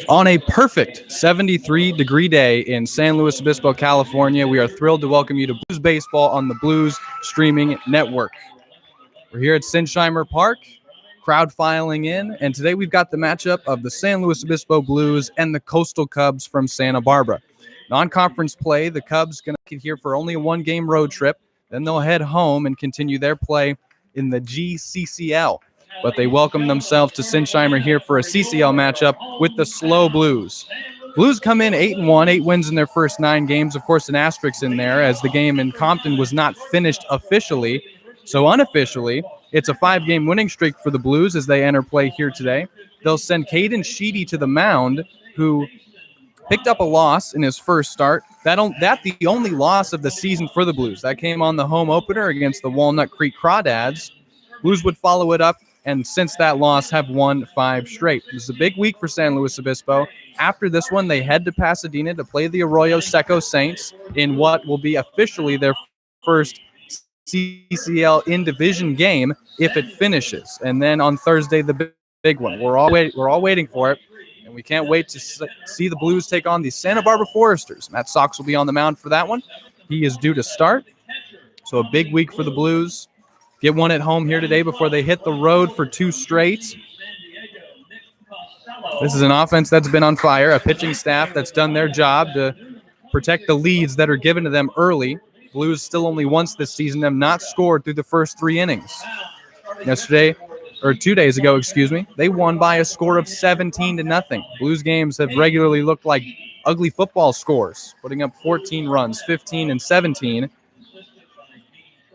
On a perfect 73-degree day in San Luis Obispo, California, we are thrilled to welcome you to Blues Baseball on the Blues Streaming Network. We're here at Sinsheimer Park, crowd filing in, and today we've got the matchup of the San Luis Obispo Blues and the Coastal Cubs from Santa Barbara. Non-conference play, the Cubs going to be here for only a one-game road trip, then they'll head home and continue their play in the GCCL. But they welcome themselves to Sinsheimer here for a CCL matchup with the SLO Blues. Blues come in 8-1, 8 wins in their first 9 games. Of course, an asterisk in there as the game in Compton was not finished officially. So unofficially, it's a 5-game winning streak for the Blues as they enter play here today. They'll send Caden Sheedy to the mound, who picked up a loss in his first start. That's the only loss of the season for the Blues. That came on the home opener against the Walnut Creek Crawdads. Blues would follow it up, and since that loss, have won 5 straight. This is a big week for San Luis Obispo. After this one, they head to Pasadena to play the Arroyo Seco Saints in what will be officially their first CCL in-division game if it finishes. And then on Thursday, the big one. We're all waiting for it, and we can't wait to see the Blues take on the Santa Barbara Foresters. Matt Sox will be on the mound for that one. He is due to start, so a big week for the Blues. Get one at home here today before they hit the road for 2 straight. This is an offense that's been on fire, a pitching staff that's done their job to protect the leads that are given to them early. Blues still only once this season have not scored through the first 3 innings. 2 days ago, they won by a score of 17-0. Blues games have regularly looked like ugly football scores, putting up 14 runs, 15 and 17.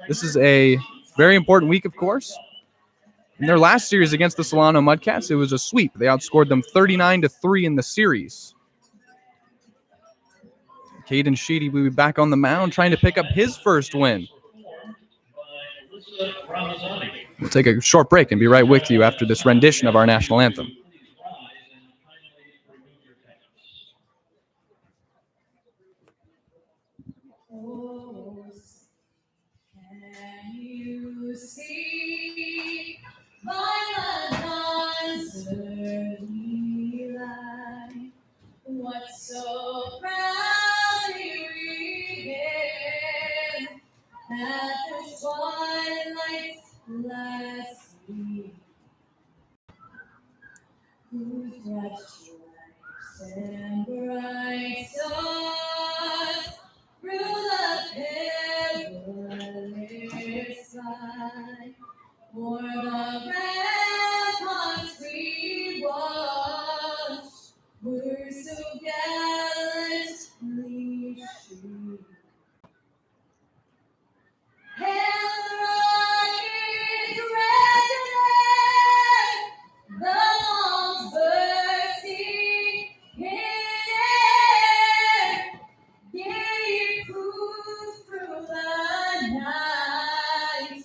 This is a very important week, of course. In their last series against the Solano Mudcats, it was a sweep. They outscored them 39-3 in the series. Caden Sheedy will be back on the mound trying to pick up his first win. We'll take a short break and be right with you after this rendition of our national anthem. What's so proudly revealed at the twilight's last gleam, whose bright stripes and bright stars rule the perilous sky, o'er the ramparts we watch, were so gallantly she. Hail the rocket's regiment, the bombs bursting in air, gave proof through the night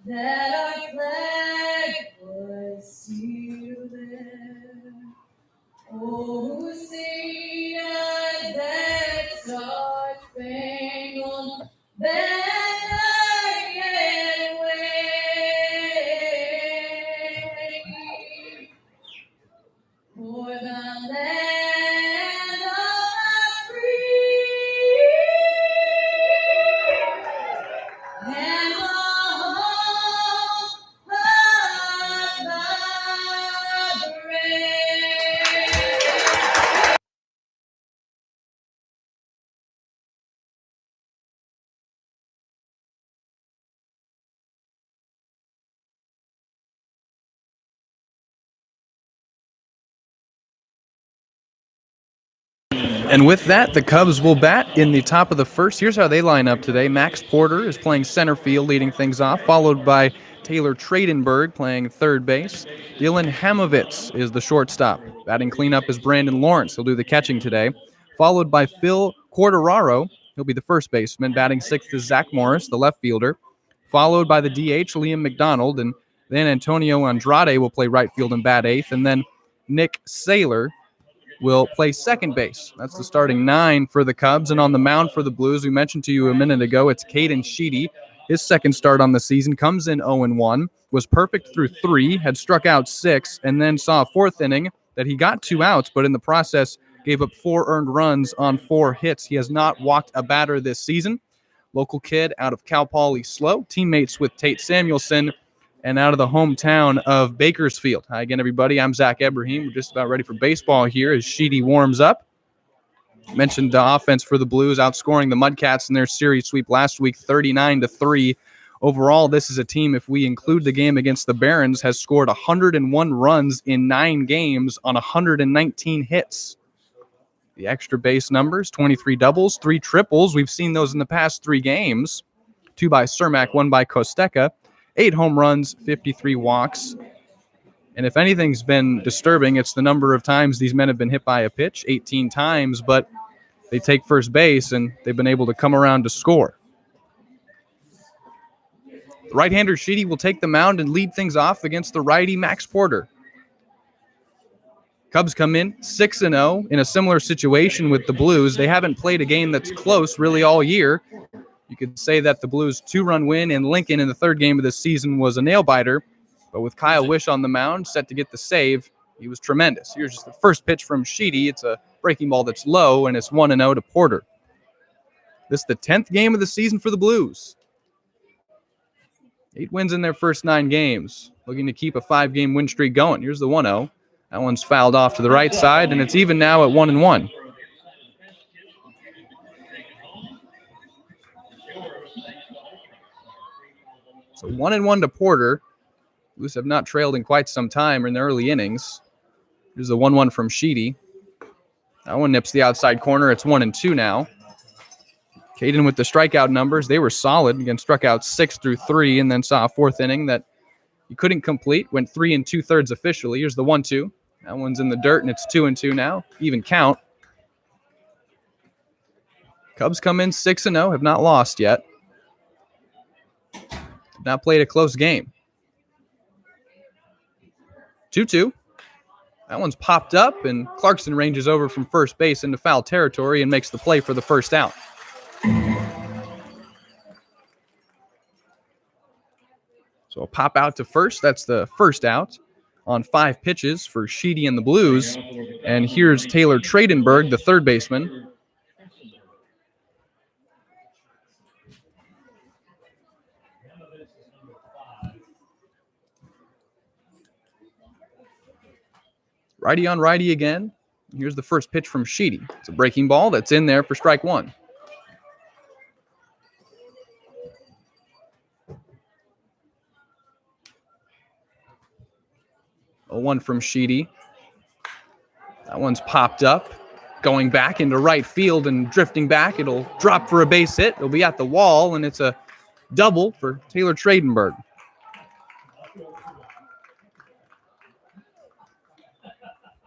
that our flag was still there. Oh, sing us that star-spangled banner yet wave, for the land of the free and the home of the brave. And with that, the Cubs will bat in the top of the first. Here's how they line up today. Max Porter is playing center field, leading things off, followed by Taylor Tradenberg playing third base. Dylan Hamovitz is the shortstop. Batting cleanup is Brandon Lawrence. He'll do the catching today. Followed by Phil Quartararo. He'll be the first baseman. Batting sixth is Zach Morris, the left fielder. Followed by the DH, Liam McDonald. And then Antonio Andrade will play right field and bat eighth. And then Nick Saylor will play second base. That's the starting 9 for the Cubs. And on the mound for the Blues, we mentioned to you a minute ago, it's Caden Sheedy. His second start on the season comes in 0-1, was perfect through 3, had struck out 6, and then saw a 4th inning that he got 2 outs, but in the process gave up 4 earned runs on 4 hits. He has not walked a batter this season. Local kid out of Cal Poly SLO, teammates with Tate Samuelson, and out of the hometown of Bakersfield. Hi again, everybody. I'm Zach Ebrahim. We're just about ready for baseball here as Sheedy warms up. Mentioned the offense for the Blues, outscoring the Mudcats in their series sweep last week, 39-3. Overall, this is a team, if we include the game against the Barons, has scored 101 runs in 9 games on 119 hits. The extra base numbers, 23 doubles, 3 triples. We've seen those in the past 3 games. 2 by Cermak, 1 by Kosteka. 8 home runs, 53 walks. And if anything's been disturbing, it's the number of times these men have been hit by a pitch, 18 times, but they take first base and they've been able to come around to score. The right-hander Sheedy will take the mound and lead things off against the righty Max Porter. Cubs come in 6-0 in a similar situation with the Blues. They haven't played a game that's close really all year. You could say that the Blues' 2-run win in Lincoln in the 3rd game of the season was a nail-biter, but with Kyle Wish on the mound, set to get the save, he was tremendous. Here's just the first pitch from Sheedy. It's a breaking ball that's low, and it's 1-0 to Porter. This is the 10th game of the season for the Blues. 8 wins in their first 9 games, looking to keep a 5-game win streak going. Here's the 1-0. That one's fouled off to the right side, and it's even now at 1-1. So 1-1 to Porter. Blues have not trailed in quite some time in the early innings. Here's the 1-1 from Sheedy. That one nips the outside corner. It's 1-2 now. Caden with the strikeout numbers. They were solid. Again, struck out 6 through 3, and then saw a 4th inning that he couldn't complete. Went 3 2/3 officially. Here's the 1-2. That one's in the dirt, and it's 2-2 now. Even count. Cubs come in 6-0. Have not lost yet. Have not played a close game. 2-2. That one's popped up, and Clarkson ranges over from first base into foul territory and makes the play for the first out. So a pop out to first. That's the first out on 5 pitches for Sheedy and the Blues. And here's Taylor Tradenberg, the third baseman. Righty on righty again. Here's the first pitch from Sheedy. It's a breaking ball that's in there for strike 1. A 1 from Sheedy. That one's popped up, going back into right field and drifting back. It'll drop for a base hit. It'll be at the wall, and it's a double for Taylor Tradenberg.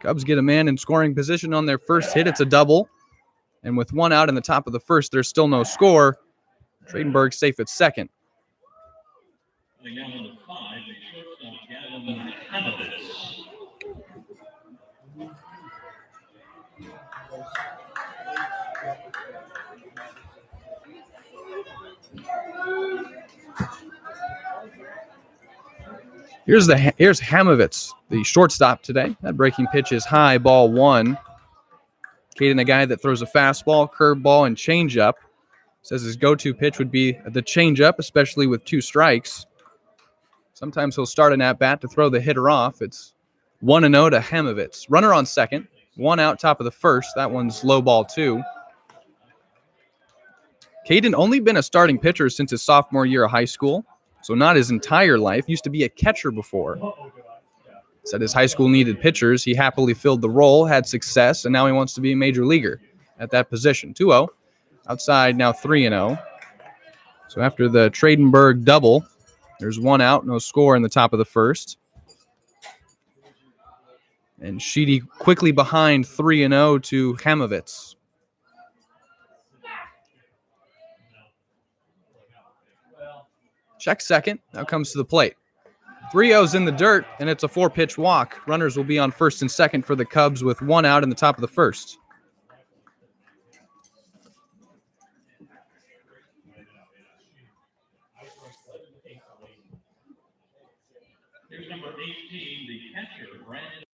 Cubs get a man in scoring position on their first hit. It's a double. And with 1 out in the top of the first, there's still no score. Tradenberg safe at second. Here's Hamovitz, the shortstop today. That breaking pitch is high, ball 1. Caden, a guy that throws a fastball, curveball, and changeup. Says his go-to pitch would be the changeup, especially with 2 strikes. Sometimes he'll start an at-bat to throw the hitter off. It's 1-0 to Hamovitz. Runner on second. 1 out, top of the first. That one's low ball 2. Caden only been a starting pitcher since his sophomore year of high school, so not his entire life. Used to be a catcher before. Said his high school needed pitchers. He happily filled the role, had success, and now he wants to be a major leaguer at that position. 2-0. Outside now 3-0. So after the Tradenberg double, there's 1 out, no score in the top of the first. And Sheedy quickly behind 3-0 to Hamovitz. Check second. Now comes to the plate. 3-0's in the dirt, and it's a 4-pitch walk. Runners will be on first and second for the Cubs with 1 out in the top of the first. Here's number 18, the catcher, Brandon.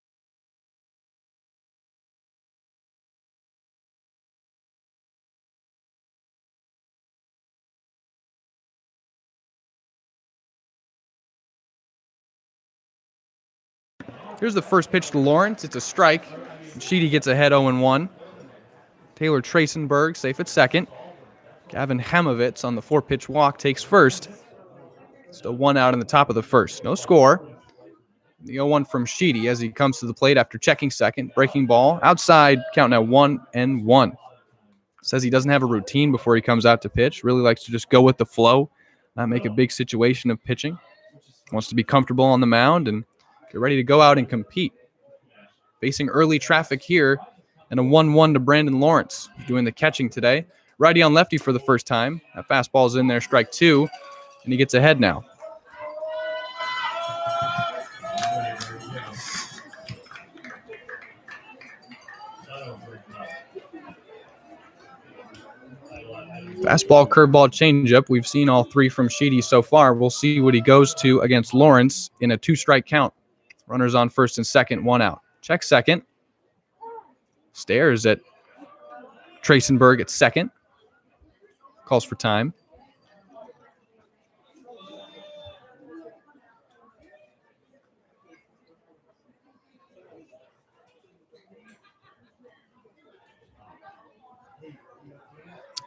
Here's the first pitch to Lawrence. It's a strike. Sheedy gets ahead 0-1. Taylor Tracenberg safe at second. Gavin Hamovitz on the 4-pitch walk takes first. Still 1 out in the top of the first. No score. The 0-1 from Sheedy as he comes to the plate after checking second. Breaking ball. Outside, count now 1-1. Says he doesn't have a routine before he comes out to pitch. Really likes to just go with the flow, not make a big situation of pitching. Wants to be comfortable on the mound and get ready to go out and compete. Facing early traffic here, and a 1-1 to Brandon Lawrence, doing the catching today. Righty on lefty for the first time. That fastball's in there, strike 2, and he gets ahead now. Fastball, curveball, changeup. We've seen all 3 from Sheedy so far. We'll see what he goes to against Lawrence in a 2-strike count. Runners on first and second, 1 out. Check second. Stares at Tracenberg at second. Calls for time.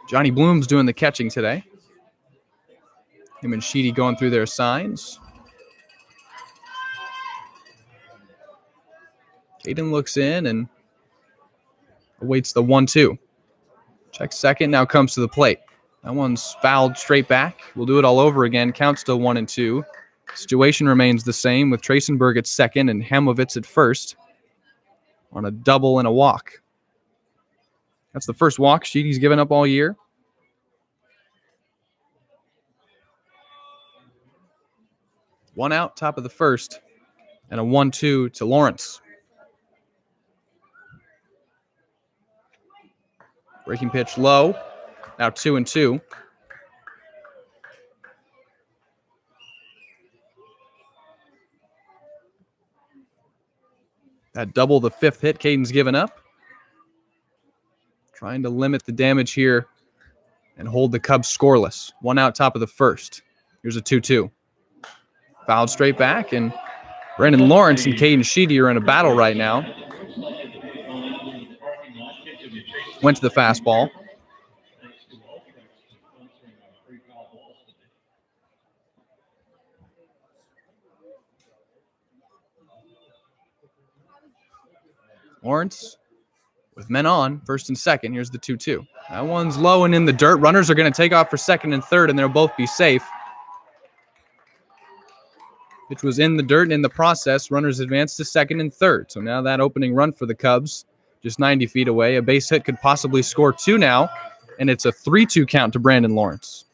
Johnny Bloom's doing the catching today. Him and Sheedy going through their signs. Caden looks in and awaits the 1-2. Check second, now comes to the plate. That one's fouled straight back. We'll do it all over again. Count still 1-2. Situation remains the same with Tracenberg at second and Hamovitz at first on a double and a walk. That's the first walk Sheedy's given up all year. One out, top of the first, and a 1-2 to Lawrence. Breaking pitch low. Now 2-2. That double the 5th hit Caden's given up. Trying to limit the damage here and hold the Cubs scoreless. 1 out, top of the first. Here's a 2-2. Fouled straight back, and Brandon Lawrence and Caden Sheedy are in a battle right now. Went to the fastball. Lawrence with men on, first and second. Here's the 2-2. That one's low and in the dirt. Runners are going to take off for second and third, and they'll both be safe. Pitch was in the dirt, and in the process, runners advance to second and third. So now that opening run for the Cubs, just 90 feet away. A base hit could possibly score 2 now, and it's a 3-2 count to Brandon Lawrence.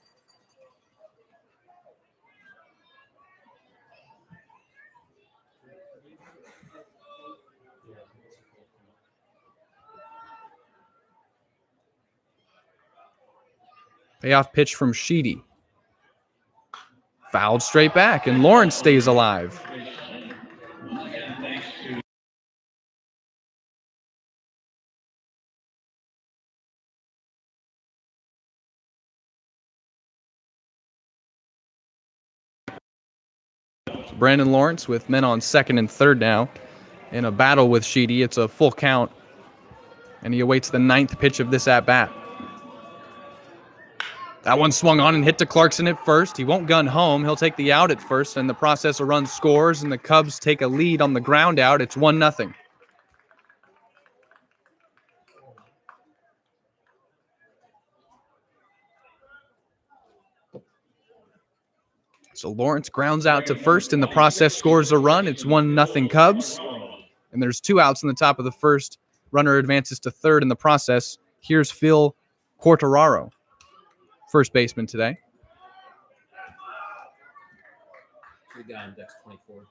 Payoff pitch from Sheedy. Fouled straight back, and Lawrence stays alive. Brandon Lawrence with men on second and third now in a battle with Sheedy. It's a full count, and he awaits the 9th pitch of this at-bat. That one swung on and hit to Clarkson at first. He won't gun home. He'll take the out at first, and the process a run scores, and the Cubs take a lead on the ground out. It's 1-0. So Lawrence grounds out to first, and the process scores a run. It's 1-0 Cubs, and there's 2 outs in the top of the first. Runner advances to third in the process. Here's Phil Quartararo, first baseman today. The guy on deck 24.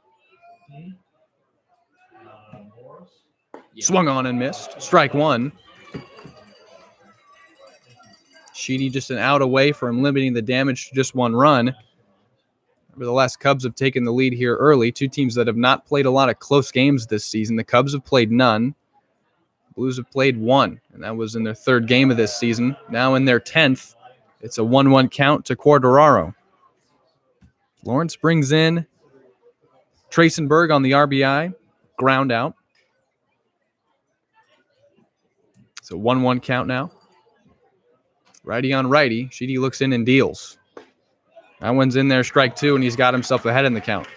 Swung on and missed. Strike 1. Sheedy just an out away from limiting the damage to just 1 run. Nevertheless, Cubs have taken the lead here early. 2 teams that have not played a lot of close games this season. The Cubs have played none. Blues have played 1, and that was in their 3rd game of this season. Now in their 10th. It's a 1-1 count to Quartararo. Lawrence brings in Tracenberg on the RBI. ground out. So 1-1 count now. Righty on righty. Sheedy looks in and deals. That one's in there, strike 2, and he's got himself ahead in the count.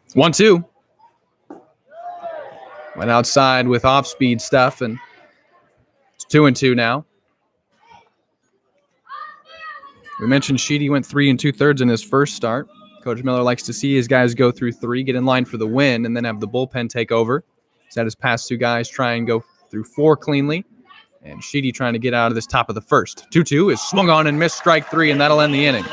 It's 1-2. Went outside with off-speed stuff, and it's 2-2 now. We mentioned Sheedy went 3 2/3 in his first start. Coach Miller likes to see his guys go through 3, get in line for the win, and then have the bullpen take over. He's had his past 2 guys try and go through 4 cleanly, and Sheedy trying to get out of this top of the first. 2-2 is swung on and missed, strike 3, and that'll end the inning.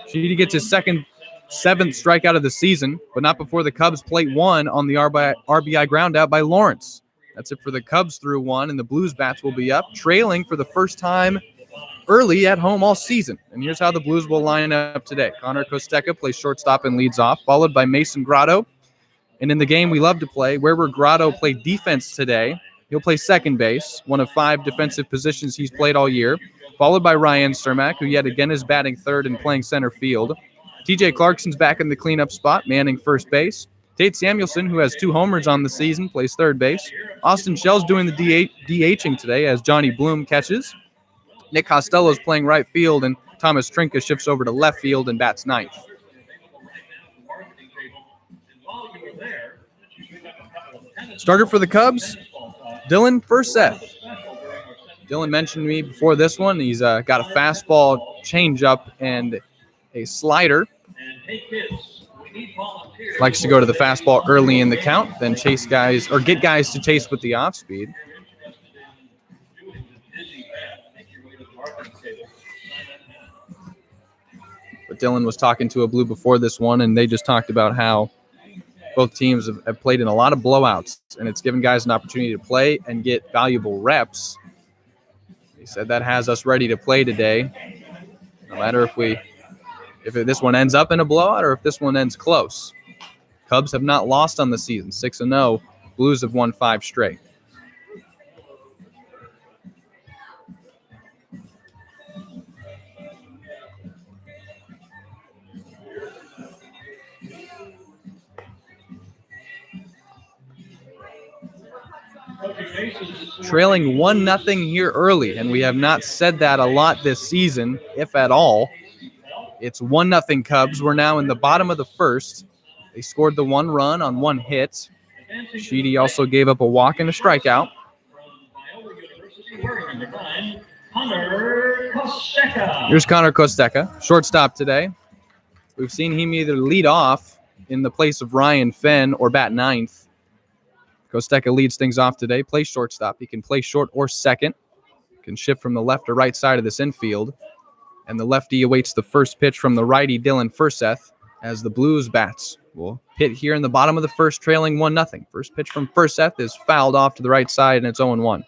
Sheedy gets his 7th strikeout of the season, but not before the Cubs plate 1 on the RBI ground out by Lawrence. That's it for the Cubs through 1, and the Blues bats will be up, trailing for the first time early at home all season. And here's how the Blues will line up today. Connor Costeca plays shortstop and leads off, followed by Mason Grotto. And in the game we love to play, where Grotto played defense today, he'll play second base, one of 5 defensive positions he's played all year, followed by Ryan Cermak, who yet again is batting third and playing center field. TJ Clarkson's back in the cleanup spot, manning first base. Tate Samuelson, who has 2 homers on the season, plays third base. Austin Shell's doing the DHing today as Johnny Bloom catches. Nick Costello's playing right field, and Thomas Trinka shifts over to left field and bats ninth. Starter for the Cubs, Dylan Furseth. Dylan mentioned me before this one. He's got a fastball, changeup, and a slider. Likes to go to the fastball early in the count, then chase guys or get guys to chase with the off speed. But Dylan was talking to a Blue before this one, and they just talked about how both teams have played in a lot of blowouts, and it's given guys an opportunity to play and get valuable reps. He said that has us ready to play today, no matter if this one ends up in a blowout or if this one ends close. Cubs have not lost on the season, 6-0. Blues have won 5 straight. Trailing 1-0 here early, and we have not said that a lot this season, if at all. It's 1-0 Cubs. We're now in the bottom of the first. They scored the 1 run on 1 hit. Sheedy also gave up a walk and a strikeout. Here's Connor Costeca, shortstop today. We've seen him either lead off in the place of Ryan Fenn or bat ninth. Costeca leads things off today, plays shortstop. He can play short or second. Can shift from the left or right side of this infield. And the lefty awaits the first pitch from the righty, Dylan Furseth, as the Blues bats will hit here in the bottom of the first, trailing 1-0. First pitch from Furseth is fouled off to the right side, and it's 0-1.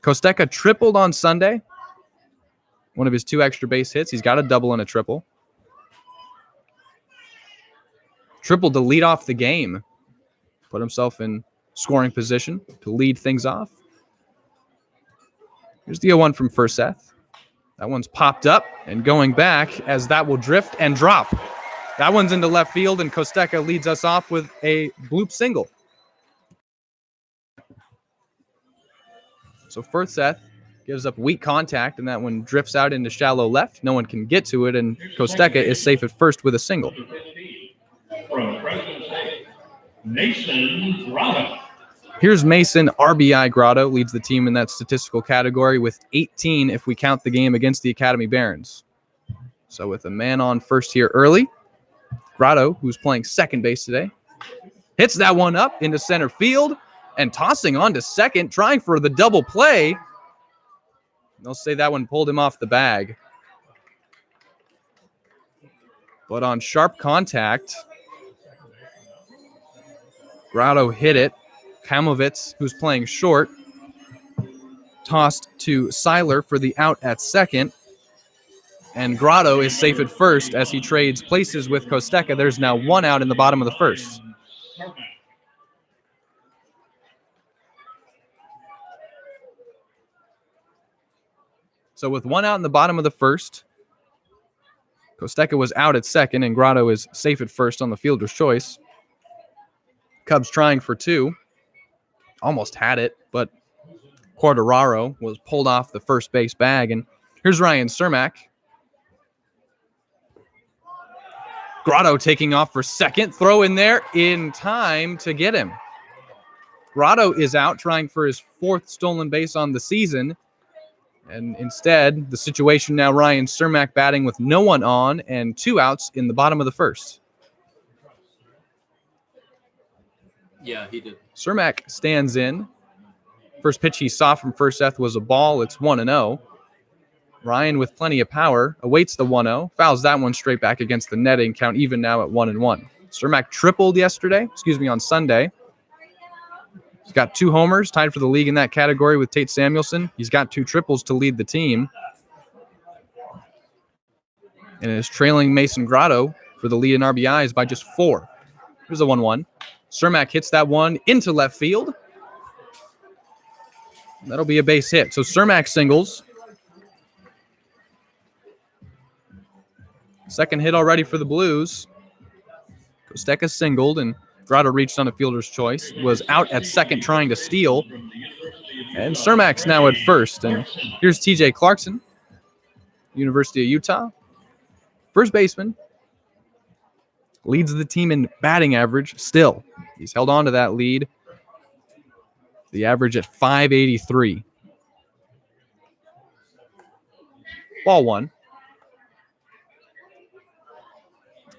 Costeca tripled on Sunday. One of his 2 extra base hits. He's got a double and a triple. Tripled to lead off the game. Put himself in scoring position to lead things off. Here's the 0-1 from Furseth. That one's popped up and going back as that will drift and drop. That one's into left field, and Costeca leads us off with a bloop single. So Furseth gives up weak contact, and that one drifts out into shallow left. No one can get to it, and Costeca is safe at first with a single. From Fresno State, Mason Grotto. Here's Mason RBI Grotto, leads the team in that statistical category with 18 if we count the game against the Academy Barons. So with a man on first here early, Grotto, who's playing second base today, hits that one up into center field and tossing on to second, trying for the double play. They'll say that one pulled him off the bag. But on sharp contact, Grotto hit it. Kamovitz, who's playing short, tossed to Seiler for the out at second. And Grotto is safe at first as he trades places with Costeca. There's now 1 out in the bottom of the first. So with 1 out in the bottom of the first, Costeca was out at second, and Grotto is safe at first on the fielder's choice. Cubs trying for 2. Almost had it, but Quartararo was pulled off the first base bag. And here's Ryan Cermak. Grotto taking off for second. Throw in there in time to get him. Grotto is out trying for his 4th stolen base on the season. And instead, the situation now, Ryan Cermak batting with no one on and 2 outs in the bottom of the first. Yeah, he did. Cermak stands in. First pitch he saw from first Seth was a ball. It's 1-0. Ryan with plenty of power awaits the 1-0. Fouls that one straight back against the netting. Count even now at 1-1. Cermak tripled on Sunday. He's got 2 homers, tied for the league in that category with Tate Samuelson. He's got 2 triples to lead the team. And is trailing Mason Grotto for the lead in RBIs by just 4. Here's a 1-1. Cermak hits that one into left field. That'll be a base hit. So Cermak singles. Second hit already for the Blues. Costeca singled, and Grotto reached on a fielder's choice. Was out at second trying to steal. And Cermak's now at first. And here's TJ Clarkson, University of Utah. First baseman. Leads the team in batting average still. He's held on to that lead. The average at .583. Ball 1.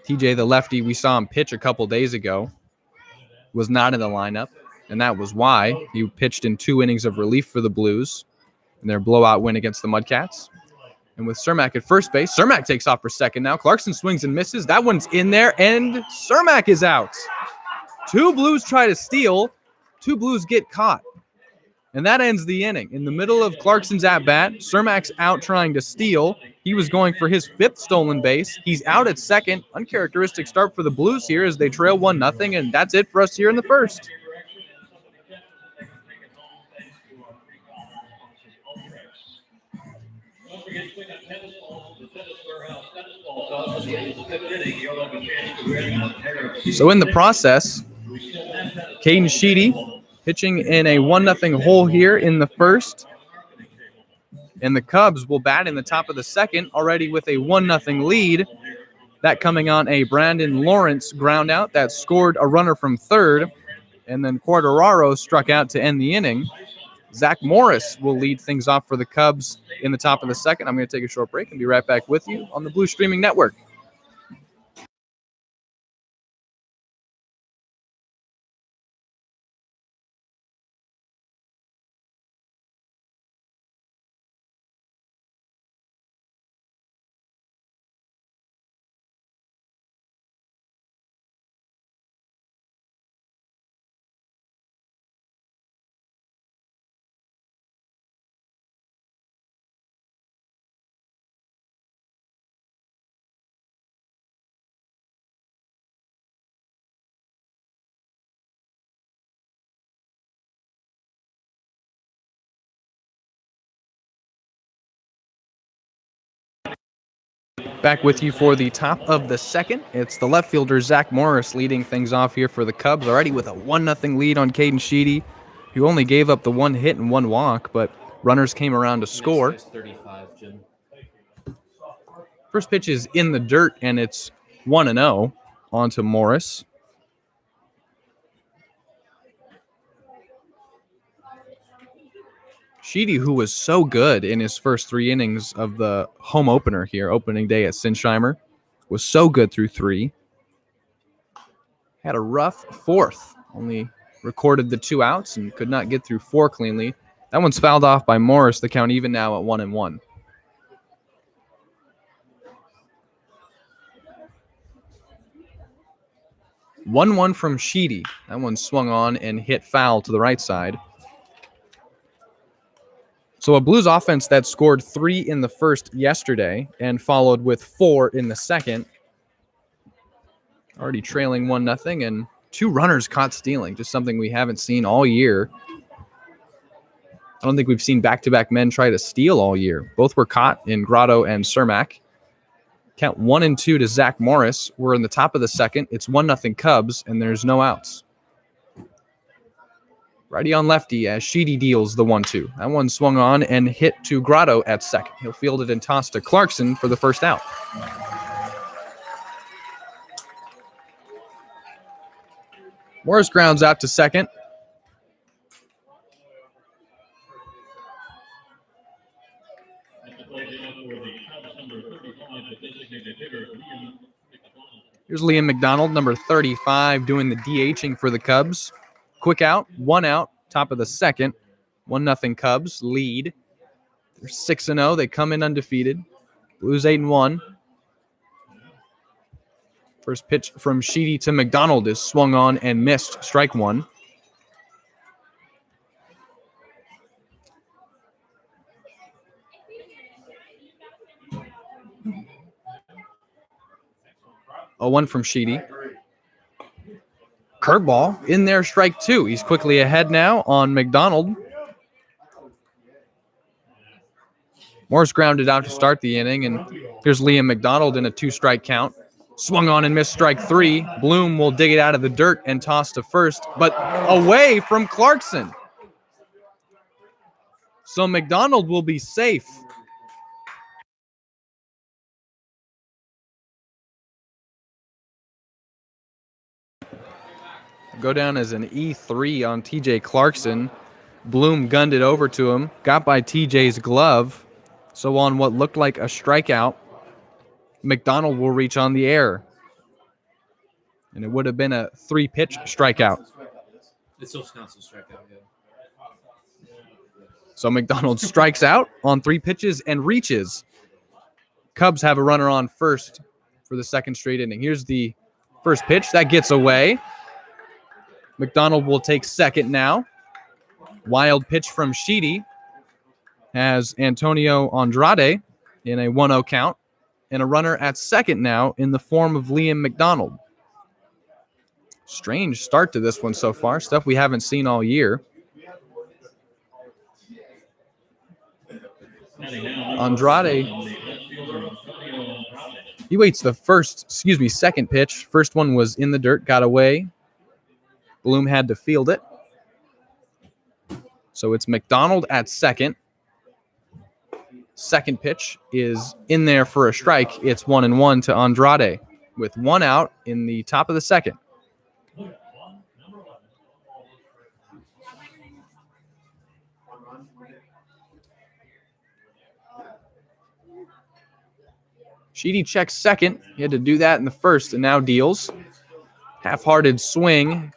TJ, the lefty, we saw him pitch a couple days ago, was not in the lineup, and that was why. He pitched in 2 innings of relief for the Blues in their blowout win against the Mudcats. And with Cermak at first base, Cermak takes off for second now. Clarkson swings and misses. That one's in there, and Cermak is out. 2 Blues try to steal. 2 Blues get caught. And that ends the inning. In the middle of Clarkson's at-bat, Cermak's out trying to steal. He was going for his 5th stolen base. He's out at second. Uncharacteristic start for the Blues here as they trail 1-0, and that's it for us here in the first. So in the process, Caden Sheedy pitching in a 1-0 hole here in the first. And the Cubs will bat in the top of the second already with a 1-0 lead. That coming on a Brandon Lawrence ground out that scored a runner from third. And then Quartararo struck out to end the inning. Zach Morris will lead things off for the Cubs in the top of the second. I'm going to take a short break and be right back with you on the Blue Streaming Network. Back with you for the top of the second. It's the left fielder, Zach Morris, leading things off here for the Cubs, already with a 1-0 lead on Caden Sheedy, who only gave up the 1 hit and 1 walk, but runners came around to score. 35, Jim. First pitch is in the dirt, and it's 1-0 onto Morris. Sheedy, who was so good in his first 3 innings of the home opener here, opening day at Sinsheimer, was so good through 3. Had a rough 4th, only recorded the 2 outs and could not get through 4 cleanly. That one's fouled off by Morris, the count even now at 1-1. One from Sheedy. That one swung on and hit foul to the right side. So So a Blues offense that scored 3 in the first yesterday and followed with 4 in the second. Already trailing 1-0, and 2 runners caught stealing, just something we haven't seen all year. I don't think we've seen back-to-back men try to steal all year. Both were caught in Grotto and Cermak. Count 1 and 2 to Zach Morris. We're in the top of the second. It's 1-0 Cubs, and there's no outs. Righty on lefty as Sheedy deals the 1-2. That one swung on and hit to Grotto at second. He'll field it and toss to Clarkson for the first out. Morris grounds out to second. Here's Liam McDonald, number 35, doing the DHing for the Cubs. Quick out, 1 out, top of the second. 1-0 Cubs lead. They're 6-0. They come in undefeated. Blues 8-1. First pitch from Sheedy to McDonald is swung on and missed. Strike 1. A 1 from Sheedy. Curveball in there, strike 2. He's quickly ahead now on McDonald. Morris grounded out to start the inning, and here's Liam McDonald in a 2-strike count. Swung on and missed strike 3. Bloom will dig it out of the dirt and toss to first, but away from Clarkson. So McDonald will be safe. Go down as an E3 on TJ Clarkson. Bloom gunned it over to him, got by TJ's glove. So on what looked like a strikeout, McDonald will reach on the air. And it would have been a 3-pitch strikeout. It still counts as strikeout, yeah. So McDonald strikes out on 3 pitches and reaches. Cubs have a runner on first for the second straight inning. Here's the first pitch. That gets away. McDonald will take second now. Wild pitch from Sheedy has Antonio Andrade in a 1-0 count. And a runner at second now in the form of Liam McDonald. Strange start to this one so far. Stuff we haven't seen all year. Andrade. He waits the second pitch. First one was in the dirt, got away. Bloom had to field it. So it's McDonald at second. Second pitch is in there for a strike. It's 1-1 to Andrade with 1 out in the top of the second. Sheedy checks second. He had to do that in the first and now deals. Half-hearted swing.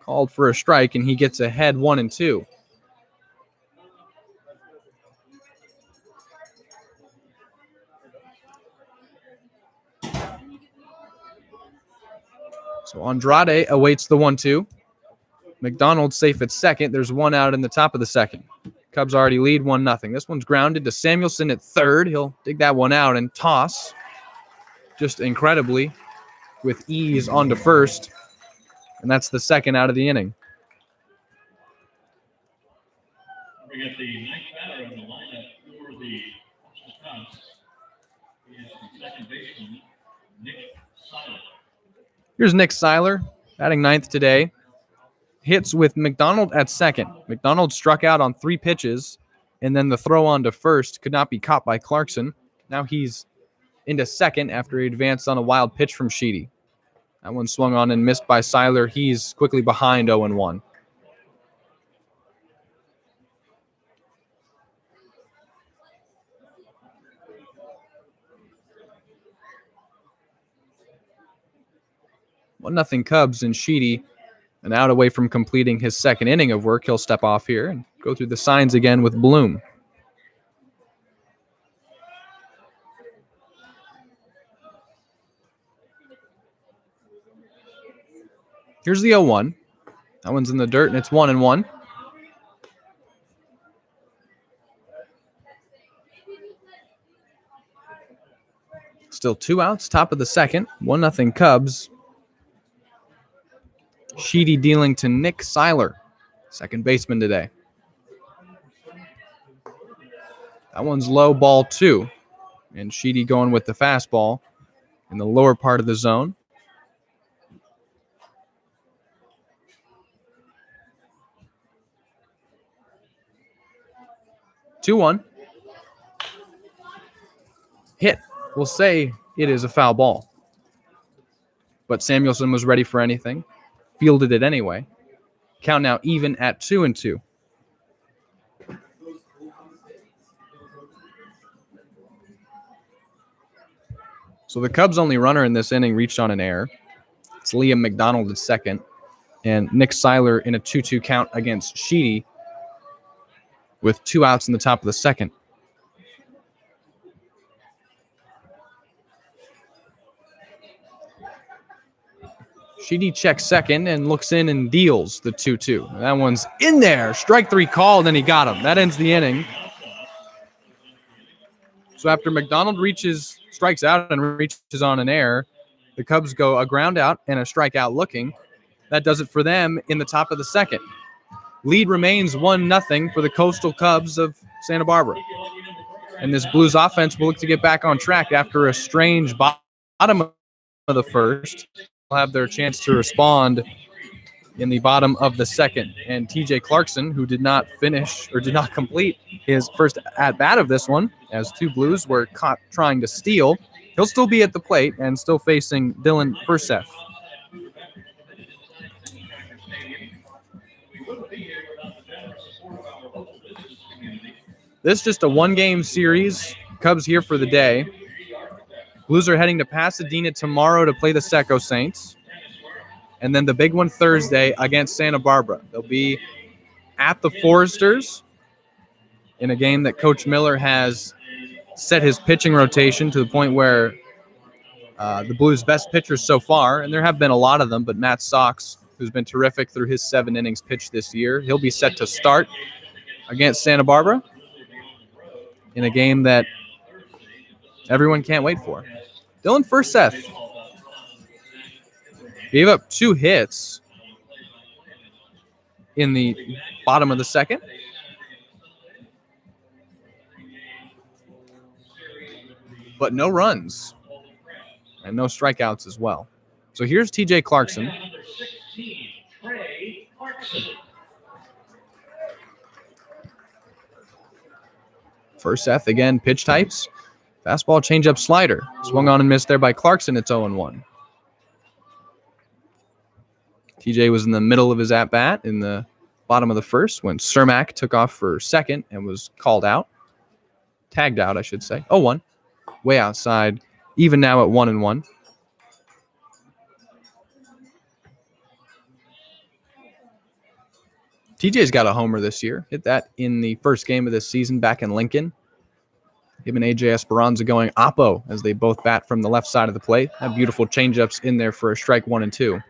Called for a strike, and he gets ahead 1-2. So Andrade awaits the 1-2. McDonald safe at second. There's 1 out in the top of the second. Cubs already lead 1-0. This one's grounded to Samuelson at third. He'll dig that one out and toss just incredibly with ease onto first. And that's the second out of the inning. We got the ninth batter on the lineup for the Cubs. He is the second baseman, Nick Seiler. Here's Nick Seiler, batting ninth today. Hits with McDonald at second. McDonald struck out on 3 pitches, and then the throw on to first could not be caught by Clarkson. Now he's into second after he advanced on a wild pitch from Sheedy. That one swung on and missed by Seiler. He's quickly behind 0-1. Nothing Cubs, and Sheedy an out away from completing his second inning of work. He'll step off here and go through the signs again with Bloom. Here's the 0-1. That one's in the dirt, and it's 1-1. Still 2 outs, top of the second. 1-0 Cubs. Sheedy dealing to Nick Seiler, second baseman today. That one's low, ball 2. And Sheedy going with the fastball in the lower part of the zone. Two one. Hit. We'll say it is a foul ball. But Samuelson was ready for anything. Fielded it anyway. Count now even at 2-2. So the Cubs' only runner in this inning reached on an error. It's Liam McDonald at second. And Nick Seiler in a 2-2 count against Sheedy with 2 outs in the top of the second. Sheedy checks second and looks in and deals the 2-2. That one's in there. Strike 3 called, and he got him. That ends the inning. So after McDonald strikes out and reaches on an error, the Cubs go a ground out and a strikeout looking. That does it for them in the top of the second. Lead remains 1-0 for the Coastal Cubs of Santa Barbara. And this Blues offense will look to get back on track after a strange bottom of the first. They'll have their chance to respond in the bottom of the second. And TJ Clarkson, who did not complete his first at-bat of this one, as 2 Blues were caught trying to steal, he'll still be at the plate and still facing Dylan Furseth. This is just a 1-game series. Cubs here for the day. Blues are heading to Pasadena tomorrow to play the Secco Saints. And then the big one Thursday against Santa Barbara. They'll be at the Foresters in a game that Coach Miller has set his pitching rotation to the point where the Blues' best pitchers so far, and there have been a lot of them, but Matt Sox, who's been terrific through his 7 innings pitched this year, he'll be set to start against Santa Barbara in a game that everyone can't wait for. Dylan Furseth gave up 2 hits in the bottom of the second. But no runs and no strikeouts as well. So here's TJ Clarkson. Furseth again, pitch types. Fastball, changeup, slider. Swung on and missed there by Clarkson. It's 0-1. TJ was in the middle of his at-bat in the bottom of the first when Cermak took off for second and was called out. Tagged out, I should say. 0-1. Way outside. Even now at 1-1. TJ's got a homer this year. Hit that in the first game of this season back in Lincoln. Him and AJ Esperanza going oppo as they both bat from the left side of the plate. Have beautiful changeups in there for a strike 1 and 2.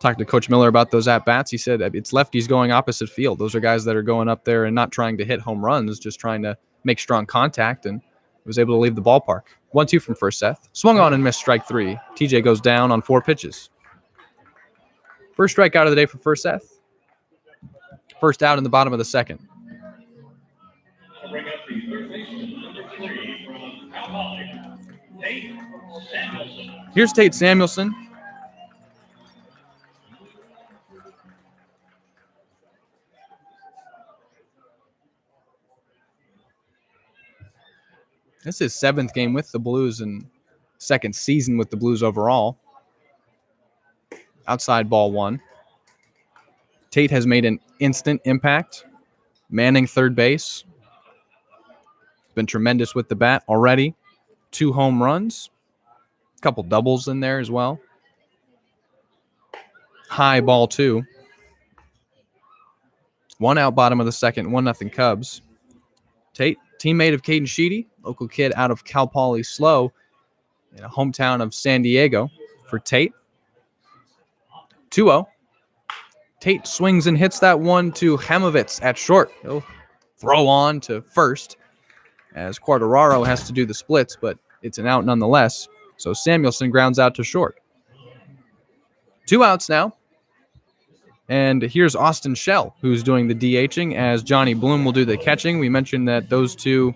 Talked to Coach Miller about those at-bats. He said it's lefties going opposite field. Those are guys that are going up there and not trying to hit home runs, just trying to make strong contact, and was able to leave the ballpark. 1-2 from Furseth. Swung on and missed strike 3. TJ goes down on 4 pitches. First strikeout of the day for Furseth. First out in the bottom of the second. Here's Tate Samuelson. This is his 7th game with the Blues and 2nd season with the Blues overall. Outside ball 1. Tate has made an instant impact. Manning third base. Been tremendous with the bat already. 2 home runs. A couple doubles in there as well. High ball 2. 1 out bottom of the second. 1-0 Cubs. Tate, teammate of Caden Sheedy. Local kid out of Cal Poly SLO. In a hometown of San Diego for Tate. 2-0. Tate swings and hits that one to Hamovitz at short. He'll throw on to first. as Quartararo has to do the splits, but it's an out nonetheless. So Samuelson grounds out to short. 2 outs now. And here's Austin Shell, who's doing the DHing, as Johnny Bloom will do the catching. We mentioned that those two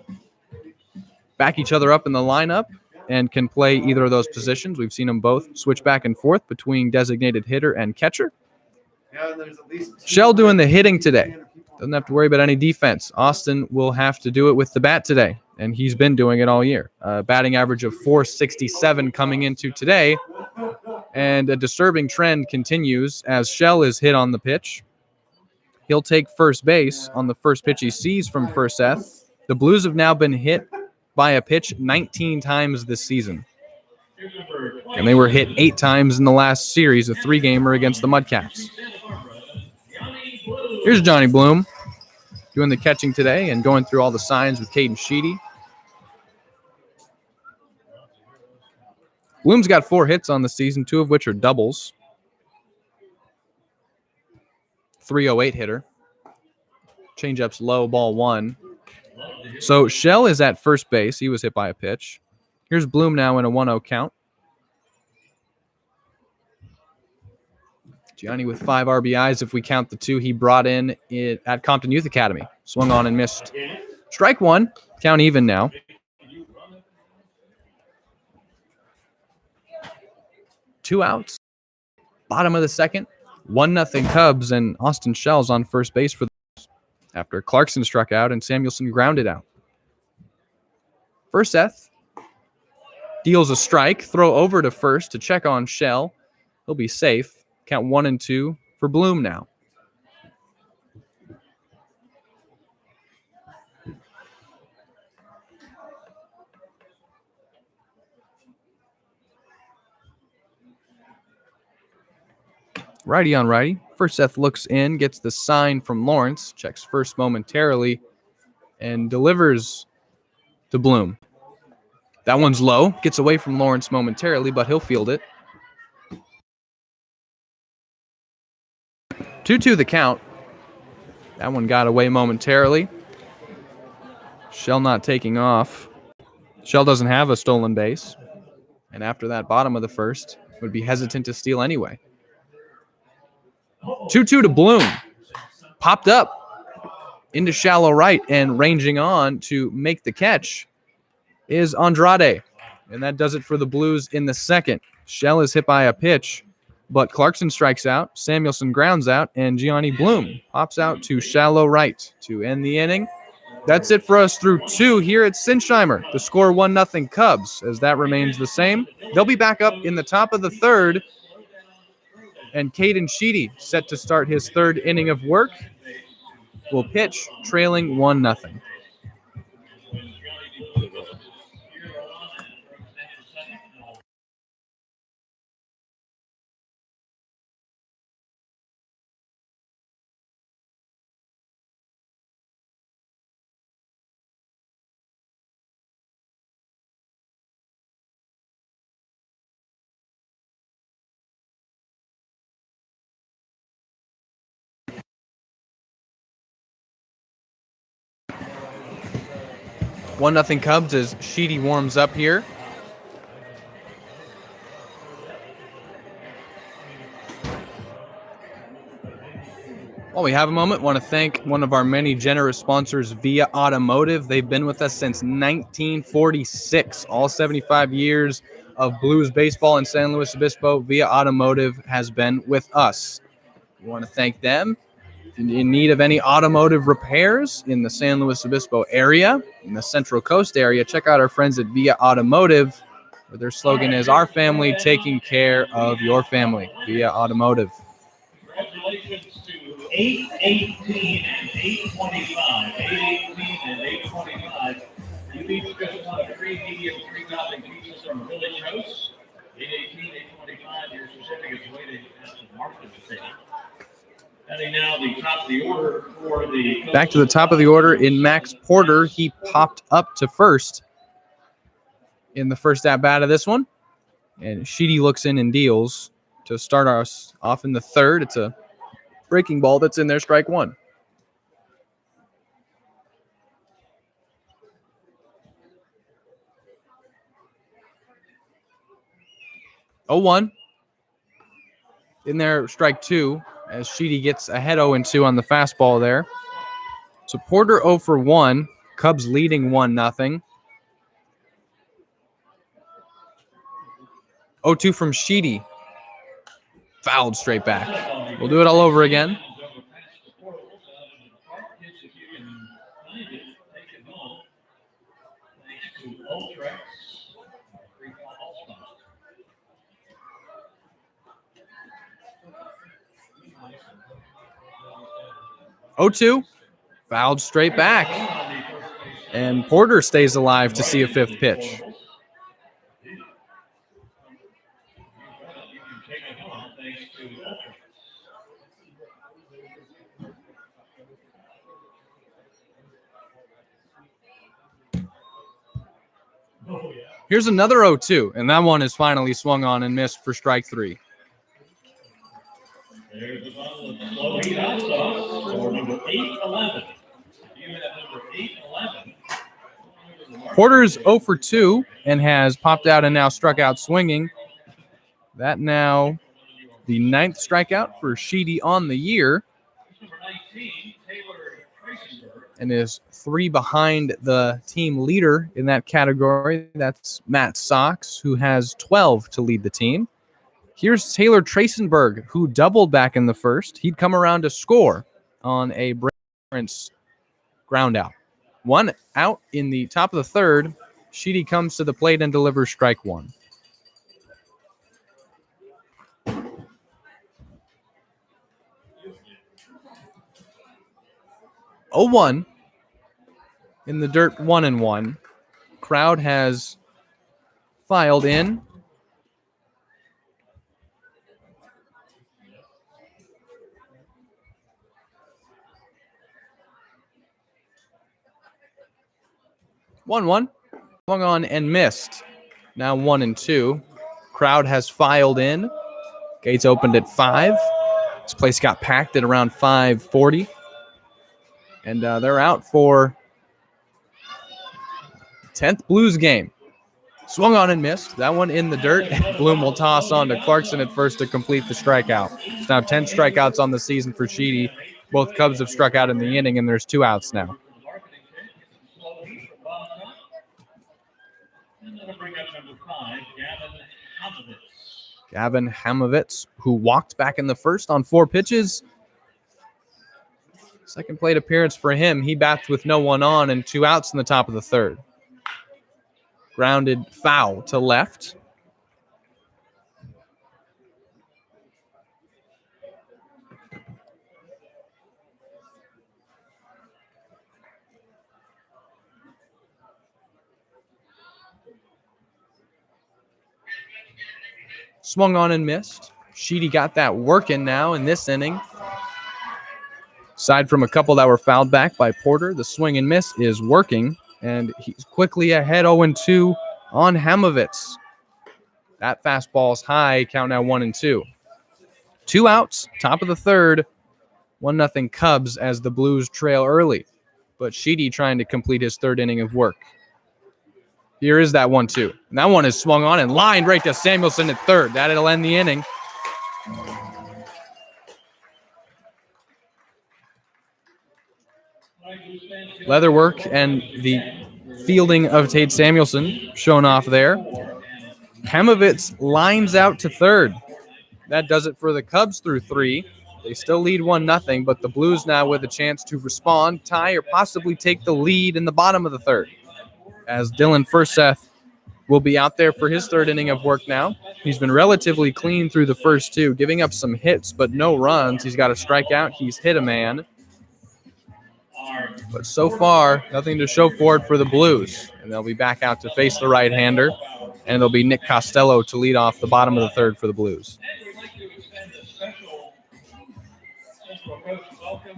back each other up in the lineup and can play either of those positions. We've seen them both switch back and forth between designated hitter and catcher. Shell doing the hitting today. Doesn't have to worry about any defense. Austin will have to do it with the bat today, and he's been doing it all year. Batting average of .467 coming into today, and a disturbing trend continues as Shell is hit on the pitch. He'll take first base on the first pitch he sees from first Seth. The Blues have now been hit by a pitch 19 times this season, and they were hit 8 times in the last series, a 3-gamer against the Mudcats. Here's Johnny Bloom doing the catching today and going through all the signs with Caden Sheedy. Bloom's got 4 hits on the season, 2 of which are doubles. 308 hitter. Changeup's low, ball 1. So Shell is at first base. He was hit by a pitch. Here's Bloom now in a 1-0 count. Gianni with 5 RBIs if we count the 2 he brought in at Compton Youth Academy. Swung on and missed. Strike 1. Count even now. Two outs. Bottom of the second. 1-0 Cubs, and Austin Shell's on first base for the after Clarkson struck out and Samuelson grounded out. First Seth deals a strike. Throw over to first to check on Shell. He'll be safe. Count 1 and 2 for Bloom now. Righty on righty. First Seth looks in, gets the sign from Lawrence, checks first momentarily, and delivers to Bloom. That one's low. Gets away from Lawrence momentarily, but he'll field it. 2-2 the count. That one got away momentarily. Shell not taking off. Shell doesn't have a stolen base. And after that, bottom of the first, would be hesitant to steal anyway. 2-2 to Bloom. Popped up into shallow right, and ranging on to make the catch is Andrade. And that does it for the Blues in the second. Shell is hit by a pitch, but Clarkson strikes out, Samuelson grounds out, and Gianni Bloom pops out to shallow right to end the inning. That's it for us through 2 here at Sinsheimer. The score 1-0 Cubs, as that remains the same. They'll be back up in the top of the third. And Caden Sheedy, set to start his third inning of work, will pitch, trailing 1-0. One nothing Cubs as Sheedy warms up here. While we have a moment, want to thank one of our many generous sponsors, Via Automotive. They've been with us since 1946. All 75 years of Blues baseball in San Luis Obispo, Via Automotive has been with us. We want to thank them. If you're in need of any automotive repairs in the San Luis Obispo area, in the Central Coast area, check out our friends at Via Automotive, where their slogan is, "Our family taking care of your family." Via Automotive. Congratulations to 818 and 825. 818 and 825. You each just won a free medium 3 topping pizzas from Village House. 818, 825. Your certificate's waiting at the market station. Heading now the top of the order for the... Back to the top of the order in Max Porter. He popped up to first in the first at-bat of this one. And Sheedy looks in and deals to start us off in the third. It's a breaking ball that's in there, strike 1. 0-1. In there, strike 2, as Sheedy gets ahead 0-2 on the fastball there. So Porter 0 for 1. Cubs leading 1-0. 0-2 from Sheedy. Fouled straight back. We'll do it all over again. Oh, 2, fouled straight back. And Porter stays alive to see a fifth pitch. Here's another 0-2, and that one is finally swung on and missed for strike 3. There's a bottle of slow heat hot sauce for number 811. You have number 811. Porter's 0 for 2 and has popped out and now struck out swinging. That now the 9th strikeout for Sheedy on the year. Number 19, Taylor Tracenberg. And is 3 behind the team leader in that category. That's Matt Sox, who has 12 to lead the team. Here's Taylor Tracenberg, who doubled back in the first. He'd come around to score on a Prince ground out. 1 out in the top of the third. Sheedy comes to the plate and delivers strike 1. Oh, 1 in the dirt, 1-1. Crowd has filed in. One swung on and missed. Now 1-2. Crowd has filed in. Gates opened at 5. This place got packed at around 5:40. And they're out for 10th Blues game. Swung on and missed. That one in the dirt. Bloom will toss on to Clarkson at first to complete the strikeout. It's now 10 strikeouts on the season for Sheedy. Both Cubs have struck out in the inning, and there's 2 outs now. And that'll bring up number 5, Gavin Hamovitz. Gavin Hamovitz, who walked back in the first on 4 pitches. Second plate appearance for him. He bats with no one on and 2 outs in the top of the third. Grounded foul to left. Swung on and missed. Sheedy got that working now in this inning. Aside from a couple that were fouled back by Porter, the swing and miss is working, and he's quickly ahead 0-2 on Hamovitz. That fastball's high, count now 1-2. 2 outs, top of the third, 1-0 Cubs as the Blues trail early, but Sheedy trying to complete his third inning of work. Here is that 1-2. And that one is swung on and lined right to Samuelson at third. That'll end the inning. Leatherwork and the fielding of Tate Samuelson shown off there. Hamovitz lines out to third. That does it for the Cubs through 3. They still lead 1-0, but the Blues now with a chance to respond, tie, or possibly take the lead in the bottom of the third. As Dylan Furseth will be out there for his third inning of work now. He's been relatively clean through the first 2, giving up some hits, but no runs. He's got a strikeout. He's hit a man. But so far, nothing to show for it for the Blues. And they'll be back out to face the right-hander. And it'll be Nick Costello to lead off the bottom of the third for the Blues.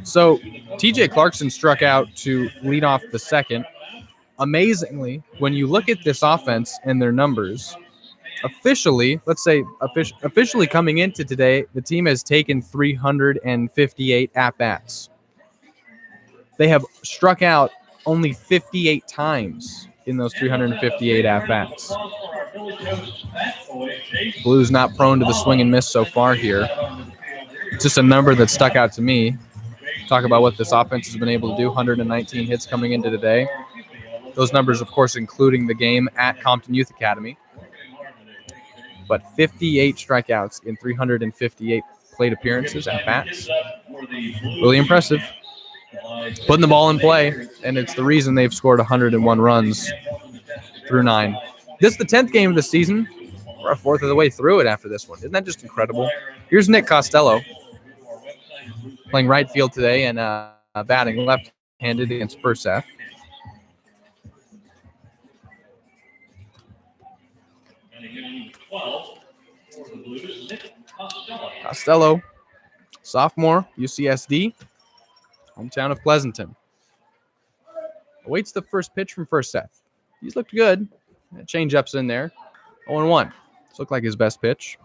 So TJ Clarkson struck out to lead off the second. Amazingly, when you look at this offense and their numbers, officially coming into today, the team has taken 358 at-bats. They have struck out only 58 times in those 358 at-bats. Blues not prone to the swing and miss so far here. It's just a number that stuck out to me. Talk about what this offense has been able to do. 119 hits coming into today. Those numbers, of course, including the game at Compton Youth Academy. But 58 strikeouts in 358 plate appearances at bats. Really impressive. Putting the ball in play, and it's the reason they've scored 101 runs through 9. This is the 10th game of the season. We're a fourth of the way through it after this one. Isn't that just incredible? Here's Nick Costello playing right field today and batting left-handed against First F. Costello, sophomore, UCSD, hometown of Pleasanton. Awaits the first pitch from First F. He's looked good. Change-ups in there. 0-1. This looked like his best pitch.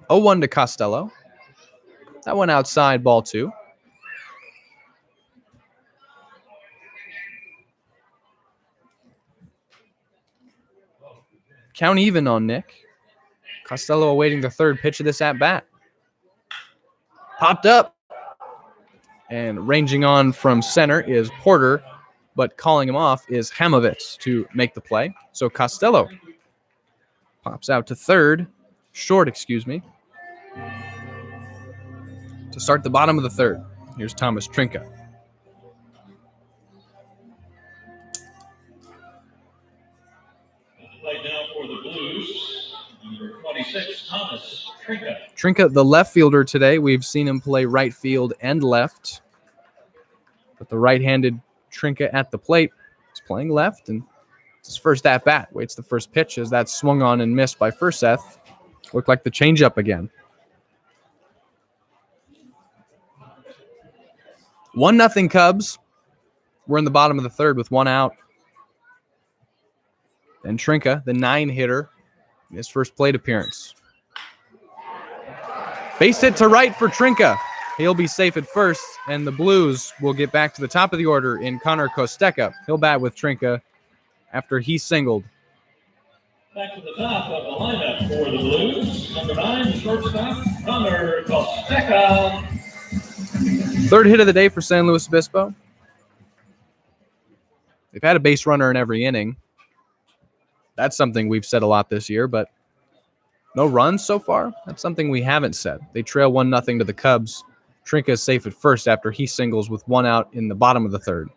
Oh, 0-1 to Costello. That went outside, ball 2. Count even on Nick. Costello awaiting the third pitch of this at-bat. Popped up. And ranging on from center is Porter, but calling him off is Hamovitz to make the play. So Costello pops out to third. Short, excuse me. To start the bottom of the third. Here's Thomas Trinka. Play down for the Blues, number 26, Thomas Trinka. Trinka, the left fielder today. We've seen him play right field and left. But the right-handed Trinka at the plate is playing left, and it's his first at-bat. Waits the first pitch as that swung on and missed by Furseth. Looked like the changeup again. 1-0 Cubs. We're in the bottom of the third with 1 out. And Trinka, the 9-hitter, his first plate appearance. Base hit to right for Trinka. He'll be safe at first, and the Blues will get back to the top of the order in Connor Kosteka. He'll bat with Trinka after he singled. Back to the top of the lineup for the Blues, number 9, shortstop, Connor Kosteka. Third hit of the day for San Luis Obispo. They've had a base runner in every inning. That's something we've said a lot this year, but no runs so far. That's something we haven't said. They trail 1-0 to the Cubs. Trinka is safe at first after he singles with 1 out in the bottom of the third.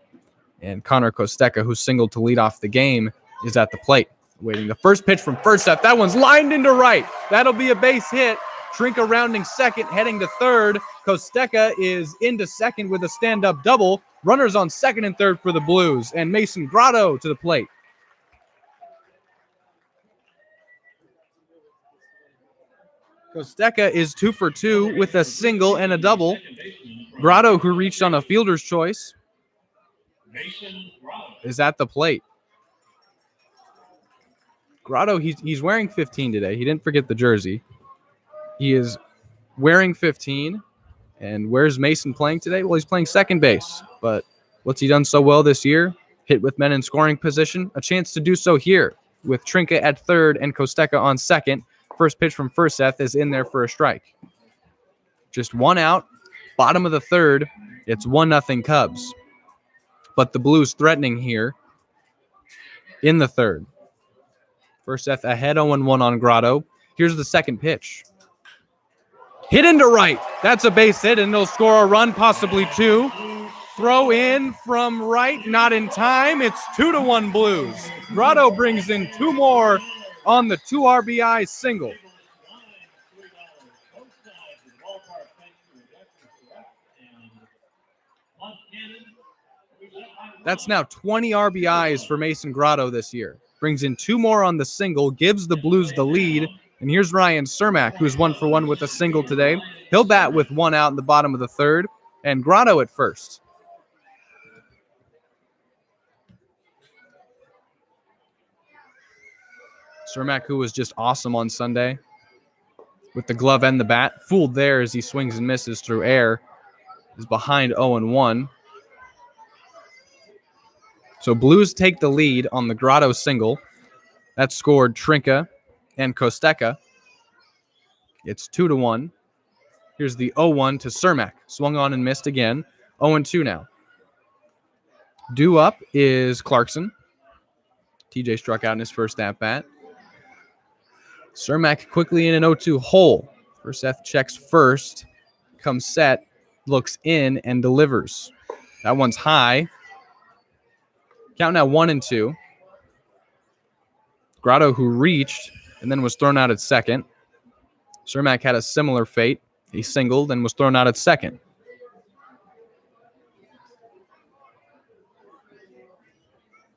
And Connor Kosteka, who singled to lead off the game, is at the plate. Waiting the first pitch from First F. That one's lined into right. That'll be a base hit. Trinka rounding second, heading to third. Kosteka is into second with a stand-up double. Runners on second and third for the Blues. And Mason Grotto to the plate. Kosteka is 2 for 2 with a single and a double. Grotto, who reached on a fielder's choice, is at the plate. Grotto, he's wearing 15 today. He didn't forget the jersey. He is wearing 15. And where's Mason playing today? Well, he's playing second base. But what's he done so well this year? Hit with men in scoring position. A chance to do so here with Trinka at third and Kosteka on second. First pitch from Furseth is in there for a strike. Just 1 out. Bottom of the third. It's 1-0 Cubs. But the Blues threatening here in the third. Furseth ahead 0-1 on Grotto. Here's the second pitch. Hit into right. That's a base hit, and they'll score a run, possibly 2. Throw in from right, not in time. It's 2-1 Blues. Grotto brings in 2 more on the 2 RBI single. That's now 20 RBIs for Mason Grotto this year. Brings in 2 more on the single, gives the Blues the lead. And here's Ryan Cermak, who's 1 for 1 with a single today. He'll bat with 1 out in the bottom of the third. And Grotto at first. Cermak, who was just awesome on Sunday with the glove and the bat. Fooled there as he swings and misses through air. is behind 0-1. So Blues take the lead on the Grotto single. That scored Trinka and Kosteka. It's 2-1. Here's the 0-1 to Cermak. Swung on and missed again. 0-2 now. Due up is Clarkson. TJ struck out in his first at-bat. Cermak quickly in an 0-2 hole. Verseth checks first, comes set, looks in, and delivers. That one's high. Count now 1-2. Grotto, who reached and then was thrown out at second. Cermak had a similar fate. He singled and was thrown out at second.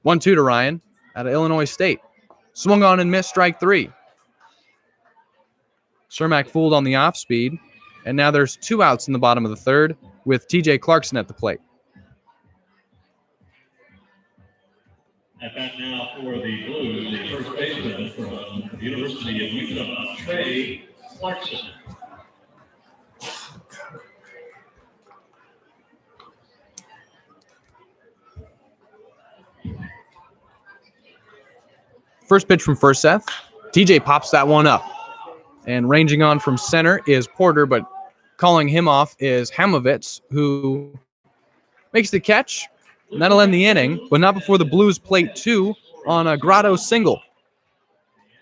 One-two to Ryan out of Illinois State. Swung on and missed, strike three. Cermak fooled on the off speed, and now there's 2 outs in the bottom of the third with TJ Clarkson at the plate. At bat now for the Blues, the first baseman from the University of Utah, Trey Clarkson. First pitch from Verseth. TJ pops that one up. And ranging on from center is Porter, but calling him off is Hamovitz, who makes the catch. And that'll end the inning, but not before the Blues plate 2 on a Grotto single.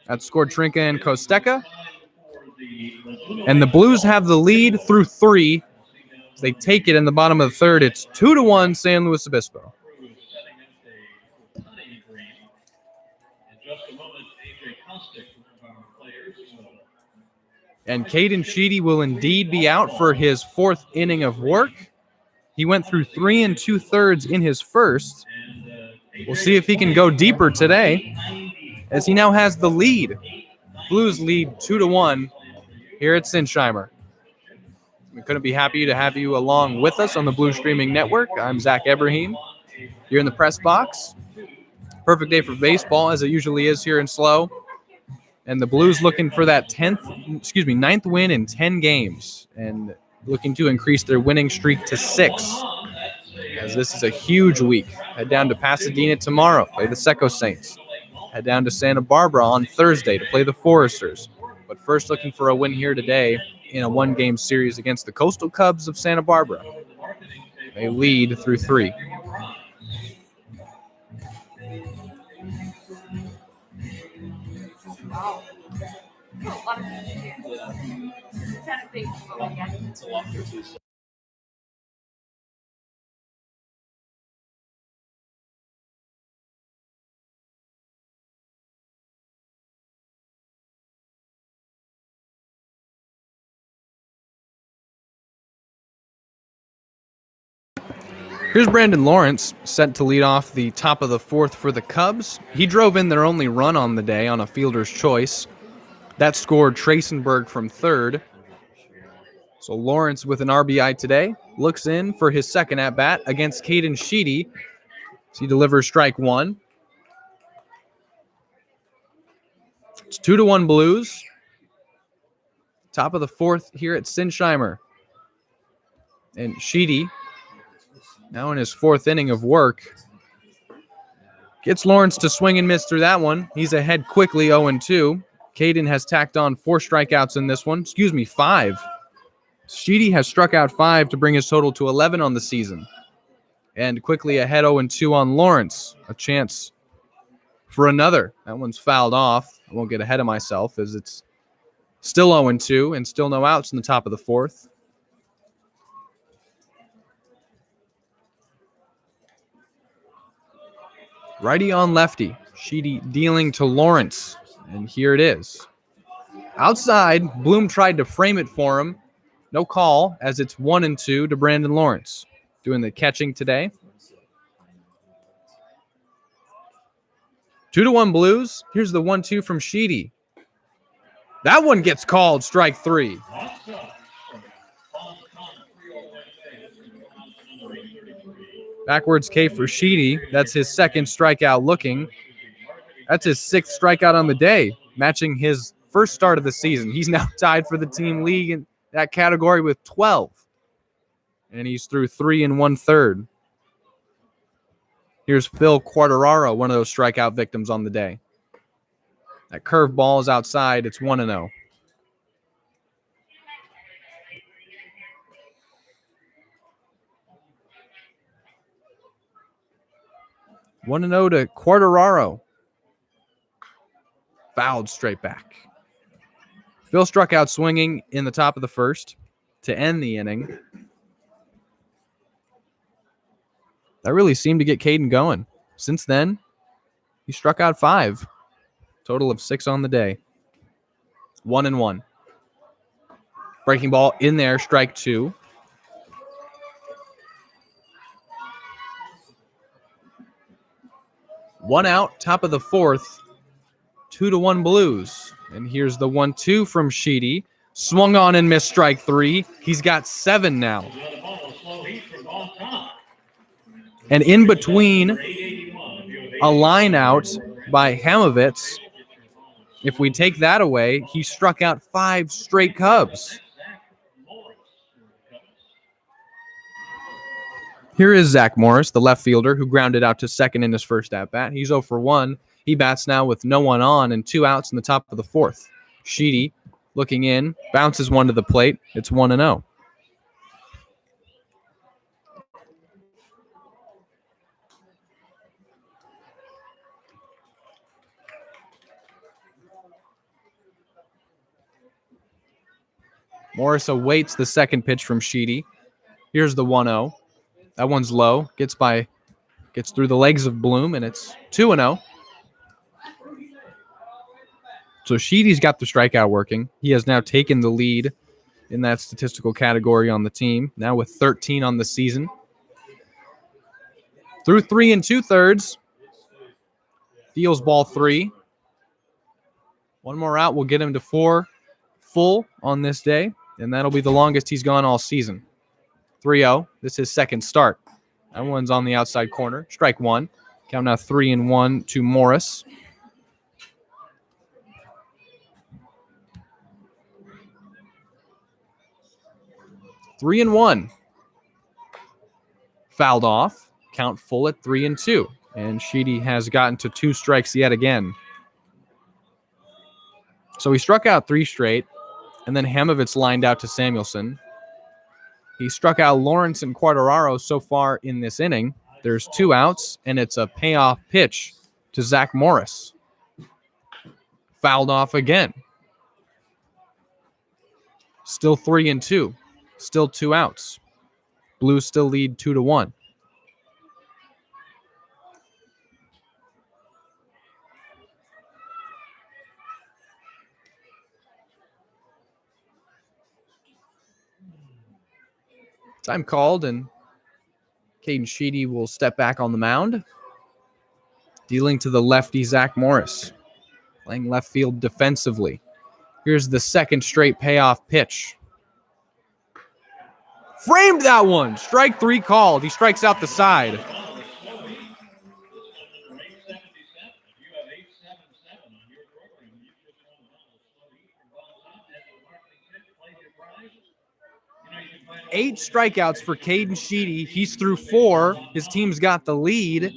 That scored Trinka and Kosteka. And the Blues have the lead through 3. As they take it in the bottom of the third. It's 2-1 San Luis Obispo. And Caden Sheedy will indeed be out for his 4th inning of work. He went through 3 2/3 in his first. We'll see if he can go deeper today, as he now has the lead. Blues lead 2-1 here at Sinsheimer. We couldn't be happier to have you along with us on the Blue Streaming Network. I'm Zach Ebrahim. You're in the press box. Perfect day for baseball, as it usually is here in SLO. And the Blues looking for that 9th win in 10 games, and looking to increase their winning streak to 6, as this is a huge week. Head down to Pasadena tomorrow, play the Seco Saints. Head down to Santa Barbara on Thursday to play the Foresters. But first, looking for a win here today in a 1-game series against the Coastal Cubs of Santa Barbara. They lead through 3. It's a lot for two. Here's Brandon Lawrence, set to lead off the top of the 4th for the Cubs. He drove in their only run on the day on a fielder's choice. That scored Tracenberg from 3rd. So Lawrence with an RBI today looks in for his 2nd at-bat against Caden Sheedy. He delivers strike 1. It's 2-1 Blues. Top of the 4th here at Sinsheimer. And Sheedy, now in his 4th inning of work, gets Lawrence to swing and miss through that one. He's ahead quickly, 0-2. Caden has tacked on 4 strikeouts in this one. 5. Sheedy has struck out 5 to bring his total to 11 on the season. And quickly ahead 0-2 on Lawrence. A chance for another. That one's fouled off. I won't get ahead of myself, as it's still 0-2 and still no outs in the top of the 4th. Righty on lefty. Sheedy dealing to Lawrence. And here it is. Outside, Bloom tried to frame it for him. No call, as it's 1-2 to Brandon Lawrence. Doing the catching today. 2-1 Blues. Here's the 1-2 from Sheedy. That one gets called, strike 3. Backwards K for Sheedy. That's his 2nd strikeout looking. That's his 6th strikeout on the day, matching his first start of the season. He's now tied for the team league in that category with 12. and he's through 3 1/3. Here's Phil Quartararo, one of those strikeout victims on the day. That curve ball is outside. It's 1-0. 1-0 to Quartararo. Fouled straight back. Phil struck out swinging in the top of the first to end the inning. That really seemed to get Caden going. Since then, he struck out 5. Total of 6 on the day. 1-1. Breaking ball in there, strike 2. One out, top of the fourth. 2-1 Blues. And here's the 1-2 from Sheedy. Swung on and missed strike 3. He's got 7 now. And in between a line out by Hamovitz, if we take that away, he struck out 5 straight Cubs. Here is Zach Morris, the left fielder, who grounded out to second in his first at-bat. He's 0 for 1. He bats now with no one on and 2 outs in the top of the fourth. Sheedy looking in, bounces one to the plate. It's 1-0. Morris awaits the second pitch from Sheedy. Here's the 1-0. That one's low. Gets through the legs of Bloom, and it's 2-0. So Sheedy's got the strikeout working. He has now taken the lead in that statistical category on the team, now with 13 on the season. Through 3 2/3. Deals ball 3. One more out will get him to 4 full on this day, and that'll be the longest he's gone all season. 3-0. This is his second start. That one's on the outside corner. Strike 1. Count now 3-1 to Morris. Three and 1. Fouled off. Count full at 3-2. And Sheedy has gotten to 2 strikes yet again. So he struck out 3 straight, and then Hamovitz lined out to Samuelson. He struck out Lawrence and Quartararo so far in this inning. There's 2 outs, and it's a payoff pitch to Zach Morris. Fouled off again. Still 3-2. Still 2 outs. Blues still lead 2-1. Time called, and Caden Sheedy will step back on the mound, dealing to the lefty Zach Morris, playing left field defensively. Here's the second straight payoff pitch. Framed that one. Strike 3 called. He strikes out the side. Eight strikeouts for Caden Sheedy. He's through 4. His team's got the lead,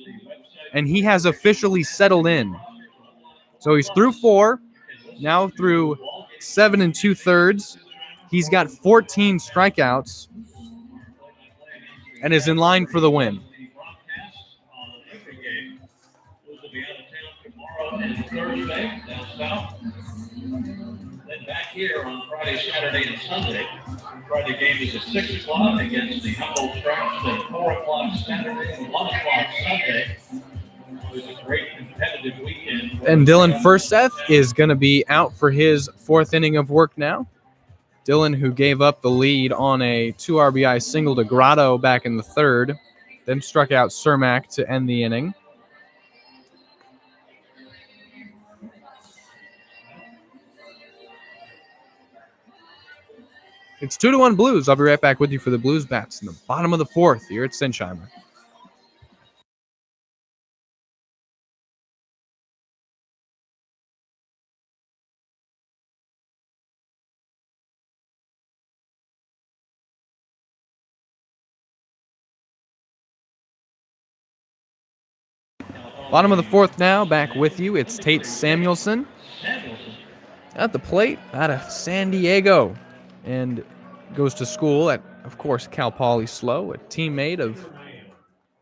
and he has officially settled in. So he's through 4, now through 7 2/3. He's got 14 strikeouts and is in line for the win. Then back here on Friday, Saturday, and Sunday. Friday game is at 6 o'clock against the Humboldt Sharks, then 4 o'clock Saturday and 1 o'clock Sunday. It was a great competitive weekend. And Dylan Furseth is going to be out for his 4th inning of work now. Dylan, who gave up the lead on a 2 RBI single to Grotto back in the 3rd, then struck out Cermak to end the inning. It's 2-1 Blues. I'll be right back with you for the Blues bats in the bottom of the 4th here at Sinsheimer. Bottom of the fourth now, back with you. It's Tate Samuelson at the plate out of San Diego. And goes to school at, of course, Cal Poly SLO, a teammate of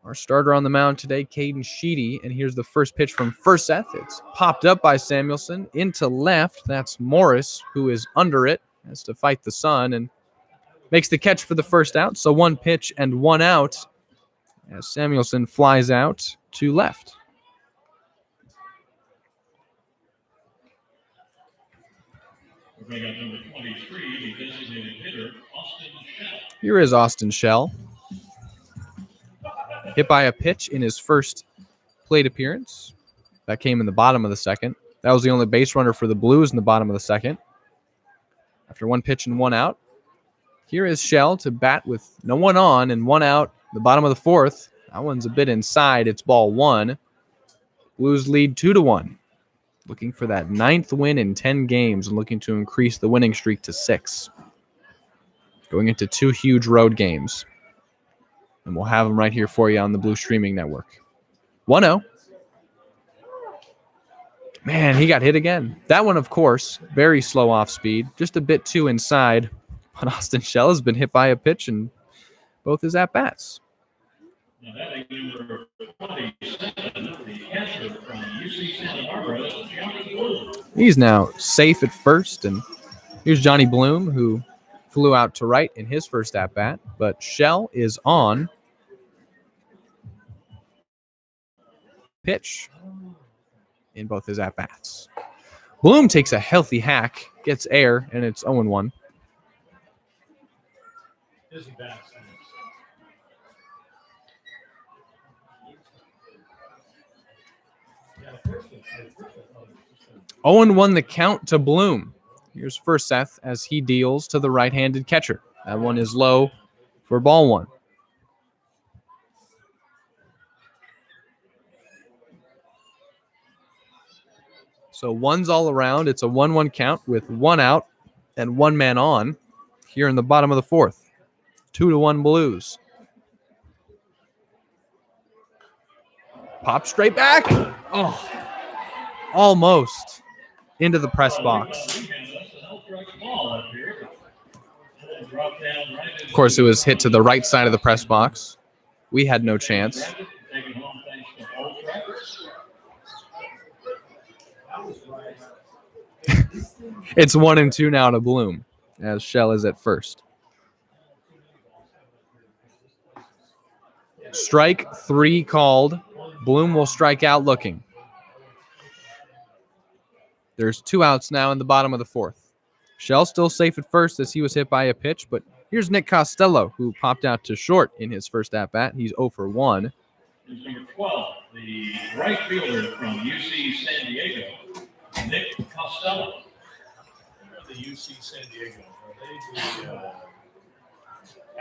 our starter on the mound today, Caden Sheedy. And here's the first pitch from Furseth. It's popped up by Samuelson into left. That's Morris, who is under it, has to fight the sun and makes the catch for the first out. So 1 pitch and 1 out as Samuelson flies out to left. We're going to number 23, the designated hitter, Austin Shell. Here is Austin Shell. Hit by a pitch in his first plate appearance. That came in the bottom of the second. That was the only base runner for the Blues in the bottom of the second. After 1 pitch and 1 out, here is Shell to bat with no one on and 1 out. The bottom of the fourth. That one's a bit inside. It's ball 1. Blues lead 2-1. Looking for that 9th win in 10 games and looking to increase the winning streak to 6. Going into 2 huge road games. And we'll have them right here for you on the Blue Streaming Network. 1-0. Man, he got hit again. That one, of course, very slow off speed. Just a bit too inside. But Austin Shell has been hit by a pitch in both his at-bats. Now batting number 27, the catcher from UC Santa Barbara, Johnny Bloom. He's now safe at first. And here's Johnny Bloom, who flew out to right in his first at-bat. But Shell is on. Pitch in both his at-bats. Bloom takes a healthy hack, gets air, and it's 0-1. Busy bats. 0-1 the count to Bloom. Here's Furseth as he deals to the right-handed catcher. That one is low for ball 1. So 1's all around. It's a 1-1 count with 1 out and 1 man on here in the bottom of the fourth. 2-1 Blues. Pop straight back. Oh, almost into the press box. Of course, it was hit to the right side of the press box. We had no chance. It's 1-2 now to Bloom, as Shell is at first. Strike 3 called. Bloom will strike out looking. There's 2 outs now in the bottom of the fourth. Shell still safe at first as he was hit by a pitch, but here's Nick Costello, who popped out to short in his first at-bat. He's 0 for 1. Here's number 12, the right fielder from UC San Diego, Nick Costello. The UC San Diego. Are they the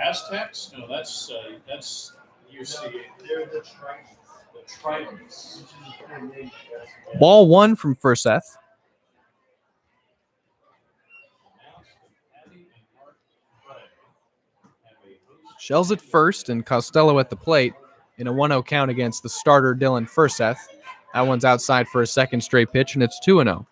Aztecs? No, that's UC. They're the Tritons. Ball 1 from Furseth. Shell's at first and Costello at the plate in a 1-0 count against the starter Dylan Furseth. That one's outside for a second straight pitch, and it's 2-0.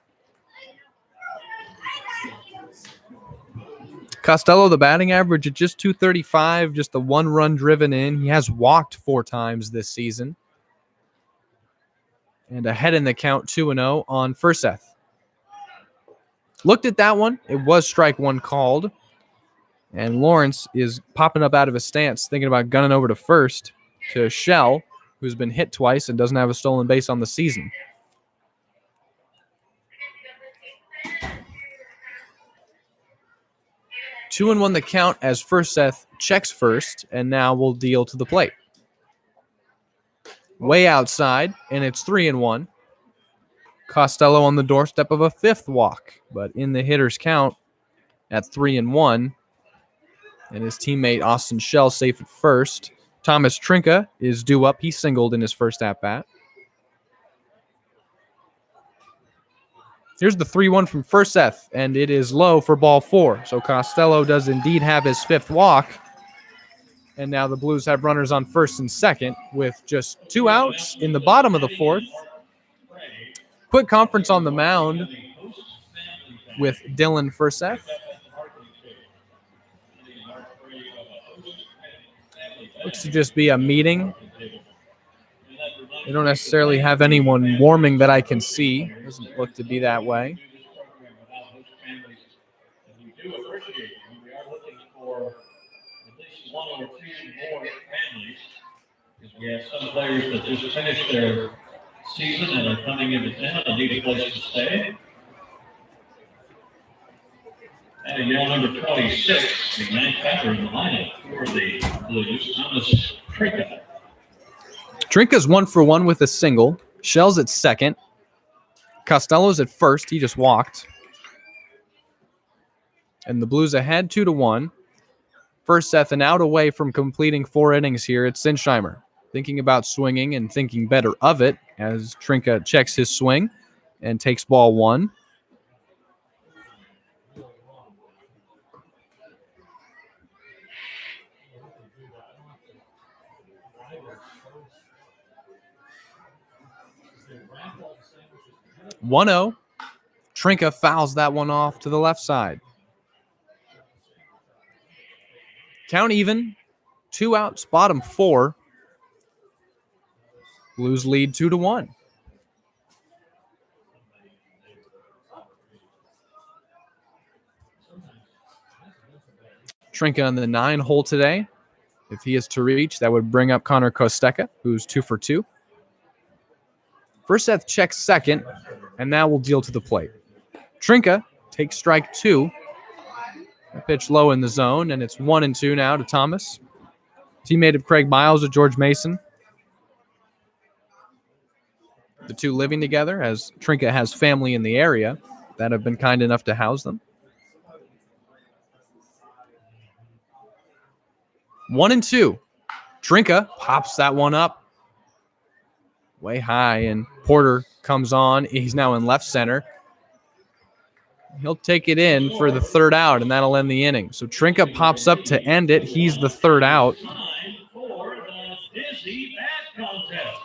Costello, the batting average at just .235, just the 1 run driven in. He has walked 4 times this season. And ahead in the count, 2-0 on Furseth. Looked at that one. It was strike 1 called. And Lawrence is popping up out of his stance, thinking about gunning over to first to Shell, who's been hit twice and doesn't have a stolen base on the season. Two and 1 the count as Furseth checks first, and now will deal to the plate. Way outside, and it's 3-1. Costello on the doorstep of a 5th walk, but in the hitter's count at 3-1. And his teammate Austin Shell safe at first. Thomas Trinka is due up. He singled in his first at-bat. Here's the 3-1 from Furseth, and it is low for ball 4. So Costello does indeed have his 5th walk. And now the Blues have runners on first and second with just 2 outs in the bottom of the fourth. Quick conference on the mound with Dylan Furseth. Looks to just be a meeting. They don't necessarily have anyone warming that I can see. Doesn't look to be that way. We do appreciate you. We are looking for at least 1 or 2 more families, because we have some players that just finished their season and are coming into town and need a place to stay. And a yell number 26, the ninth batter in the lineup for the Blues, Thomas Trinka. Trinka's 1 for 1 with a single. Shell's at second. Costello's at first. He just walked. And the Blues ahead 2-1. Furseth an out away from completing 4 innings here at Sinsheimer. Thinking about swinging and thinking better of it as Trinka checks his swing and takes ball 1. (1-0). Trinka fouls that one off to the left side. Count even. 2 outs, bottom 4. Blues lead 2-1. Trinka in the 9 hole today. If he is to reach, that would bring up Connor Kosteka, who's 2 for 2. Furseth checks second, and now will deal to the plate. Trinka takes strike 2. A pitch low in the zone, and it's 1-2 now to Thomas. Teammate of Craig Miles with George Mason. The two living together, as Trinka has family in the area that have been kind enough to house them. 1-2. Trinka pops that one up way high, and Porter comes on. He's now in left center. He'll take it in for the 3rd out, and that'll end the inning. So Trinka pops up to end it. He's the 3rd out.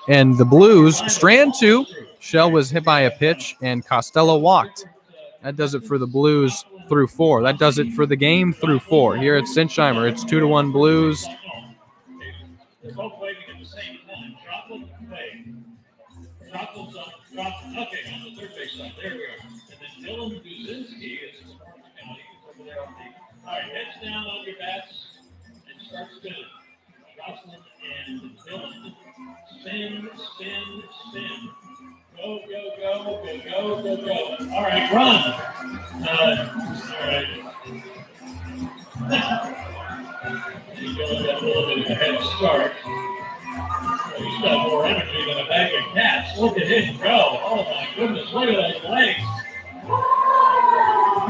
And the Blues strand 2. Shell was hit by a pitch, and Costello walked. That does it for the Blues through 4. That does it for the game through 4. Here at Sinsheimer, it's 2-1 Blues. They're both waving at the same time. Droplet, wave. Droplet's on the third base side. There we go. And then Dylan Buzinski is in Orange County. He's over there on the. All right, heads down on your bats and start spinning. Jocelyn and Dylan. Spin, spin, spin. Go, go, go, go, go, go, go. All right, run. All right. Dylan got a little bit of a head start. He's got more energy than a bag of cats. Look at him go. Oh, my goodness. Look at those legs.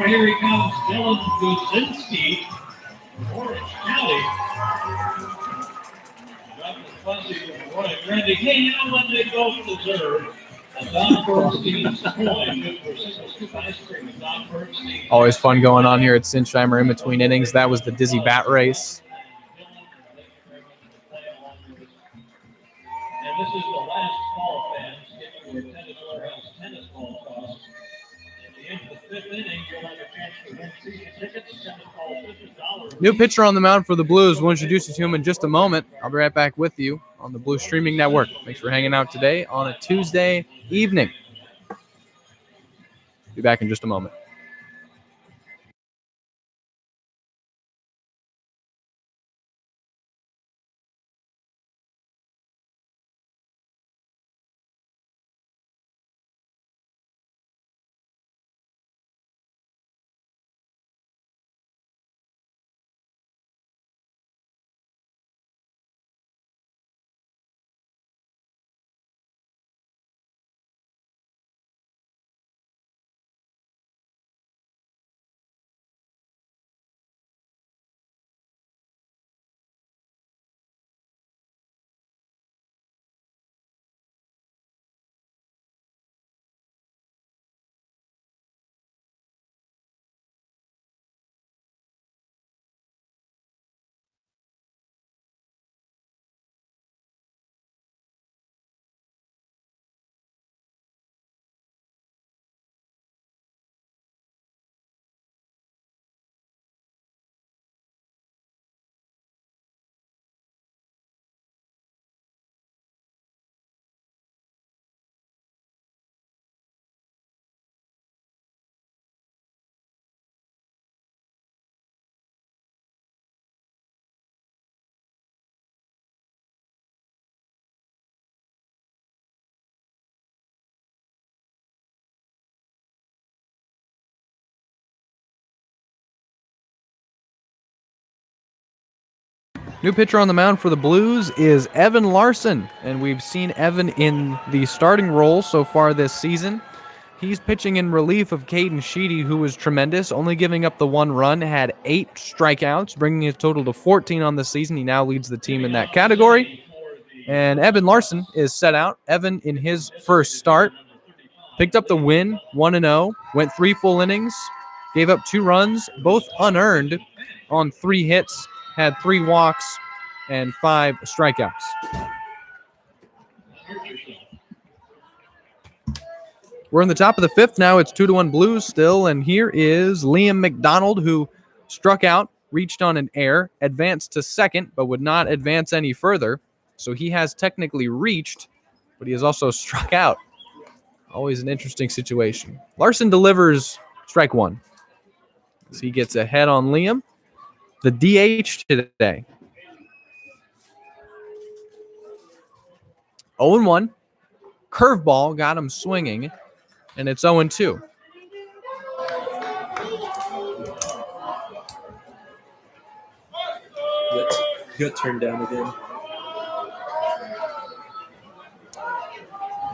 Here he comes, Dylan Buzinski, Orange County. Dr. Fuzzy with Roy Grandy. Hey, you know what they both deserve? Don Bernstein's coin for single scoop ice cream with Don Bernstein. Always fun going on here at Sinsheimer in between innings. That was the Dizzy Bat Race. And this is the last call, fans, giving your Tennis Warehouse tennis ball toss. At the end of the 5th inning, you'll have a chance to win season tickets. Tennis ball $50. New pitcher on the mound for the Blues. We'll introduce you to him in just a moment. I'll be right back with you on the Blues Streaming Network. Thanks for hanging out today on a Tuesday evening. Be back in just a moment. New pitcher on the mound for the Blues is Evan Larson, and we've seen Evan in the starting role so far this season. He's pitching in relief of Caden Sheedy, who was tremendous, only giving up the 1 run, had 8 strikeouts, bringing his total to 14 on the season. He now leads the team in that category. And Evan Larson is set out. Evan, in his first start, picked up the win, 1-0, went 3 full innings, gave up 2 runs, both unearned on 3 hits, had 3 walks and 5 strikeouts. We're in the top of the 5th now. It's 2-1 Blues still, and here is Liam McDonald, who struck out, reached on an error, advanced to second, but would not advance any further. So he has technically reached, but he has also struck out. Always an interesting situation. Larson delivers strike 1. As he gets ahead on Liam. The DH today. 0-1. Curveball got him swinging, and it's 0-2. Got turned down again.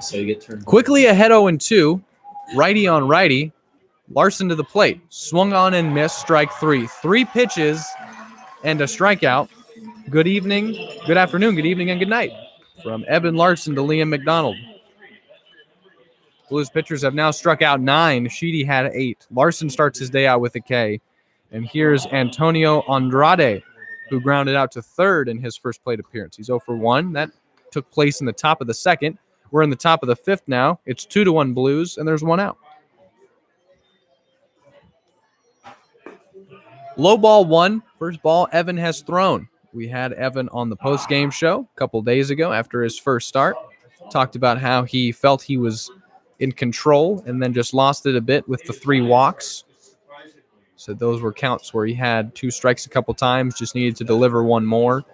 So you get turned Quickly ahead 0-2. Righty on righty. Larson to the plate. Swung on and missed. Strike 3. 3 pitches and a strikeout. Good evening, good afternoon, good evening, and good night. From Evan Larson to Liam McDonald. Blues pitchers have now struck out 9. Sheedy had 8. Larson starts his day out with a K. And here's Antonio Andrade, who grounded out to third in his first plate appearance. He's 0 for 1. That took place in the top of the 2nd. We're in the top of the 5th now. It's 2-1 Blues, and there's 1 out. Low ball 1. First ball Evan has thrown. We had Evan on the post-game show a couple days ago after his first start. Talked about how he felt he was in control and then just lost it a bit with the 3 walks. So those were counts where he had 2 strikes a couple times, just needed to deliver 1 more.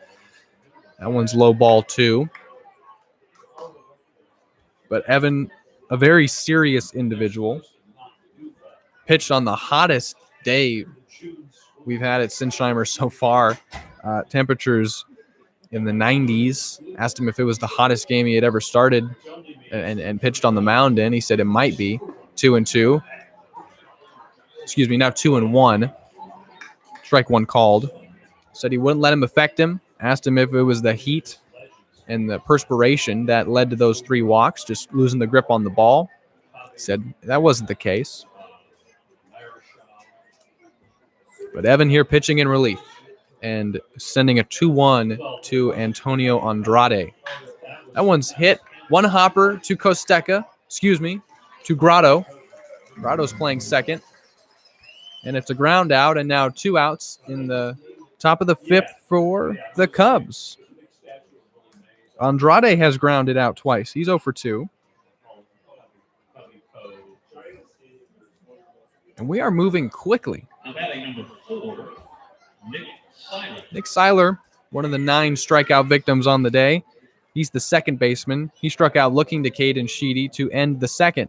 That one's low ball 2. But Evan, a very serious individual, pitched on the hottest day we've had at Sinsheimer so far. Temperatures in the 90s. Asked him if it was the hottest game he had ever started and pitched on the mound in. He said it might be. 2-2. Excuse me, now 2-1. Strike 1 called. Said he wouldn't let him affect him. Asked him if it was the heat and the perspiration that led to those 3 walks, just losing the grip on the ball. Said that wasn't the case. But Evan here pitching in relief and sending a 2-1 to Antonio Andrade. That one's hit. 1 hopper to to Grotto. Grotto's playing second. And it's a ground out, and now 2 outs in the top of the 5th for the Cubs. Andrade has grounded out twice. He's 0 for 2. And we are moving quickly. Number 4, Nick Seiler, one of the 9 strikeout victims on the day. He's the second baseman. He struck out looking to Caden Sheedy to end the 2nd.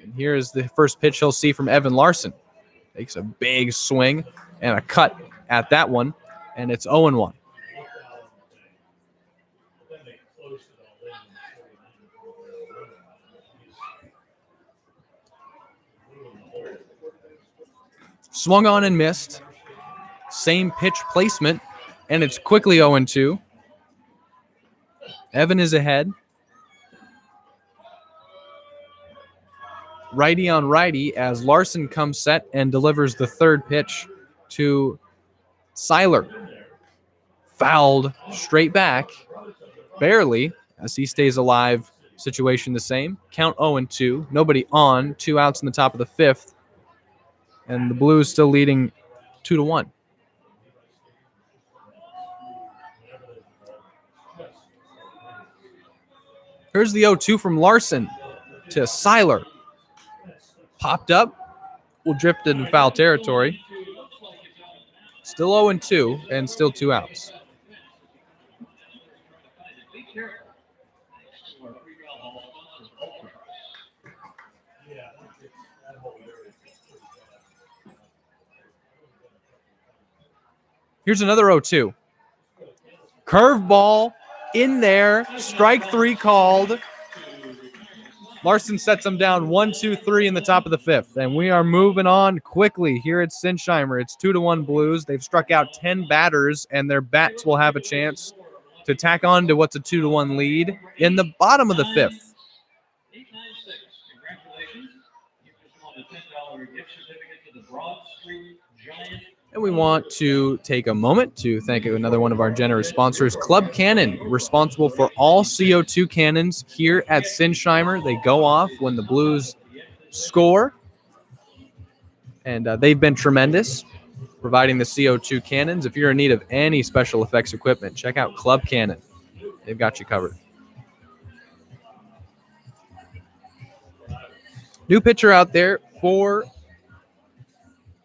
And here's the first pitch he'll see from Evan Larson. Takes a big swing and a cut at that one, and it's 0-1. Swung on and missed. Same pitch placement, and it's quickly 0-2. Evan is ahead. Righty on righty as Larson comes set and delivers the 3rd pitch to Seiler. Fouled straight back, barely, as he stays alive. Situation the same. Count 0-2. Nobody on. 2 outs in the top of the 5th. And the Blues still leading 2-1. Here's the 0-2 from Larson to Seiler. Popped up. Will drift into foul territory. Still 0-2 and still 2 outs. Here's another 0-2. Curveball in there. Strike 3 called. Larson sets them down 1-2-3 in the top of the 5th. And we are moving on quickly here at Sinsheimer. It's 2-1 Blues. They've struck out 10 batters, and their bats will have a chance to tack on to what's a 2-1 lead in the bottom of the 5th. 896. Congratulations. You just won a $10 gift certificate to the Broad Street Giant. And we want to take a moment to thank another one of our generous sponsors, Club Cannon, responsible for all CO2 cannons here at Sinsheimer. They go off when the Blues score, and they've been tremendous providing the CO2 cannons. If you're in need of any special effects equipment, check out Club Cannon. They've got you covered. New pitcher out there for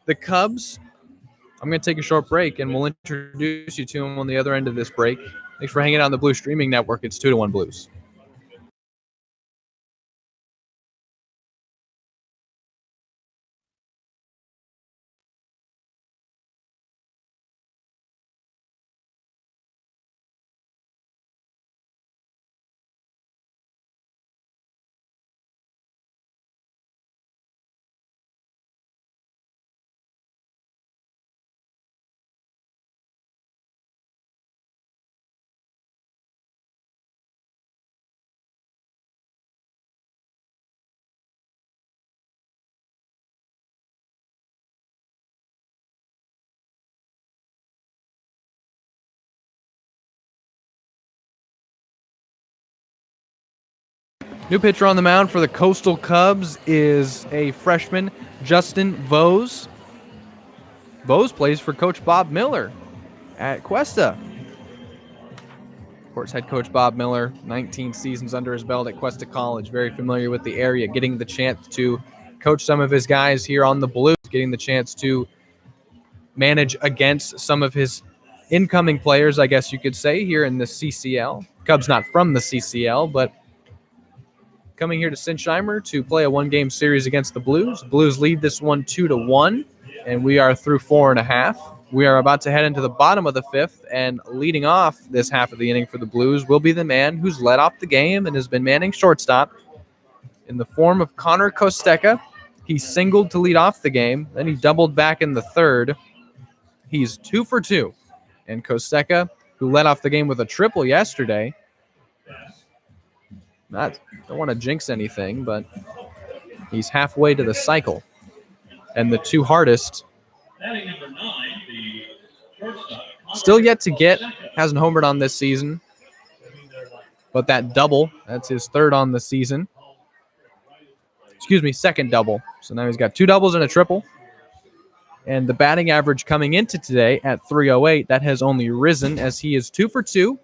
the Cubs. I'm going to take a short break, and we'll introduce you to him on the other end of this break. Thanks for hanging out on the Blue Streaming Network. It's 2-1 Blues. New pitcher on the mound for the Coastal Cubs is a freshman, Justin Vose. Vose plays for Coach Bob Miller at Cuesta. Of course, head coach Bob Miller, 19 seasons under his belt at Cuesta College, very familiar with the area, getting the chance to coach some of his guys here on the Blues, getting the chance to manage against some of his incoming players, I guess you could say, here in the CCL. Cubs not from the CCL, but coming here to Sinsheimer to play a one-game series against the Blues. Blues lead this one 2-1, and we are through 4.5. We are about to head into the bottom of the 5th, and leading off this half of the inning for the Blues will be the man who's led off the game and has been manning shortstop in the form of Connor Costeca. He singled to lead off the game, then he doubled back in the 3rd. He's 2 for 2, and Costeca, who led off the game with a triple yesterday, don't want to jinx anything, but he's halfway to the cycle. And the 2 hardest, still yet to get, hasn't homered on this season. But that double, that's his 3rd on the season. Excuse me, 2nd double. So now he's got 2 doubles and a triple. And the batting average coming into today at .308, that has only risen as he is 2 for 2.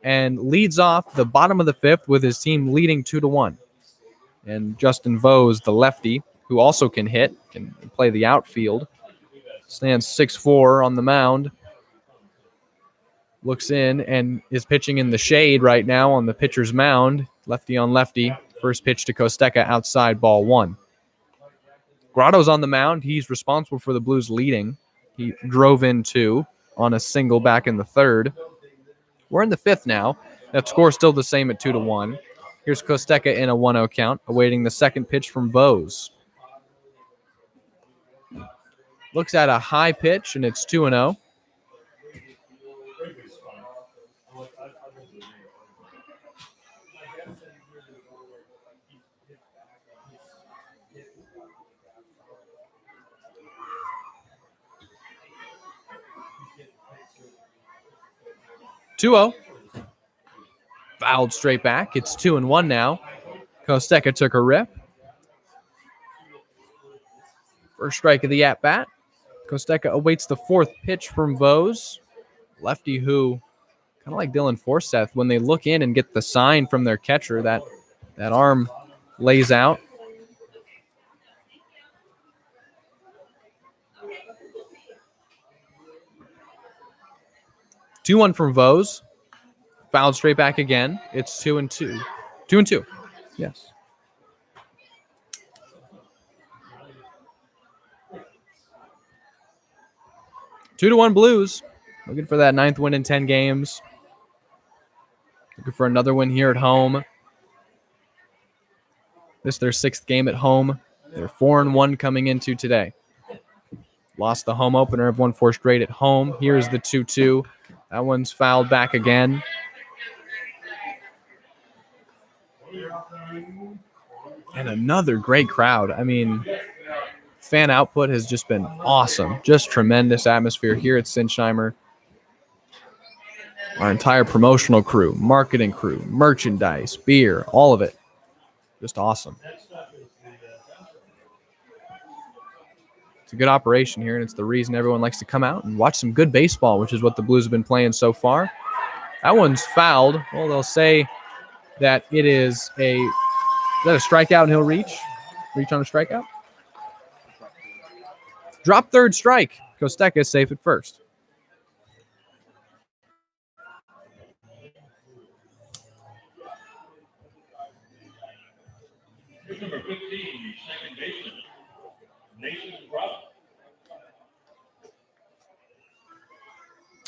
And leads off the bottom of the 5th with his team leading 2-1. And Justin Vose, the lefty, who also can hit, can play the outfield, stands 6'4" on the mound, looks in and is pitching in the shade right now on the pitcher's mound, lefty on lefty. First pitch to Costeca, outside, ball 1. Grotto's on the mound. He's responsible for the Blues leading. He drove in 2 on a single back in the 3rd. We're in the 5th now. That score still the same at 2-1. Here's Costeca in a 1-0 count, awaiting the 2nd pitch from Vose. Looks at a high pitch, and it's 2-0. Fouled straight back. It's 2-1 now. Costeca took a rip. First strike of the at-bat. Costeca awaits the 4th pitch from Vose. Lefty who, kind of like Dylan Forsyth, when they look in and get the sign from their catcher, that arm lays out. Two-1 from Vose. Fouled straight back again. It's 2-2. 2-2. Yes. Two to 1 Blues. Looking for that 9th win in 10 games. Looking for another win here at home. This is their 6th game at home. They're 4-1 coming into today. Lost the home opener, have won 4 straight at home. Here's the 2-2. That one's fouled back again. And another great crowd. I mean, fan output has just been awesome. Just tremendous atmosphere here at Sinsheimer. Our entire promotional crew, marketing crew, merchandise, beer, all of it. Just awesome. It's a good operation here, and it's the reason everyone likes to come out and watch some good baseball, which is what the Blues have been playing so far. That one's fouled. Well, they'll say that it is a strikeout, and he'll reach on a strikeout. Drop third strike. Kosteka is safe at first. Here's number 15, second baseman, Mason Grotto.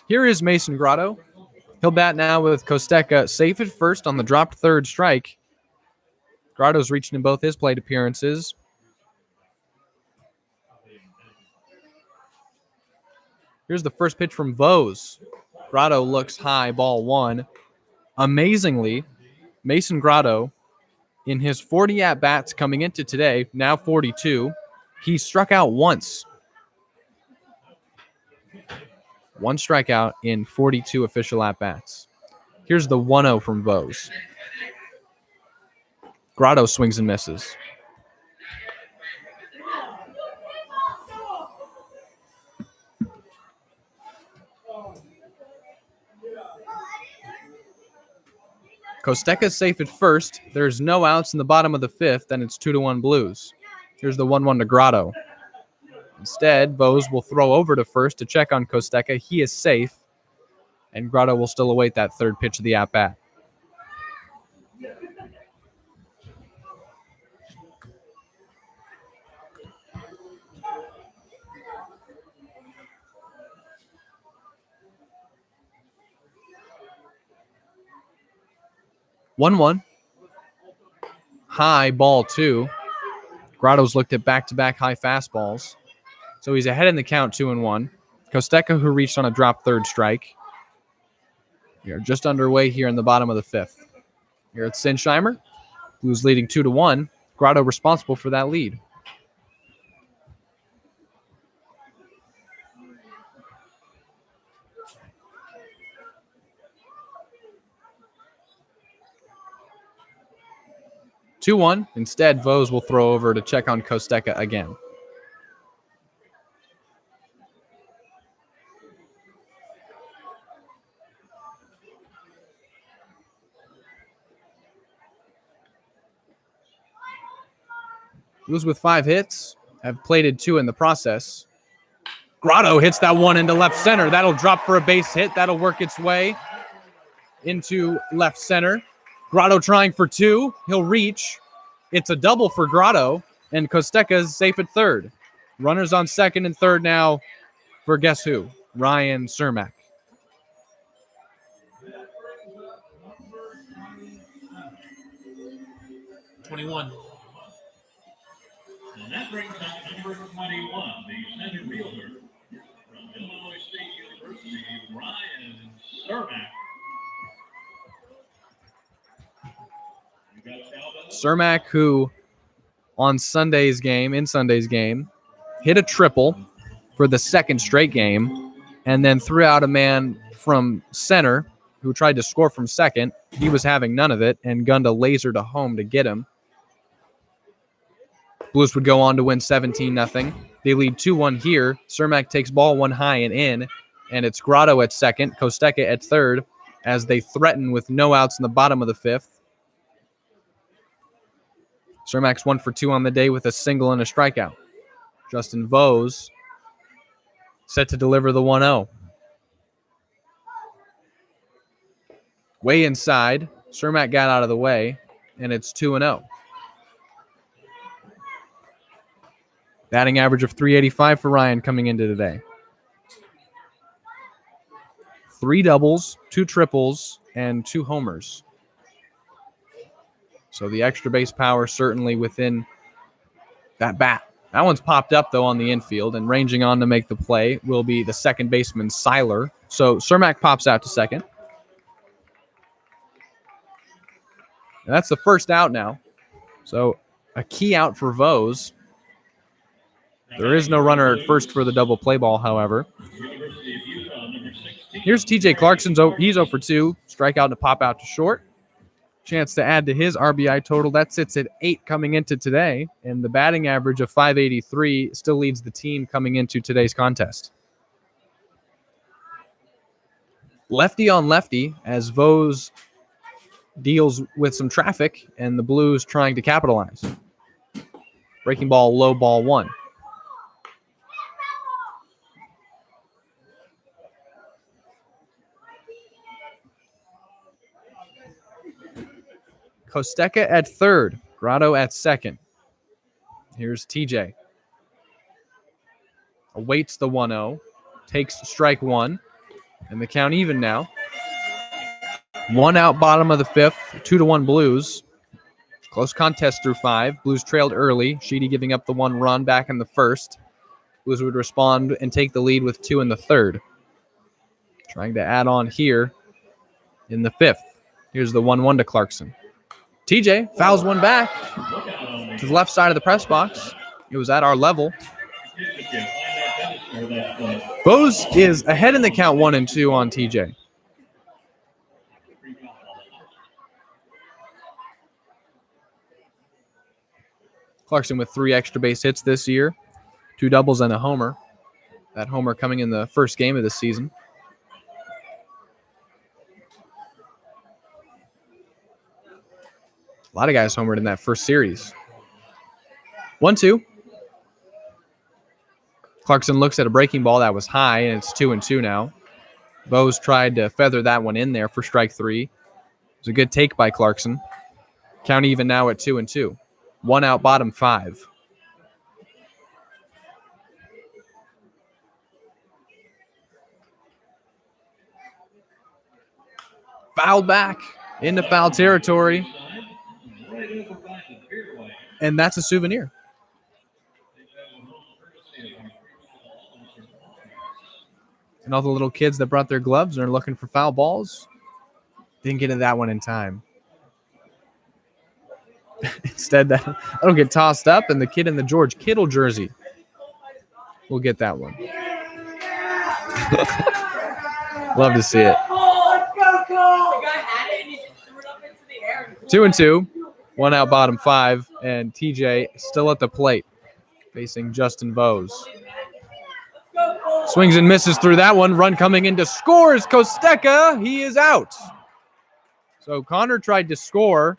Here is Mason Grotto. He'll bat now with Kosteka safe at first on the dropped third strike. Grotto's reaching in both his plate appearances. Here's the first pitch from Vose. Grotto looks high, ball 1. Amazingly, Mason Grotto, in his 40 at-bats coming into today, now 42, he struck out once. 1 strikeout in 42 official at-bats. Here's the 1-0 from Vose. Grotto swings and misses. Kosteka's safe at first. There's no outs in the bottom of the 5th, and it's 2-1 Blues. Here's the 1-1 to Grotto. Instead, Vose will throw over to first to check on Kosteka. He is safe, and Grotto will still await that third pitch of the at-bat. One. High, ball 2. Grotto's looked at back-to-back high fastballs. So he's ahead in the count, 2-1. Kosteka, who reached on a drop third strike. We are just underway here in the bottom of the 5th. Here at Sinsheimer, Blues leading 2-1. Grotto responsible for that lead. Instead, Vose will throw over to check on Kosteka again. Blues with 5 hits, have plated 2 in the process. Grotto hits that one into left center. That'll drop for a base hit. That'll work its way into left center. Grotto trying for 2. He'll reach. It's a double for Grotto, and Kosteka is safe at third. Runners on second and third now for guess who? Ryan Cermak. #21. And that brings up number 21, the center fielder from Illinois State University, Ryan Cermak. Cermak, who in Sunday's game, hit a triple for the second straight game, and then threw out a man from center who tried to score from second. He was having none of it and gunned a laser to home to get him. Blues would go on to win 17-0. They lead 2-1 here. Cermak takes ball 1 high and in, and it's Grotto at second, Kosteka at third, as they threaten with no outs in the bottom of the 5th. Cermak's 1 for 2 on the day with a single and a strikeout. Justin Vose set to deliver the 1-0. Way inside. Cermak got out of the way, and it's 2-0. Batting average of .385 for Ryan coming into today. 3 doubles, 2 triples, and 2 homers. So the extra base power certainly within that bat. That one's popped up, though, on the infield, and ranging on to make the play will be the second baseman, Seiler. So Cermak pops out to second. And that's the first out now. So a key out for Vose. There is no runner at first for the double play ball, however. Here's TJ Clarkson. He's 0 for 2. Strikeout to pop out to short. Chance to add to his RBI total. That sits at 8 coming into today. And the batting average of .583 still leads the team coming into today's contest. Lefty on lefty as Vose deals with some traffic and the Blues trying to capitalize. Breaking ball, low ball 1. Kosteka at third, Grotto at second. Here's TJ. Awaits the 1-0, takes strike 1, and the count even now. 1 out, bottom of the 5th, 2-1 Blues. Close contest through 5. Blues trailed early. Sheedy giving up the 1 run back in the 1st. Blues would respond and take the lead with 2 in the 3rd. Trying to add on here in the 5th. Here's the 1-1 to Clarkson. TJ fouls one back to the left side of the press box. It was at our level. Vose is ahead in the count 1-2 on TJ. Clarkson with 3 extra base hits this year, 2 doubles and a homer. That homer coming in the first game of the season. A lot of guys homered in that first series. 1-2. Clarkson looks at a breaking ball that was high, and it's 2-2 now. Vose tried to feather that one in there for strike 3. It was a good take by Clarkson. Count even now at 2-2. 1 out, bottom 5. Fouled back into foul territory. And that's a souvenir. And all the little kids that brought their gloves are looking for foul balls. Didn't get to that one in time. Instead, that'll get tossed up, and the kid in the George Kittle jersey will get that one. Love to see it. 2-2. 1 out, bottom 5, and TJ still at the plate, facing Justin Vose. Swings and misses through that one. Run coming into scores. Kosteka, he is out. So Connor tried to score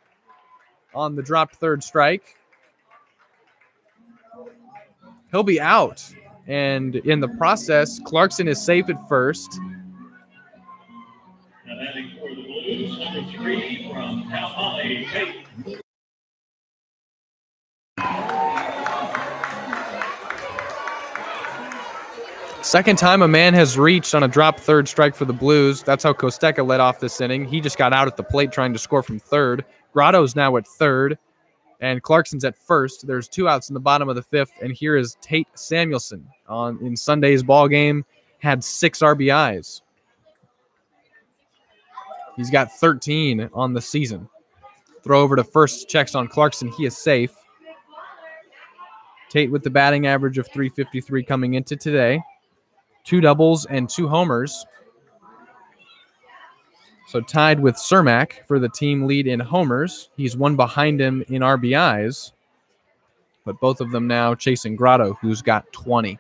on the dropped 3rd strike. He'll be out. And in the process, Clarkson is safe at first. And adding for the Blues, number 3 from Cal Poly, Tate. Second time a man has reached on a dropped 3rd strike for the Blues. That's how Kosteka led off this inning. He just got out at the plate trying to score from 3rd. Grotto's now at 3rd, and Clarkson's at 1st. There's 2 outs in the bottom of the 5th, and here is Tate Samuelson in Sunday's ball game. Had 6 RBIs. He's got 13 on the season. Throw over to first, checks on Clarkson. He is safe. Tate with the batting average of .353 coming into today. 2 doubles and 2 homers. So tied with Cermak for the team lead in homers. He's 1 behind him in RBIs. But both of them now chasing Grotto, who's got 20.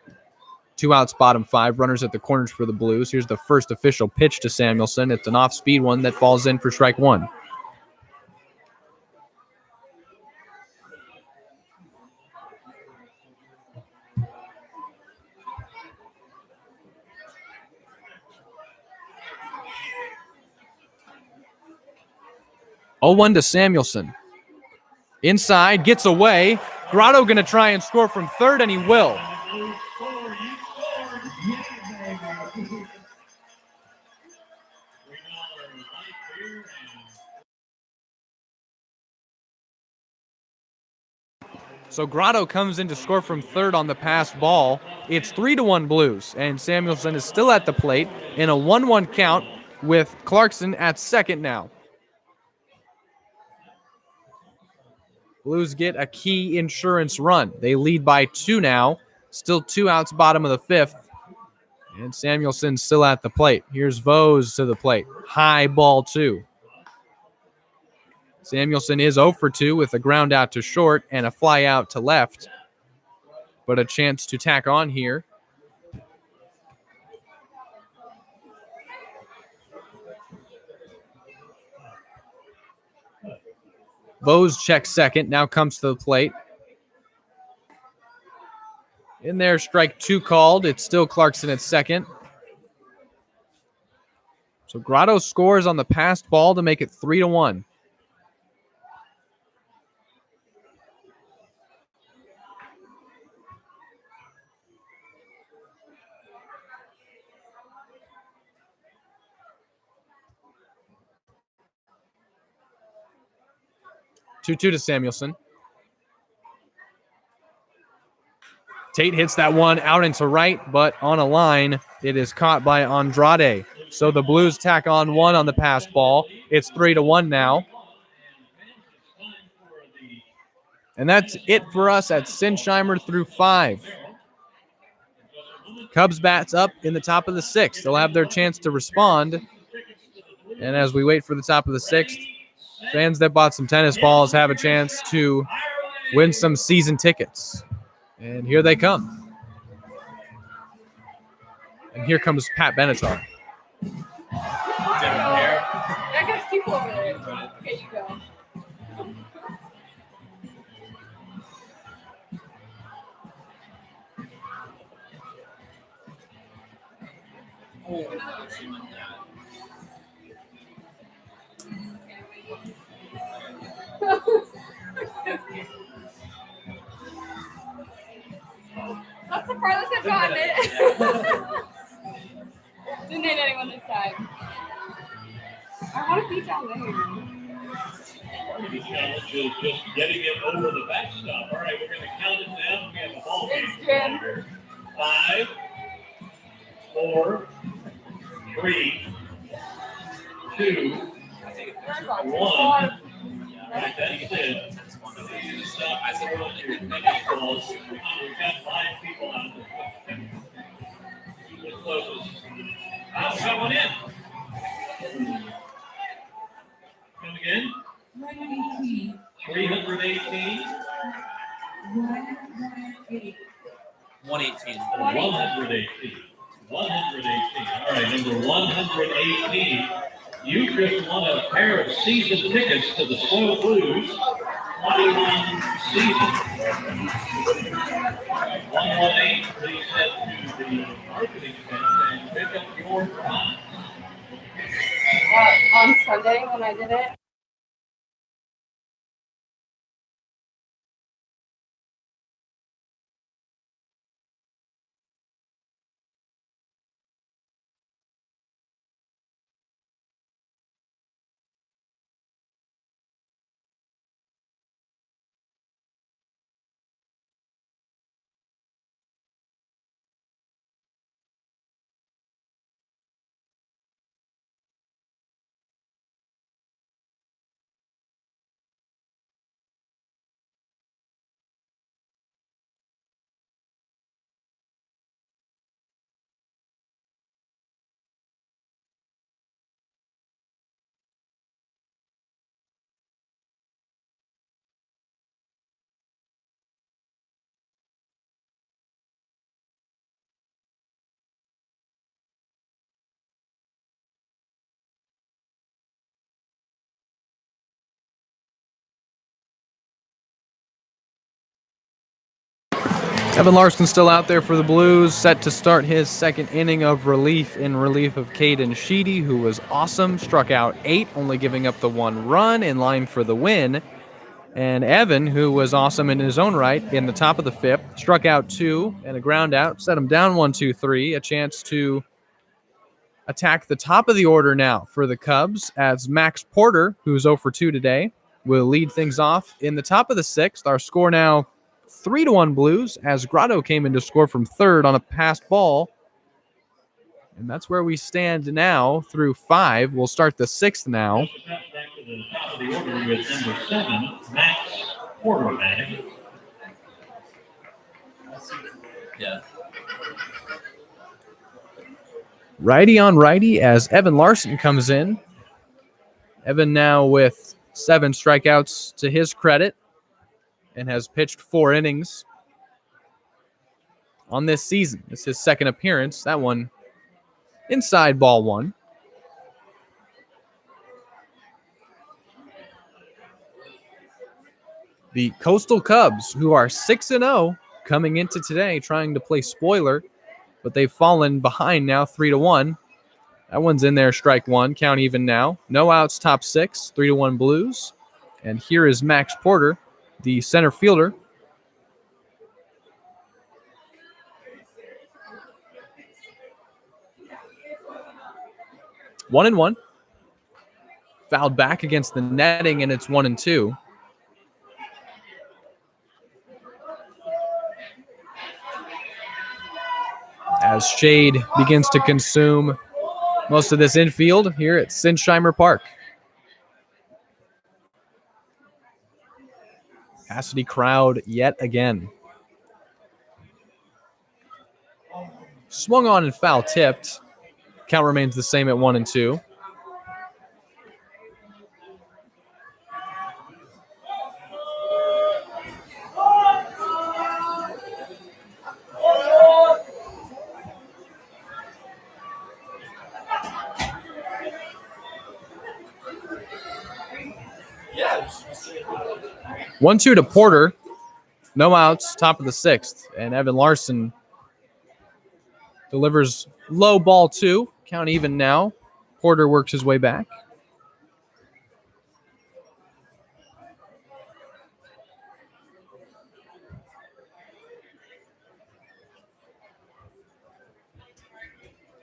2 outs, bottom 5. Runners at the corners for the Blues. Here's the first official pitch to Samuelson. It's an off-speed one that falls in for strike 1. Oh, 1 to Samuelson. Inside, gets away. Grotto going to try and score from 3rd, and he will. So Grotto comes in to score from third on the passed ball. It's 3-1 Blues, and Samuelson is still at the plate in a 1-1 count with Clarkson at second now. Blues get a key insurance run. They lead by 2 now. Still 2 outs, bottom of the 5th. And Samuelson still at the plate. Here's Vose to the plate. High ball 2. Samuelson is 0 for 2 with a ground out to short and a fly out to left. But a chance to tack on here. Vose checks second, now comes to the plate. In there, strike 2 called. It's still Clarkson at second. So Grotto scores on the passed ball to make it 3-1. Two to Samuelson. Tate hits that one out into right, but on a line, it is caught by Andrade. So the Blues tack on 1 on the passed ball. It's 3-1 now. And that's it for us at Sinsheimer through 5. Cubs bats up in the top of the 6th. They'll have their chance to respond. And as we wait for the top of the 6th, fans that bought some tennis balls have a chance to win some season tickets. And here they come. And here comes Pat Benatar. I got people over there. Okay, you go. That's the farthest I've gotten it. Didn't hit anyone this time. I want to be down there. These fellas just getting it over the backstop. All right, we're going to count it down. We have a ball game. It's Jim. 5, 4, 3, 2, 1. Right, that's it. Stop. I said, well, you're making calls. We've got 5 people out there. The closest. How's someone in? Come again? 318. 118. 118. 118. All right, number 118. You just won a pair of season tickets to the SLO Blues 21 season. 118, please head to the marketing tent and pick up your prize. On Sunday when I did it. Evan Larson still out there for the Blues, set to start his second inning of relief in relief of Caden Sheedy, who was awesome, struck out 8, only giving up the 1 run, in line for the win. And Evan, who was awesome in his own right in the top of the 5th, struck out 2 and a ground out, set him down 1-2-3, a chance to attack the top of the order now for the Cubs as Max Porter, who's 0 for 2 today, will lead things off in the top of the 6th. Our score now 3-1 Blues as Grotto came in to score from third on a passed ball. And that's where we stand now through 5. We'll start the 6th now. Back to the top of the order with number 7, Max Porter batting. Yeah. Righty on righty as Evan Larson comes in. Evan now with 7 strikeouts to his credit and has pitched 4 innings on this season. It's his second appearance. That one inside ball 1. The Coastal Cubs, who are 6-0 coming into today, trying to play spoiler, but they've fallen behind now 3-1. That one's in there, strike 1, count even now. No outs, top 6, 3-1 Blues. And here is Max Porter, the center fielder. One and 1. Fouled back against the netting, and it's 1-2. As shade begins to consume most of this infield here at Sinsheimer Park. Capacity crowd yet again. Swung on and foul tipped. Count remains the same at 1-2. Yes. 1-2 to Porter. No outs, top of the 6th. And Evan Larson delivers low ball 2. Count even now. Porter works his way back.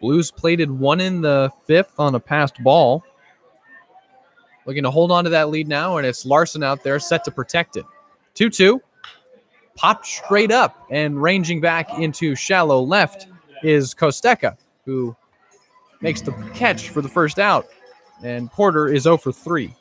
Blues plated 1 in the 5th on a passed ball. Looking to hold on to that lead now, and it's Larson out there set to protect it. 2-2. Popped straight up, and ranging back into shallow left is Kosteka, who makes the catch for the first out. And Porter is 0 for 3.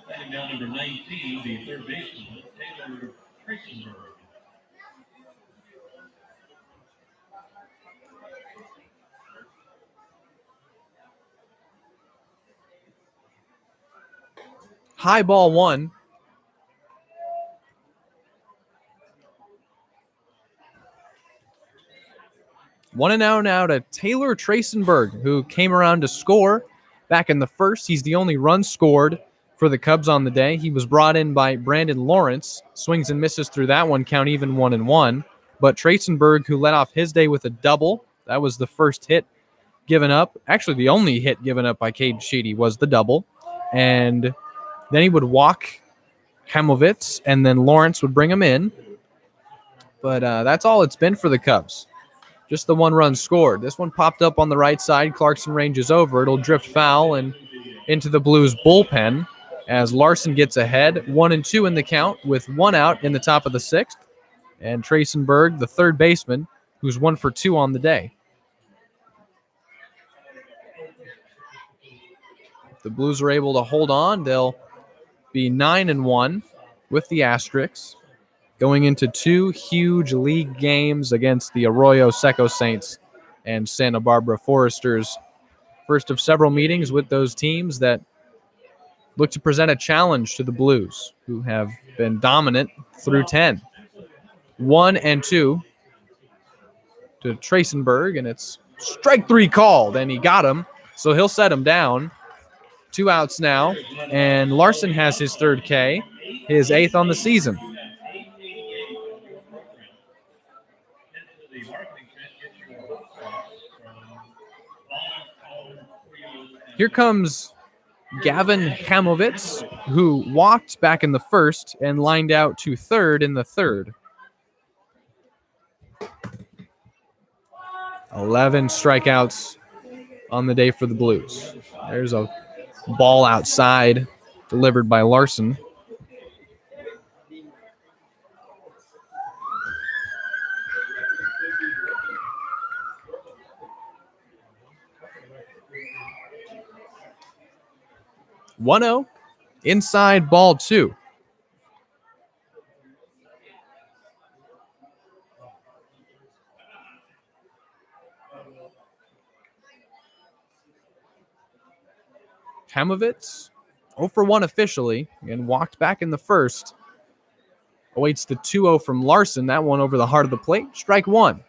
Batting down number 19, the third baseman, Taylor Tracenberg. High ball 1. One and out now to Taylor Tracenberg, who came around to score back in the 1st. He's the only run scored for the Cubs on the day. He was brought in by Brandon Lawrence. Swings and misses through that one, count even 1-1. But Tracenberg, who led off his day with a double, that was the first hit given up. Actually, the only hit given up by Cade Sheedy was the double. And then he would walk Hamovitz, and then Lawrence would bring him in. But that's all it's been for the Cubs. Just the 1 run scored. This one popped up on the right side. Clarkson ranges over. It'll drift foul and into the Blues bullpen as Larson gets ahead. 1-2 in the count with 1 out in the top of the 6th. And Tracenberg, the third baseman, who's 1 for 2 on the day. If the Blues are able to hold on, they'll be 9-1 with the asterisks, going into 2 huge league games against the Arroyo Seco Saints and Santa Barbara Foresters. First of several meetings with those teams that look to present a challenge to the Blues, who have been dominant through 10. 1-2 to Tracenberg, and it's strike 3 called, and he got him, so he'll set him down. 2 outs now, and Larson has his 3rd K, his 8th on the season. Here comes Gavin Hamovitz, who walked back in the first and lined out to third in the third. 11 strikeouts on the day for the Blues. There's a ball outside delivered by Larson. (1-0), inside ball 2. Hamovitz, 0 for 1 officially, and walked back in the first. Awaits the 2-0 from Larson. That one over the heart of the plate. Strike 1.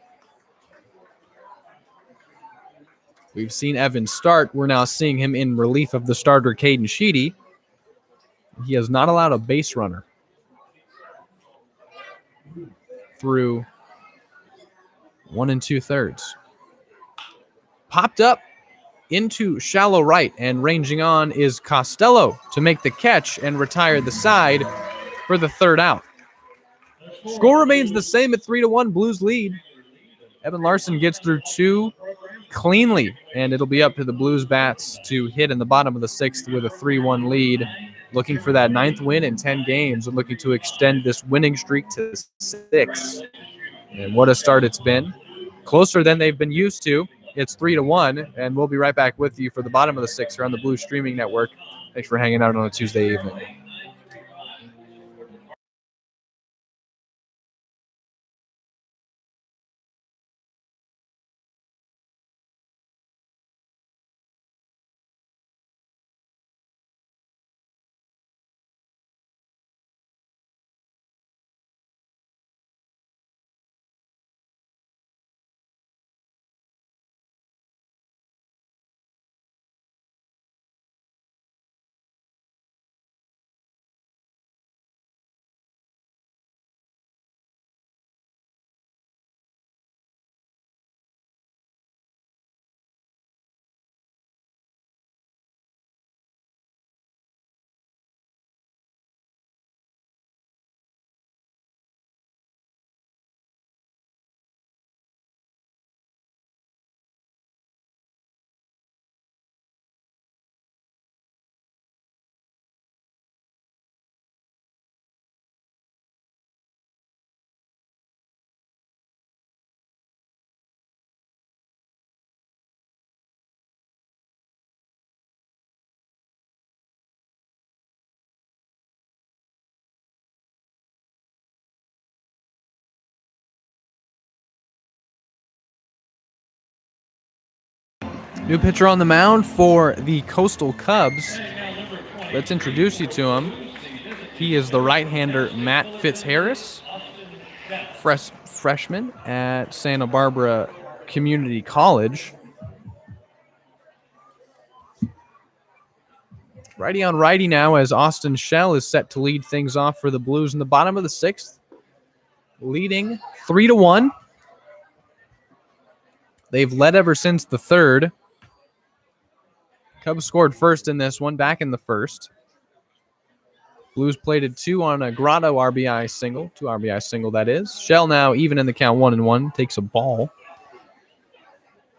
We've seen Evans start. We're now seeing him in relief of the starter, Caden Sheedy. He has not allowed a base runner through 1 2/3. Popped up into shallow right, and ranging on is Costello to make the catch and retire the side for the third out. Score remains the same at 3-1. Blues lead. Evan Larson gets through 2 cleanly, and it'll be up to the Blues bats to hit in the bottom of the 6th with a 3-1 lead, looking for that 9th win in 10 games and looking to extend this winning streak to 6. And what a start it's been. Closer than they've been used to. It's 3-1, and we'll be right back with you for the bottom of the 6th here on the Blues Streaming Network. Thanks for hanging out on a Tuesday evening. New pitcher on the mound for the Coastal Cubs. Let's introduce you to him. He is the right-hander Matt Fitzharris, freshman at Santa Barbara Community College. Righty on righty now as Austin Schell is set to lead things off for the Blues in the bottom of the 6th, leading 3-1. They've led ever since the 3rd. Cubs scored first in this one, back in the 1st. Blues plated 2 on a Grotto RBI single, 2 RBI single that is. Shell now even in the count 1-1, takes a ball.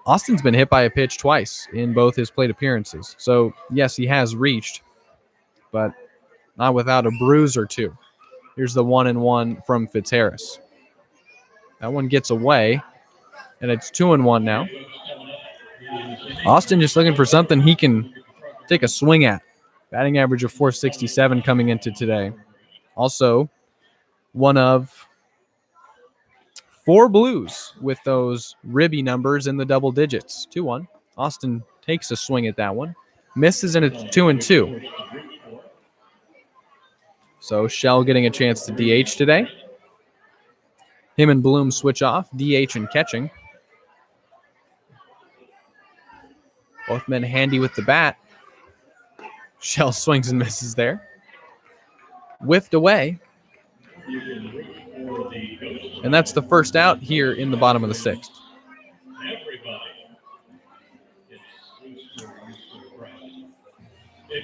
Austin's been hit by a pitch twice in both his plate appearances. So, yes, he has reached, but not without a bruise or 2. Here's the 1-1 from Fitzharris. That one gets away, and it's 2-1 now. Austin just looking for something he can take a swing at. Batting average of .467 coming into today. Also, one of 4 Blues with those ribby numbers in the double digits. 2-1. Austin takes a swing at that one. Misses, and it's 2-2. So Shell getting a chance to DH today. Him and Bloom switch off, DH and catching. Both men handy with the bat. Shell swings and misses there. Whiffed away. And that's the first out here in the bottom of the 6th.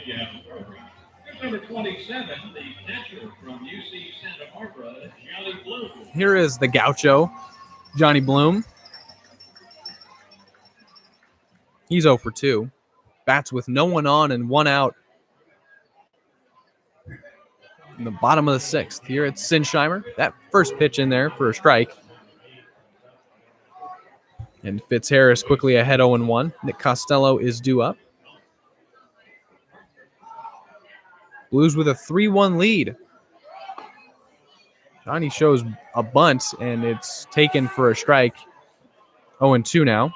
you have the program. Here's number 27, the catcher from UC Santa Barbara, Johnny Blue. Here is the gaucho, Johnny Bloom. He's 0 for 2. Bats with no one on and one out in the bottom of the 6th. Here it's Sinsheimer. That first pitch in there for a strike. And Fitzharris quickly ahead 0-1. Nick Costello is due up. Blues with a 3-1 lead. Johnny shows a bunt, and it's taken for a strike. 0-2 now.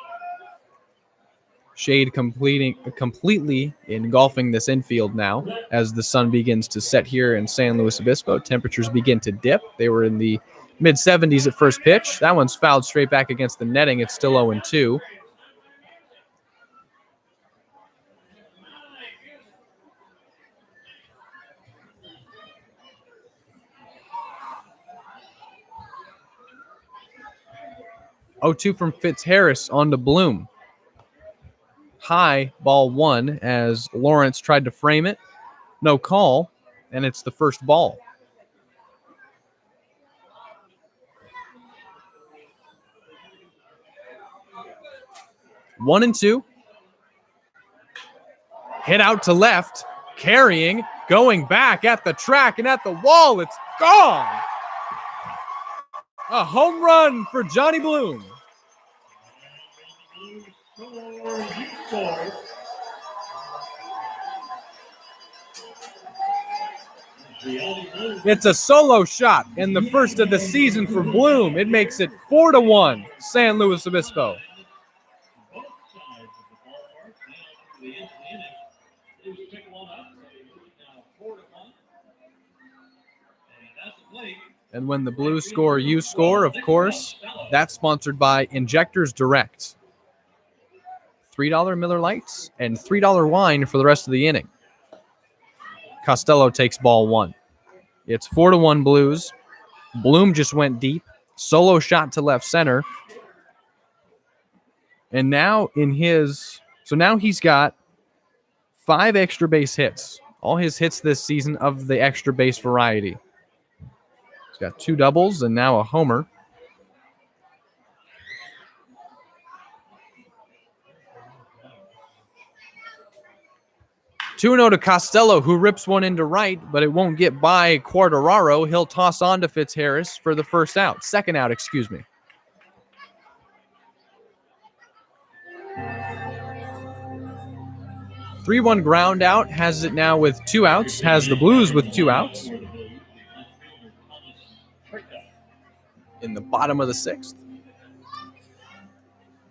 Shade completely engulfing this infield now as the sun begins to set here in San Luis Obispo. Temperatures begin to dip. They were in the mid-70s at first pitch. That one's fouled straight back against the netting. It's still 0-2. Oh-2 from Fitzharris on to Bloom. High, ball 1, as Lawrence tried to frame it. No call, and it's the first ball. One and two. Hit out to left, carrying, going back at the track and at the wall. It's gone. A home run for Johnny Bloom. It's a solo shot and the first of the season for Bloom. It makes it 4-1, San Luis Obispo. And when the Blues score, you score, of course. That's sponsored by Injectors Direct. $3 Miller Lights and $3 wine for the rest of the inning. Costello takes ball 1. It's 4-1 Blues. Bloom just went deep. Solo shot to left center. And now now he's got 5 extra base hits. All his hits this season of the extra base variety. He's got 2 doubles and now a homer. Two-0 to Costello, who rips one into right, but it won't get by Quartararo. He'll toss on to Fitzharris for the second out, excuse me. Three-1 ground out, has it now with 2 outs, has the Blues with 2 outs. In the bottom of the 6th.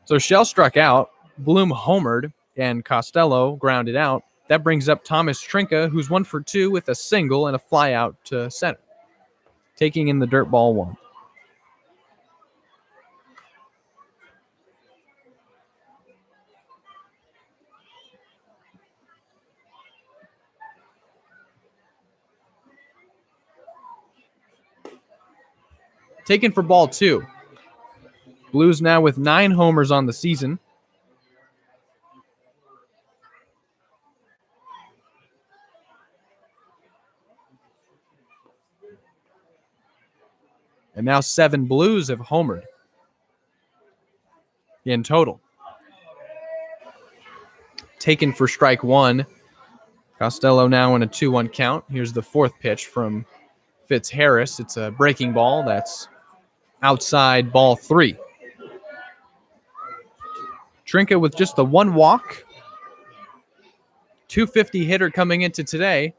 So Shell struck out, Bloom homered, and Costello grounded out. That brings up Thomas Trinka, who's 1 for 2 with a single and a fly out to center, taking in the dirt ball 1. Taken for ball 2. Blues now with 9 homers on the season. And now 7 Blues have homered in total. Taken for strike 1. Costello now in a 2-1 count. Here's the 4th pitch from Fitzharris. It's a breaking ball that's outside ball 3. Trinka with just the 1 walk. 250 hitter coming into today.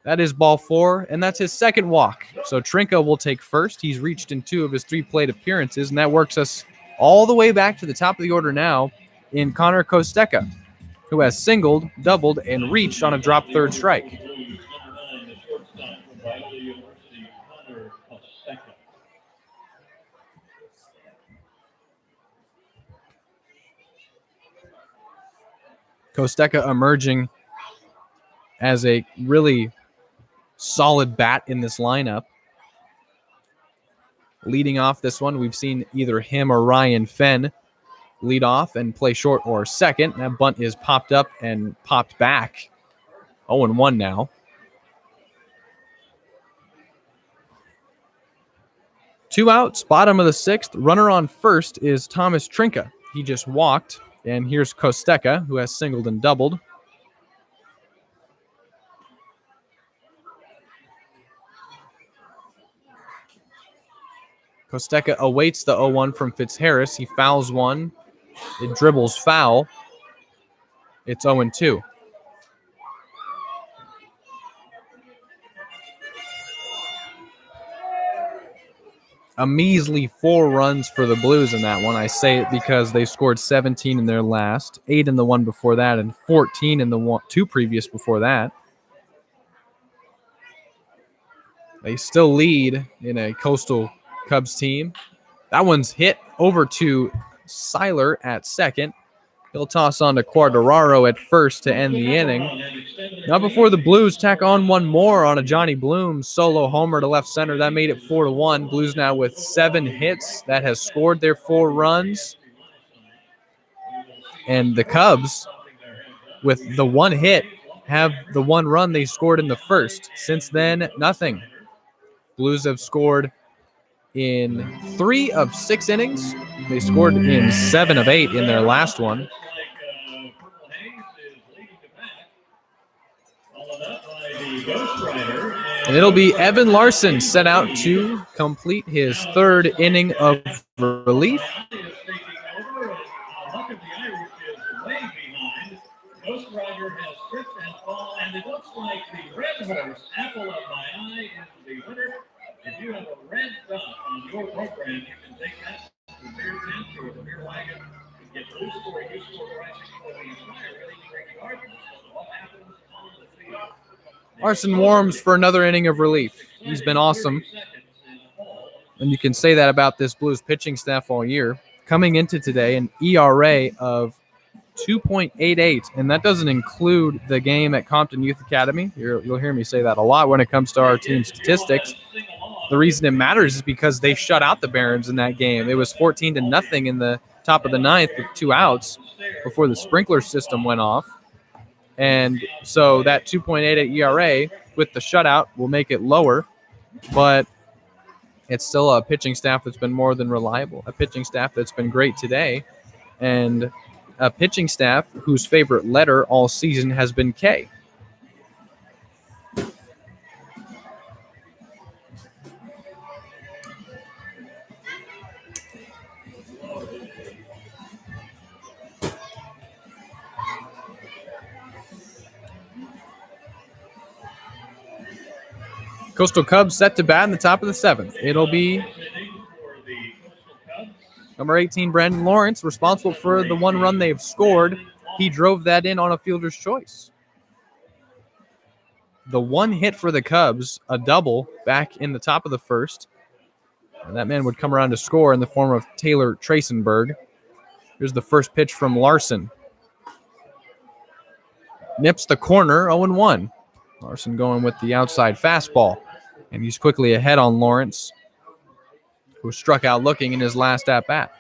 That is ball 4, and that's his 2nd walk. So Trinka will take first. He's reached in 2 of his 3 plate appearances, and that works us all the way back to the top of the order now in Connor Costeca, who has singled, doubled, and reached on a drop 3rd strike. Costeca emerging as a really solid bat in this lineup. Leading off this one, we've seen either him or Ryan Fenn lead off and play short or second. That bunt is popped up and popped back 0-1 now. 2 outs, bottom of the 6th. Runner on first is Thomas Trinka. He just walked. And here's Kosteka, who has singled and doubled. Kosteka awaits the 0-1 from Fitzharris. He fouls one. It dribbles foul. It's 0-2. A measly 4 runs for the Blues in that one. I say it because they scored 17 in their last, 8 in the one before that, and 14 in the 2 previous before that. They still lead in a Coastal Cubs team. That one's hit over to Seiler at second. He'll toss on to Quartararo at first to end the inning. Now before the Blues tack on one more on a Johnny Bloom solo homer to left center. That made it 4-1. Blues now with 7 hits. That has scored their 4 runs. And the Cubs, with the 1 hit, have the 1 run they scored in the first. Since then, nothing. Blues have scored in 3 of 6 innings. They scored in 7 of 8 in their last one. And it'll be Evan Larson set out to complete his 3rd inning of relief. Ghost Rider has tripped and fallen, and it looks like the red horse, Apple of My Eye, is the winner. If you have a red dot on your program, you can take that to beer tent or the beer wagon to get blue score, you score pricing for the entire Ready to Drink garden. So what happens on the field? Larson warms for another inning of relief. He's been awesome. And you can say that about this Blues pitching staff all year. Coming into today, an ERA of 2.88, and that doesn't include the game at Compton Youth Academy. You'll hear me say that a lot when it comes to our team statistics. The reason it matters is because they shut out the Barons in that game. It was 14-0 in the top of the 9th with 2 outs before the sprinkler system went off. And so that 2.88 ERA with the shutout will make it lower, but it's still a pitching staff that's been more than reliable, a pitching staff that's been great today, and a pitching staff whose favorite letter all season has been K. Coastal Cubs set to bat in the top of the 7th. It'll be number 18, Brandon Lawrence, responsible for the 1 run they've scored. He drove that in on a fielder's choice. The 1 hit for the Cubs, a double back in the top of the 1st. And that man would come around to score in the form of Taylor Tracenberg. Here's the first pitch from Larson. Nips the corner, 0-1. Larson going with the outside fastball. And he's quickly ahead on Lawrence, who struck out looking in his last at-bat.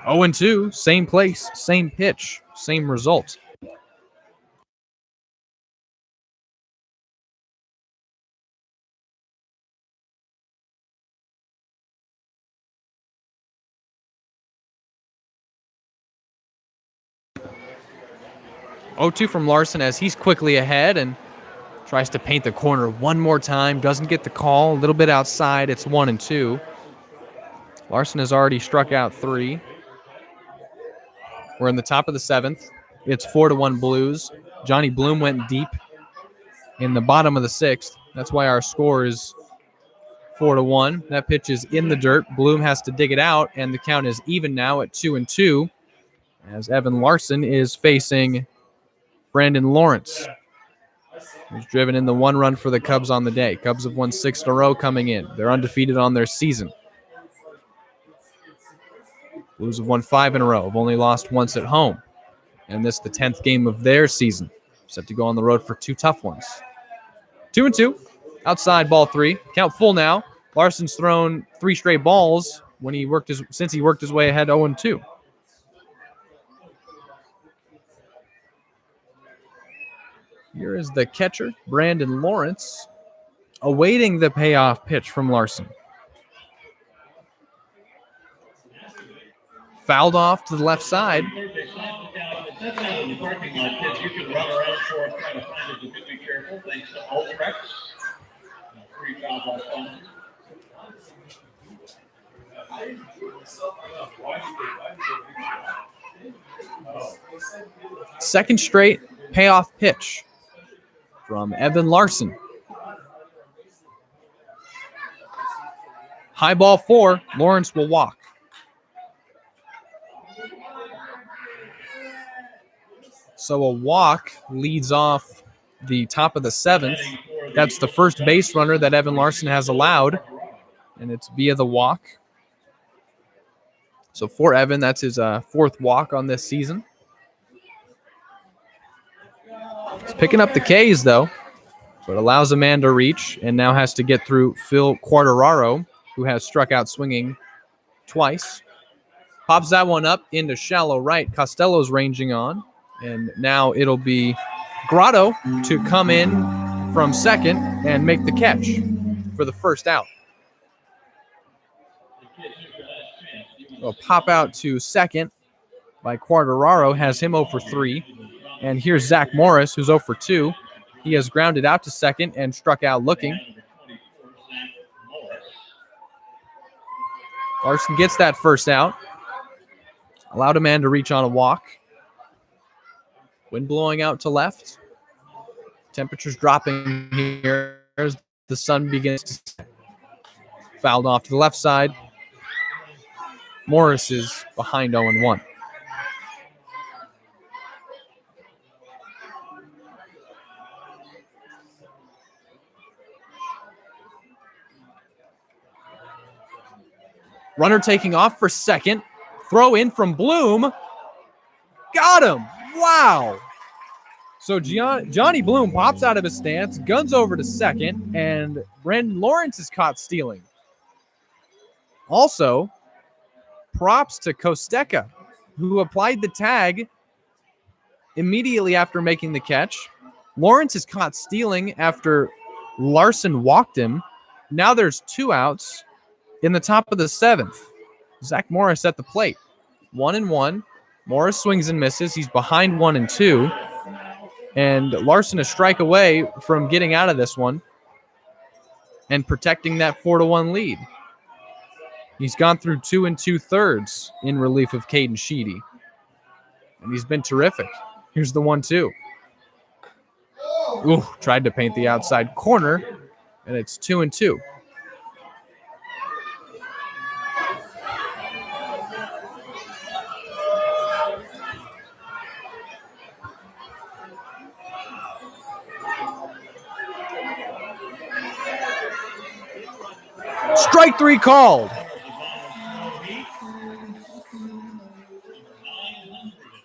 Oh, 0-2, same place, same pitch, same result. Oh, 0-2 from Larson as he's quickly ahead and tries to paint the corner one more time. Doesn't get the call. A little bit outside. It's 1-2. Larson has already struck out 3. We're in the top of the 7th. It's 4-1 Blues. Johnny Bloom went deep in the bottom of the 6th. That's why our score is 4-1. That pitch is in the dirt. Bloom has to dig it out, and the count is even now at 2-2 as Evan Larson is facing Brandon Lawrence, who's driven in the 1 run for the Cubs on the day. Cubs have won 6 in a row coming in. They're undefeated on their season. Blues have won 5 in a row, have only lost once at home. And this is the 10th game of their season. Set to go on the road for 2 tough ones. 2-2, outside ball 3. Count full now. Larson's thrown 3 straight balls. since he worked his way ahead 0-2. Here is the catcher, Brandon Lawrence, awaiting the payoff pitch from Larson. Fouled off to the left side. That's out in the parking lot, kids. You can run around for it, try to find it, but be careful. Thanks to Ultrex. Free foul ball sponsor. Second straight payoff pitch from Evan Larson. High ball 4, Lawrence will walk. So a walk leads off the top of the 7th. That's the first base runner that Evan Larson has allowed, and it's via the walk. So for Evan, that's his 4th walk on this season. He's picking up the Ks, though, but allows a man to reach and now has to get through Phil Quartararo, who has struck out swinging twice. Pops that one up into shallow right. Costello's ranging on, and now it'll be Grotto to come in from second and make the catch for the first out. A pop out to second by Quartararo has him 0 for 3. And here's Zach Morris, who's 0 for 2. He has grounded out to second and struck out looking. Larson gets that first out. Allowed a man to reach on a walk. Wind blowing out to left. Temperatures dropping here as the sun begins to set. Fouled off to the left side. Morris is behind 0-1. Runner taking off for second. Throw in from Bloom. Got him. Wow. So Johnny Bloom pops out of his stance, guns over to second, and Brandon Lawrence is caught stealing. Also, props to Kosteka, who applied the tag immediately after making the catch. Lawrence is caught stealing after Larson walked him. Now there's 2 outs in the top of the 7th. Zach Morris at the plate. 1-1. Morris swings and misses. He's behind 1-2. And Larson a strike away from getting out of this one and protecting that 4-1 lead. He's gone through 2 2/3 in relief of Caden Sheedy. And he's been terrific. Here's the 1-2. Ooh, tried to paint the outside corner, and it's 2-2. Strike 3 called.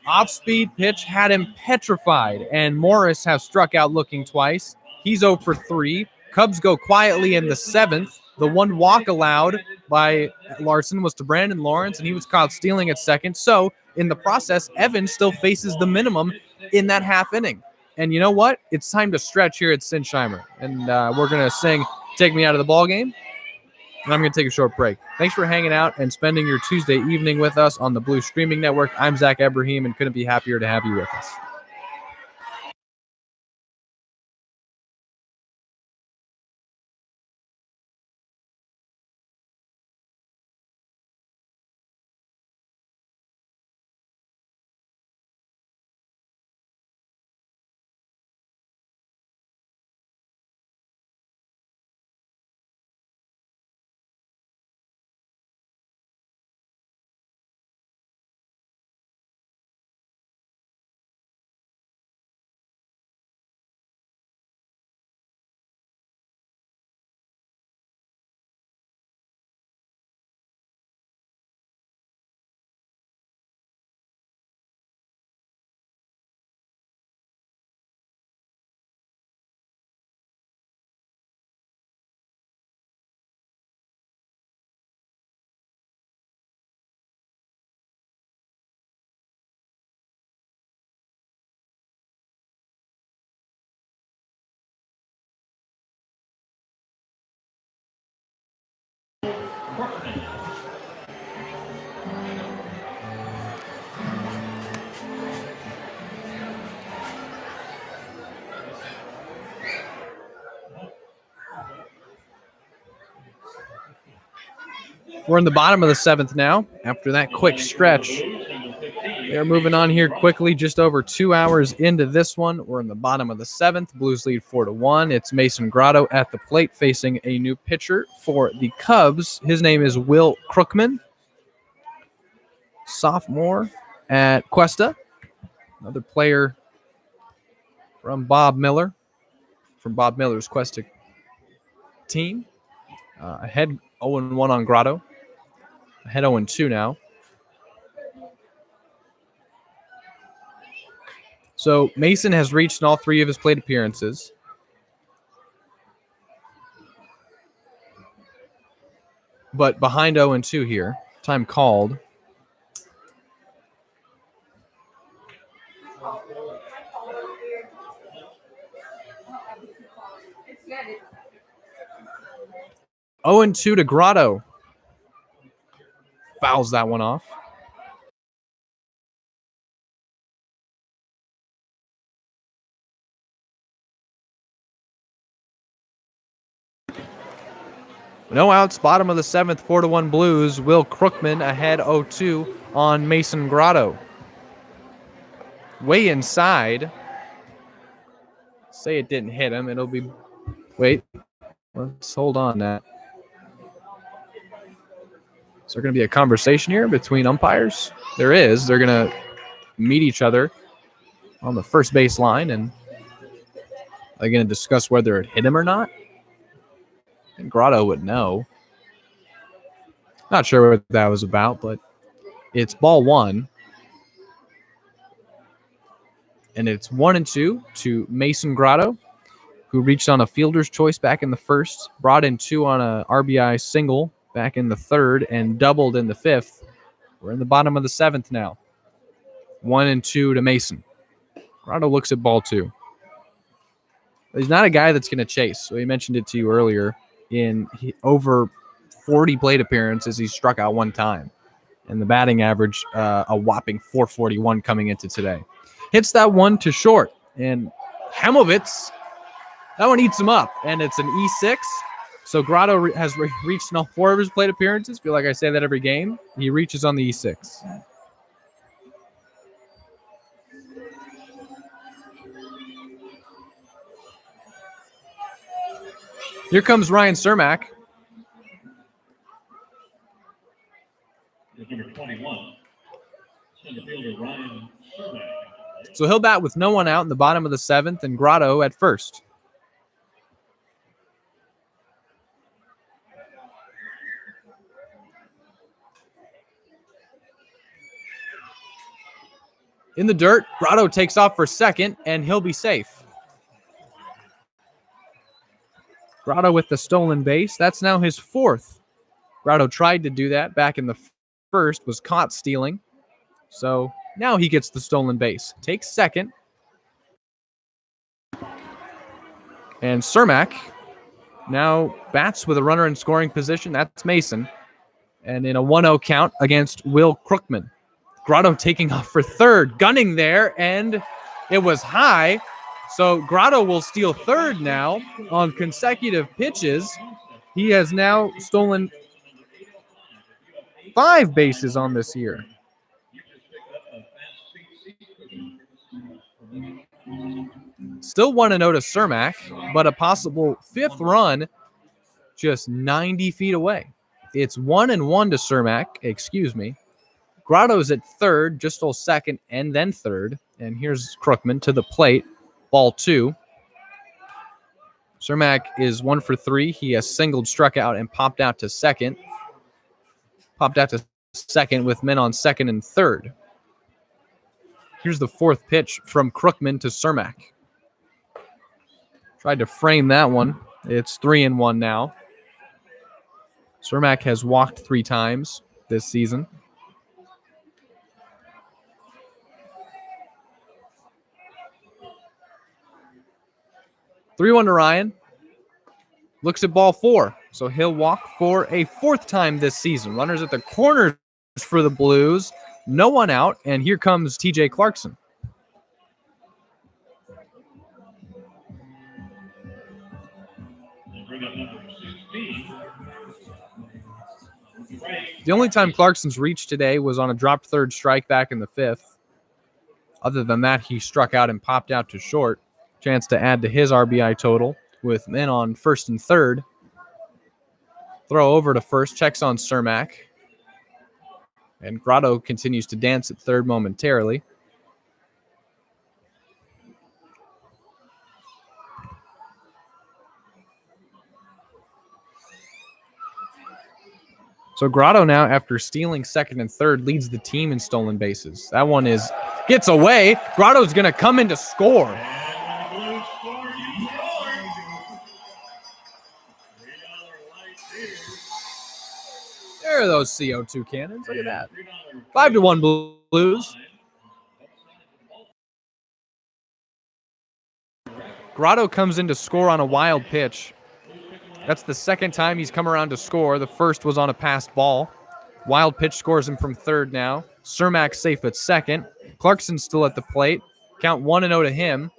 Off-speed pitch had him petrified, and Morris has struck out looking twice. He's 0 for 3. Cubs go quietly in the 7th. The one walk allowed by Larson was to Brandon Lawrence, and he was caught stealing at second. So, in the process, Evan still faces the minimum in that half inning. And you know what? It's time to stretch here at Sinsheimer. And we're going to sing Take Me Out of the Ball Game. And I'm going to take a short break. Thanks for hanging out and spending your Tuesday evening with us on the Blue Streaming Network. I'm Zach Ebrahim and couldn't be happier to have you with us. Crookman. We're in the bottom of the 7th now. After that quick stretch, they're moving on here quickly. Just over 2 hours into this one. We're in the bottom of the 7th. Blues lead 4-1. It's Mason Grotto at the plate facing a new pitcher for the Cubs. His name is Will Crookman, sophomore at Cuesta. Another player from Bob Miller, from Bob Miller's Cuesta team. Ahead 0-1 on Grotto. Ahead 0-2 now. So Mason has reached in all 3 of his plate appearances. But behind 0-2 here. Time called. It's good. 0-2 to Grotto. Fouls that one off. No outs, bottom of the 7th, 4-1 Blues. Will Crookman ahead 0-2 on Mason Grotto. Way inside. Say it didn't hit him. It'll be... Wait. Let's hold on now. Is there going to be a conversation here between umpires? There is. They're going to meet each other on the first base line, and they're going to discuss whether it hit him or not. And Grotto would know. Not sure what that was about, but it's ball 1. And it's 1-2 to Mason Grotto, who reached on a fielder's choice back in the 1st, brought in 2 on a RBI single back in the 3rd, and doubled in the 5th. We're in the bottom of the 7th now. 1-2 to Mason. Grotto looks at ball 2. He's not a guy that's going to chase. So he mentioned it to you earlier. In over 40 plate appearances, he's struck out 1 time. And the batting average, a whopping .441 coming into today. Hits that one to short. And Hemovitz, that one eats him up. And it's an E6. So Grotto has reached in all 4 of his plate appearances. Feel like I say that every game. He reaches on the E6. Here comes Ryan Cermak. Number 21. Center fielder Ryan Cermak. So he'll bat with no one out in the bottom of the 7th, and Grotto at first. In the dirt, Grotto takes off for second, and he'll be safe. Grotto with the stolen base. That's now his 4th. Grotto tried to do that back in the 1st, was caught stealing. So now he gets the stolen base. Takes second. And Cermak now bats with a runner in scoring position. That's Mason. And in a 1-0 count against Will Crookman. Grotto taking off for 3rd, gunning there, and it was high. So Grotto will steal 3rd now on consecutive pitches. He has now stolen 5 bases on this year. Still 1-0 to Cermak, but a possible 5th run just 90 feet away. It's 1-1 to Cermak, excuse me. Grotto's at 3rd, just stole 2nd, and then 3rd. And here's Crookman to the plate. Ball 2. Cermak is 1 for 3. He has singled, struck out, and popped out to 2nd. Popped out to 2nd with men on 2nd and 3rd. Here's the 4th pitch from Crookman to Cermak. Tried to frame that one. It's 3-1 now. Cermak has walked 3 times this season. Three-one to Ryan. Looks at ball 4. So he'll walk for a 4th time this season. Runners at the corners for the Blues. No one out, and here comes TJ Clarkson. They bring up number 16. The only time Clarkson's reached today was on a dropped third strike back in the 5th. Other than that, he struck out and popped out to short. Chance to add to his RBI total with men on first and third. Throw over to first, checks on Cermak. And Grotto continues to dance at third momentarily. So Grotto now, after stealing second and third, leads the team in stolen bases. That one gets away. Grotto's going to come in to score. And when the Blues score, you score. $3 light beer. There are those CO2 cannons. Look at that. 5-1 Blues. Grotto comes in to score on a wild pitch. That's the 2nd time he's come around to score. The first was on a passed ball. Wild pitch scores him from third now. Cermak safe at second. Clarkson still at the plate. Count 1-0 to him.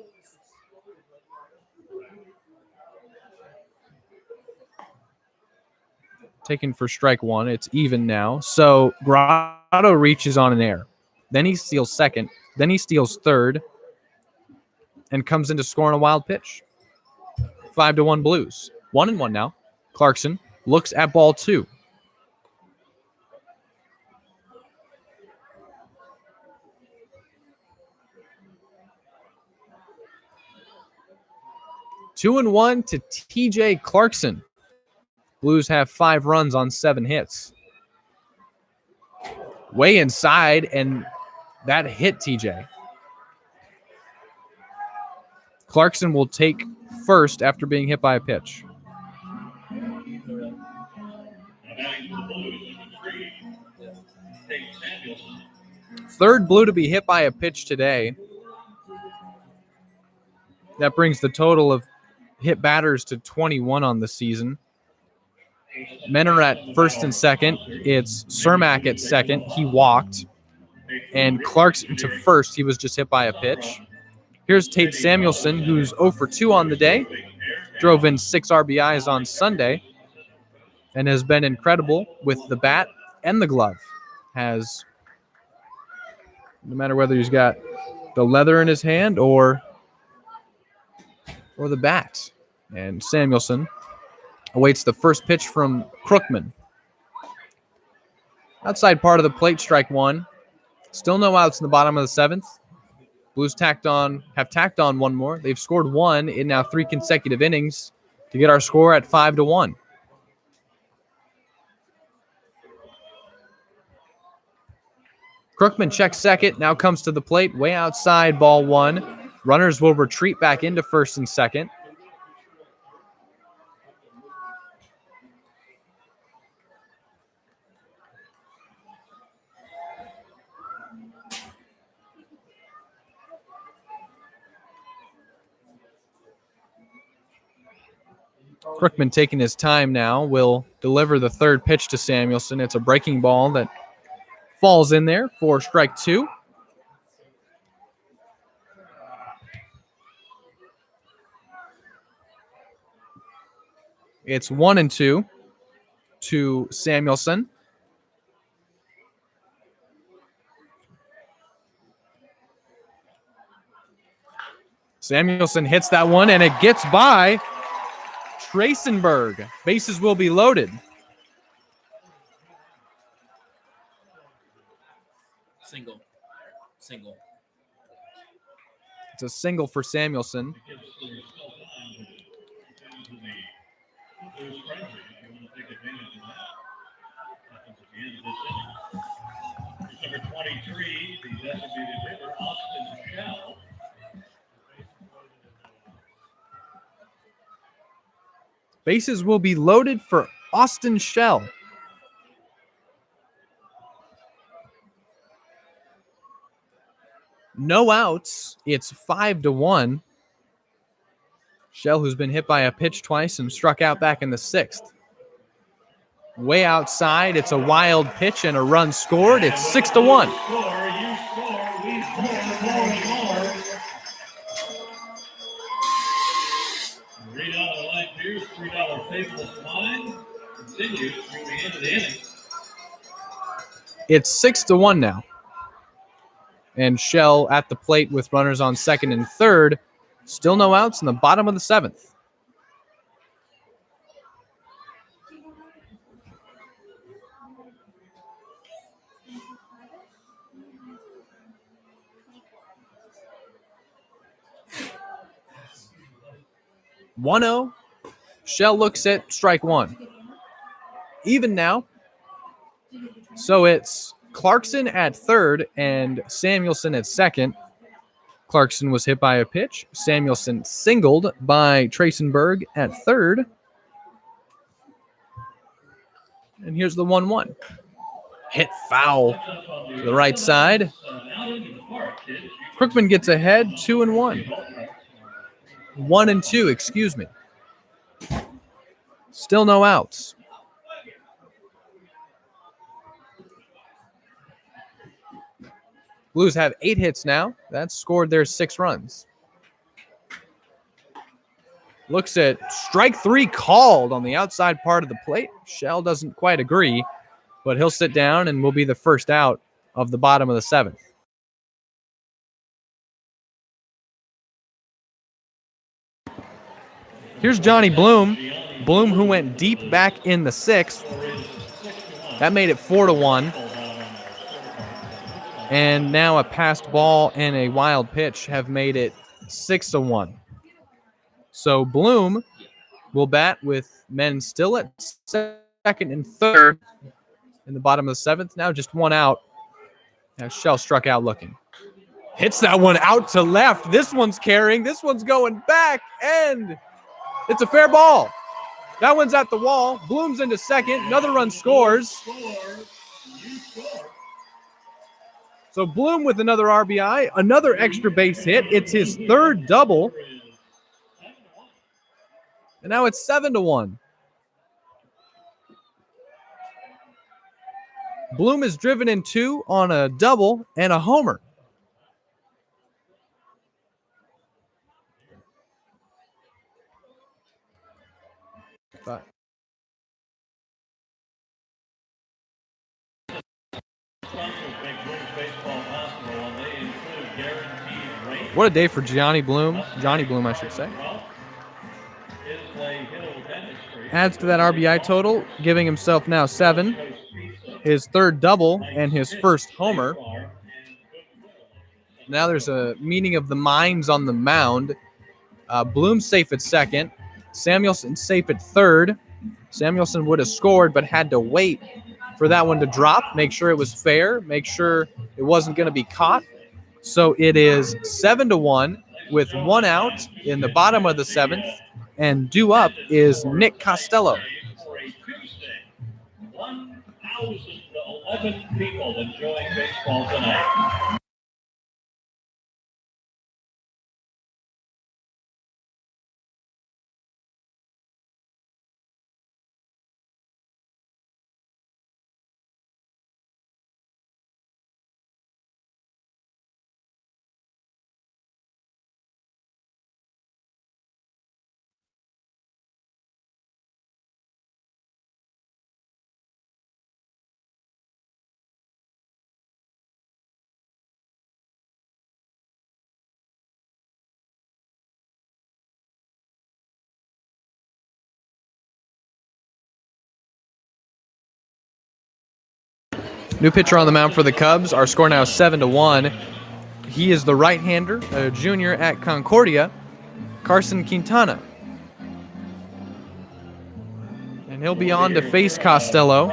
Taken for strike one. It's even now. So Grotto reaches on an error. Then he steals second. Then he steals third. And comes in to score on a wild pitch. 5-1 Blues. 1-1 now. Clarkson looks at ball 2. Two and 1 to TJ Clarkson. Blues have 5 runs on 7 hits. Way inside, and that hit TJ. Clarkson will take first after being hit by a pitch. Third Blue to be hit by a pitch today. That brings the total of hit batters to 21 on the season. Men are at first and second. It's Cermak at second. He walked. And Clarkson to first. He was just hit by a pitch. Here's Tate Samuelson, who's 0 for 2 on the day. Drove in 6 RBIs on Sunday. And has been incredible with the bat and the glove. Has, no matter whether he's got the leather in his hand or the bat. And Samuelson awaits the first pitch from Crookman. Outside part of the plate, strike one. Still no outs in the bottom of the 7th. Blues have tacked on one more. They've scored 1 in now 3 consecutive innings to get our score at 5-1. Crookman checks second, now comes to the plate, way outside, ball 1. Runners will retreat back into first and second. Crookman taking his time now will deliver the third pitch to Samuelson. It's a breaking ball that falls in there for strike 2. It's 1-2 to Samuelson. Samuelson hits that one, and it gets by Tracenberg. Bases will be loaded. Single. It's a single for Samuelson. Number 23, the designated hitter, Austin Shell. Bases will be loaded for Austin Shell. No outs. It's 5-1. Shell, who's been hit by a pitch twice and struck out back in the 6th. way outside. It's a wild pitch and a run scored. It's 6-1. You score, we score. $3 light beers, $3 faithful wine. Continues through the end of the inning. It's 6-1 now. And Shell at the plate with runners on second and third. Still no outs in the bottom of the seventh. (1-0). Shell looks at strike one. Even now. So it's Clarkson at third and Samuelson at second. Clarkson was hit by a pitch. Samuelson singled by Traysenberg at third. And here's the 1-1. Hit foul to the right side. Crookman gets ahead 2-1. 1-2, excuse me. Still no outs. Blues have 8 hits now. That's scored their 6 runs. Looks at strike 3 called on the outside part of the plate. Shell doesn't quite agree, but he'll sit down and will be the first out of the bottom of the 7th. Here's Johnny Bloom. Bloom, who went deep back in the 6th. That made it 4-1. And now a passed ball and a wild pitch have made it 6-1. So Bloom will bat with men still at second and third in the bottom of the 7th. Now just 1 out. Now Shell struck out looking. Hits that one out to left. This one's carrying. This one's going back. And it's a fair ball. That one's at the wall. Bloom's into second. Another run scores. So Bloom with another RBI, another extra base hit. It's his 3rd double. And now it's 7-1. Bloom is driven in 2 on a double and a homer. But what a day for Johnny Bloom, I should say. Adds to that RBI total, giving himself now 7. His 3rd double and his 1st homer. Now there's a meeting of the minds on the mound. Bloom safe at second. Samuelson safe at 3rd. Samuelson would have scored but had to wait for that one to drop, make sure it was fair, make sure it wasn't going to be caught. So it is 7-1 with 1 out in the bottom of the 7th, and due up is Nick Costello. 1,011 people enjoying baseball tonight. New pitcher on the mound for the Cubs. Our score now is 7-1. He is the right-hander, a junior at Concordia, Carson Quintana. And he'll be on to face Costello.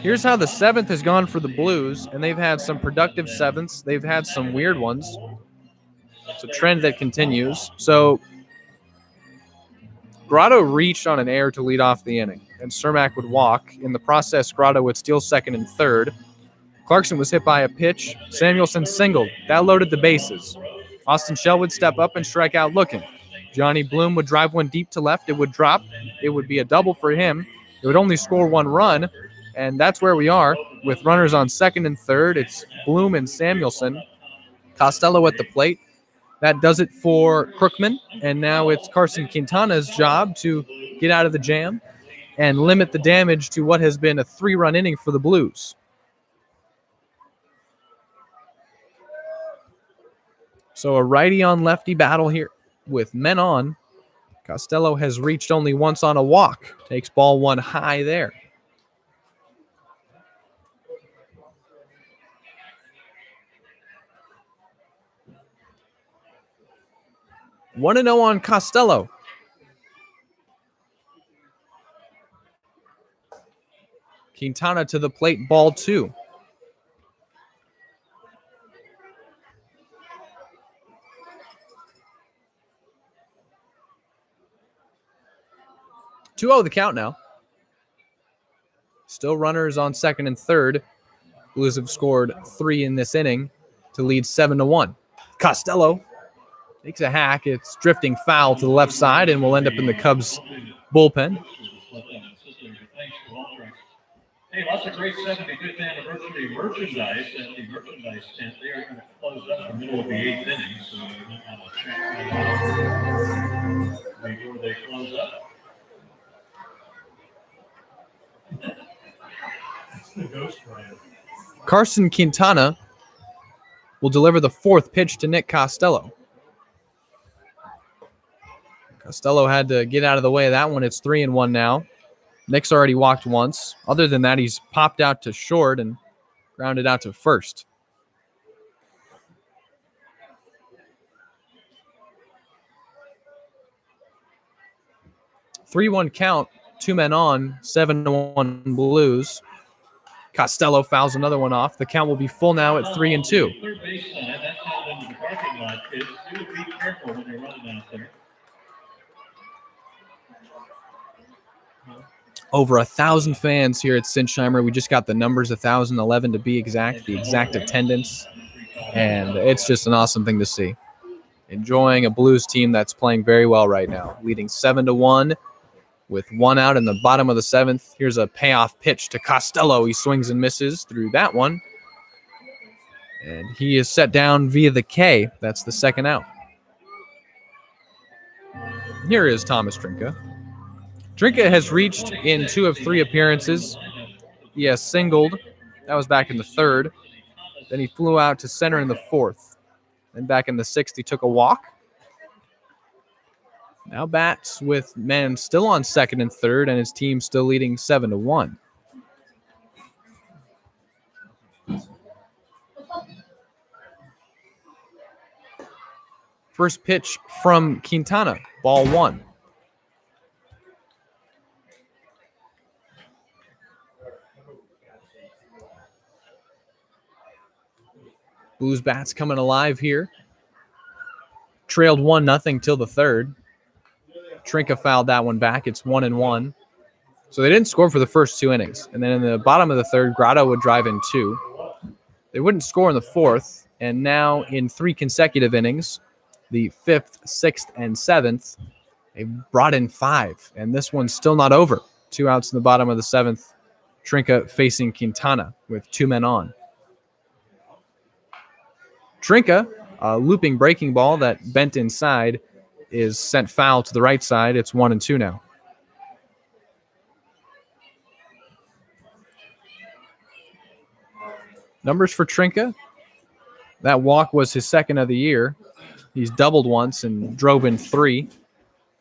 Here's how the 7th has gone for the Blues, and they've had some productive 7ths. They've had some weird ones. It's a trend that continues. So Grotto reached on an error to lead off the inning, and Cermak would walk. In the process, Grotto would steal second and third. Clarkson was hit by a pitch. Samuelson singled. That loaded the bases. Austin Shell would step up and strike out looking. Johnny Bloom would drive one deep to left. It would drop. It would be a double for him. it would only score 1 run, and that's where we are with runners on second and third. It's Bloom and Samuelson. Costello at the plate. That does it for Crookman, and now it's Carson Quintana's job to get out of the jam and limit the damage to what has been a 3-run inning for the Blues. So a righty on lefty battle here with men on. Costello has reached only once on a walk. Takes ball 1 high there. One and 0 on Costello. Quintana to the plate, ball 2. (2-0) the count now. Still runners on second and third. Blues have scored 3 in this inning to lead 7-1. Costello takes a hack. It's drifting foul to the left side and will end up in the Cubs bullpen. Hey, lots of great 75th anniversary merchandise at the merchandise tent. They are going to close up in the middle of the 8th inning, so you might want to check that out before they close up. Carson Quintana will deliver the 4th pitch to Nick Costello. Costello had to get out of the way of that one. It's 3-1 now. Nick's already walked once. Other than that, he's popped out to short and grounded out to first. (3-1) count, 2 men on, 7-1 Blues. Costello fouls another one off. The count will be full now at 3-2. Third base side, that's out into the parking lot. Kids, do be careful when you're running out there. Over 1,000 fans here at Sinsheimer. We just got the numbers, 1,011 to be exact, the exact attendance. And it's just an awesome thing to see. Enjoying a Blues team that's playing very well right now. Leading 7-1 with 1 out in the bottom of the 7th. Here's a payoff pitch to Costello. He swings and misses through that one. And he is set down via the K. That's the 2nd out. Here is Thomas Trinka. Trinka has reached in 2 of 3 appearances. He has singled. That was back in the 3rd. Then he flew out to center in the 4th. Then back in the 6th, he took a walk. Now bats with men still on second and third, and his team still leading 7-1. First pitch from Quintana, ball 1. Blues bats coming alive here. Trailed 1-0 till the 3rd. Trinka fouled that one back. It's 1-1. So they didn't score for the first 2 innings. And then in the bottom of the 3rd, Grotto would drive in 2. They wouldn't score in the 4th. And now in 3 consecutive innings, the 5th, 6th, and 7th, they've brought in 5. And this one's still not over. 2 outs in the bottom of the 7th. Trinka facing Quintana with 2 men on. Trinka, a looping breaking ball that bent inside, is sent foul to the right side. It's 1-2 now. Numbers for Trinka. That walk was his 2nd of the year. He's doubled once and drove in 3.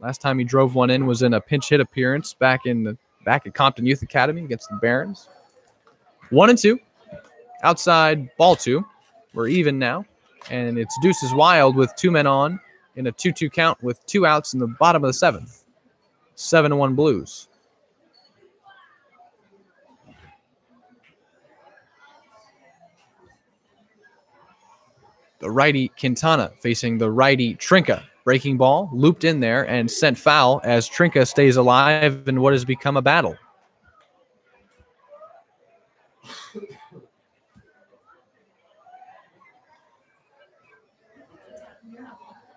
Last time he drove one in was in a pinch hit appearance back at Compton Youth Academy against the Barons. 1-2. Outside, ball 2. We're even now. And it's Deuces Wild with 2 men on in a 2-2 count with 2 outs in the bottom of the 7th. 7-1 Blues. The righty Quintana facing the righty Trinka. Breaking ball, looped in there and sent foul as Trinka stays alive in what has become a battle.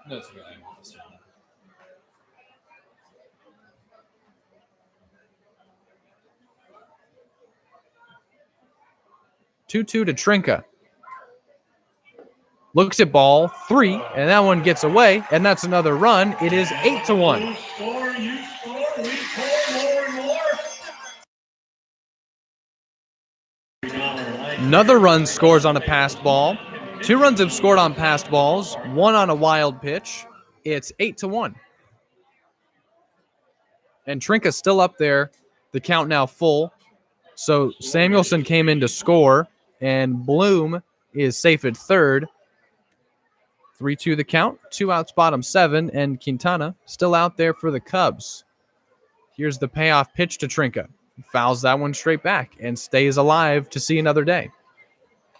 That's good. 2-2 to Trinka. Looks at ball, 3, and that one gets away, and that's another run. It is 8-1. You score, we score more and more. Another run scores on a passed ball. 2 runs have scored on passed balls, 1 on a wild pitch. It's 8-1. And Trinka's still up there. The count now full. So Samuelson came in to score, and Bloom is safe at third. 3-2 the count, 2 outs, bottom 7, and Quintana still out there for the Cubs. Here's the payoff pitch to Trinka. He fouls that one straight back and stays alive to see another day.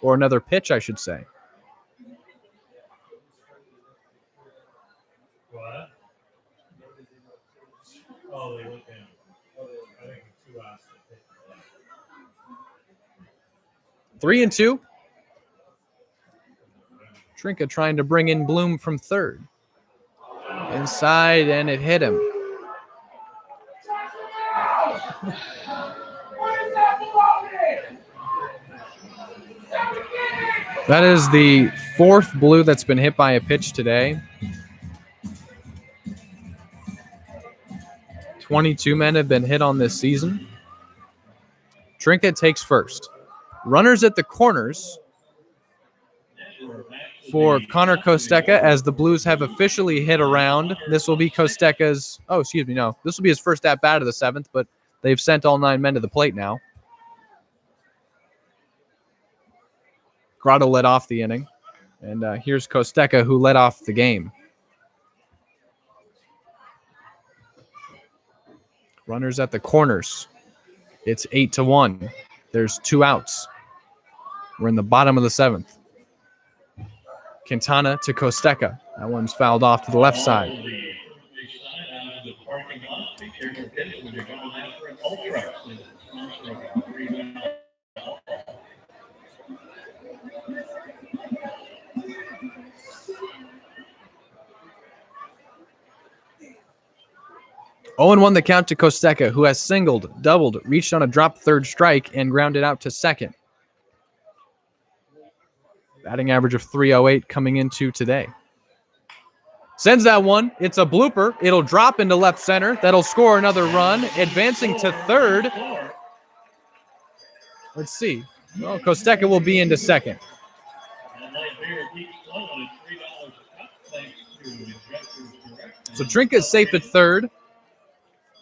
Or another pitch, I should say. What? Oh, they went down. I think 2 outs. 3-2. Trinka trying to bring in Bloom from third. Inside, and it hit him. That is the 4th blue that's been hit by a pitch today. 22 men have been hit on this season. Trinka takes first. Runners at the corners for Connor Kosteka as the Blues have officially hit around. This will be Kosteka's, this will be his first at-bat of the 7th, but they've sent all 9 men to the plate now. Grotto led off the inning, and here's Kosteka who led off the game. Runners at the corners. It's 8-1. There's 2 outs. We're in the bottom of the 7th. Quintana to Kosteka. That one's fouled off to the left side. 0-1 the count to Kosteka, who has singled, doubled, reached on a dropped third strike, and grounded out to second. Batting average of .308 coming into today. Sends that one. It's a blooper. It'll drop into left center. That'll score another run. Advancing to third. Let's see. Well, Kosteka will be into second. So Trinka is safe at third.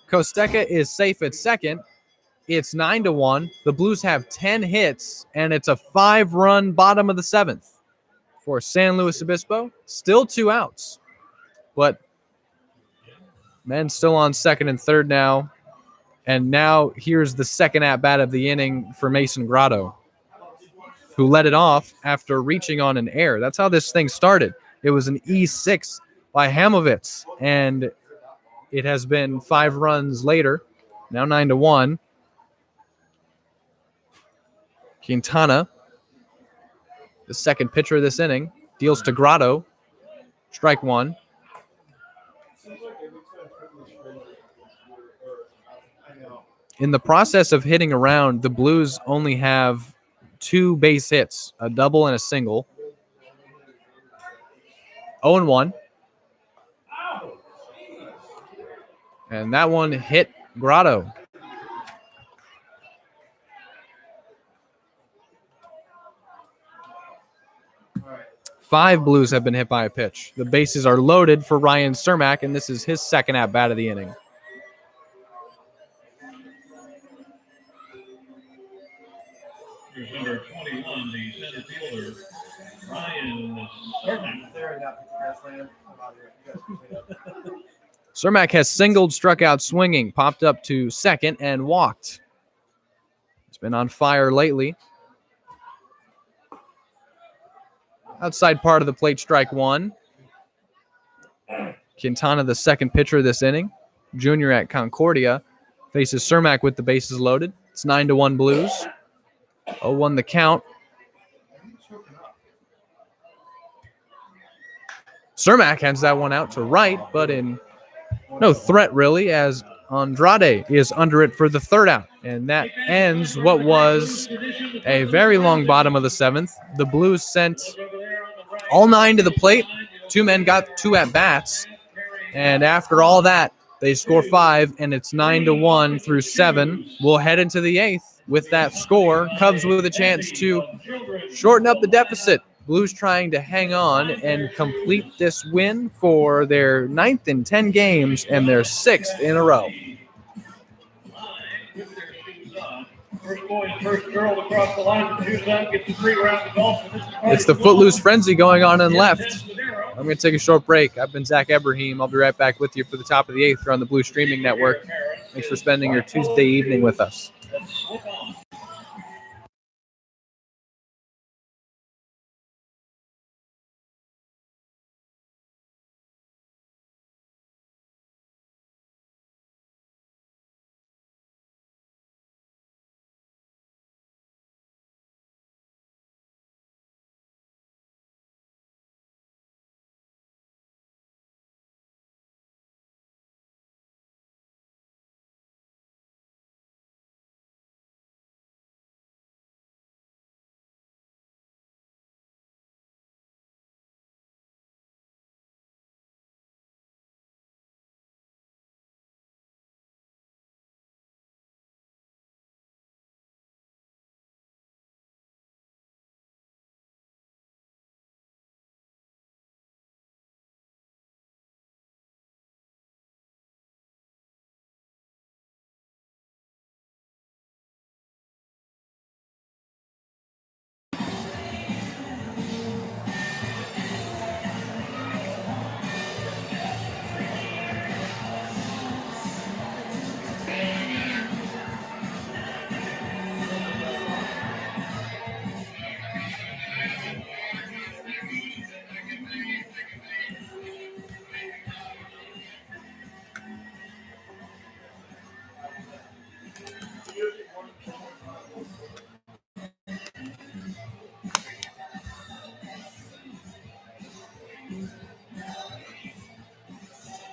Kosteka is safe at second. It's 9-1. The Blues have 10 hits, and it's a 5-run bottom of the 7th for San Luis Obispo. Still 2 outs, but men still on second and third now. And now here's the second at-bat of the inning for Mason Grotto, who led it off after reaching on an error. That's how this thing started. It was an E6 by Hamovitz, and it has been 5 runs later, now 9-1. Quintana, the second pitcher of this inning, deals to Grotto. Strike 1. In the process of hitting around, the Blues only have 2 base hits, a double and a single. 0-1. And that one hit Grotto. Five Blues have been hit by a pitch. The bases are loaded for Ryan Cermak, and this is his second at-bat of the inning. Here's number 21, the center fielder, Ryan Cermak. Cermak has singled, struck out swinging, popped up to second, and walked. He's been on fire lately. Outside part of the plate, strike 1. Quintana, the second pitcher of this inning, junior at Concordia, faces Cermak with the bases loaded. It's 9-1 Blues. 0-1 the count. Cermak hands that one out to right, but in no threat really, as Andrade is under it for the third out, and that ends what was a very long bottom of the seventh. The Blues sent all 9 to the plate. 2 men got 2 at-bats, and after all that, they score 5, and it's 9-1 through 7. We'll head into the 8th with that score. Cubs with a chance to shorten up the deficit. Blues trying to hang on and complete this win for their 9th in 10 games and their 6th in a row. It's the Footloose Frenzy going on left. I'm going to take a short break. I've been Zach Ebrahim. I'll be right back with you for the top of the 8th here on the Blue Streaming Network. Thanks for spending your Tuesday evening with us.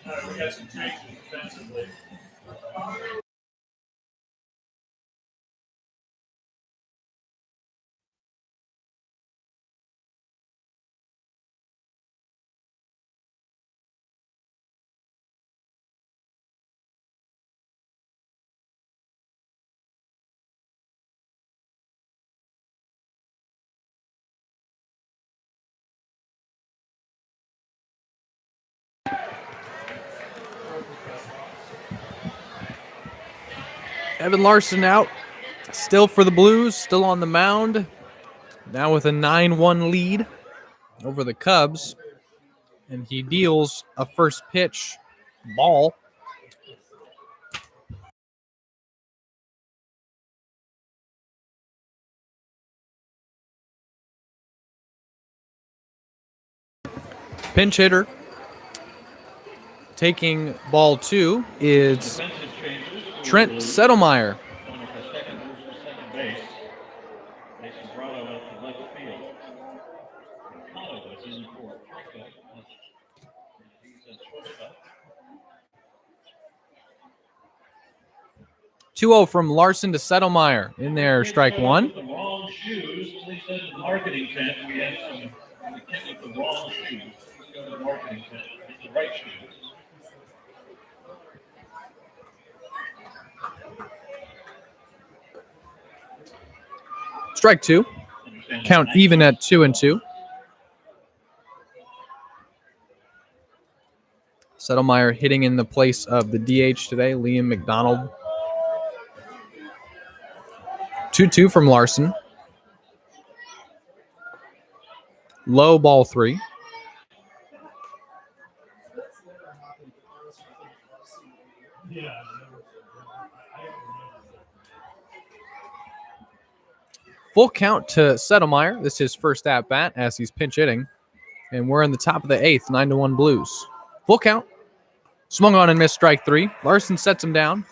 All right, we got some changes defensively. Evan Larson out. Still for the Blues, still on the mound. Now with a 9-1 lead over the Cubs. And he deals a first pitch ball. Pinch hitter taking ball 2 is Trent Settlemeyer. Two 2-0 from Larson to Settlemeyer. In there, strike 1. The wrong shoes. They said the marketing tent. We had some kid with the wrong shoes. Let's go to the marketing tent. Get the right shoes. Strike 2. Count even at 2-2. Settlemeyer hitting in the place of the DH today, Liam McDonald. 2-2 from Larson. Low, ball 3. Full count to Settlemeyer. This is his first at-bat as he's pinch hitting. And we're in the top of the 8th, 9-1 Blues. Full count. Swung on and missed strike 3. Larson sets him down.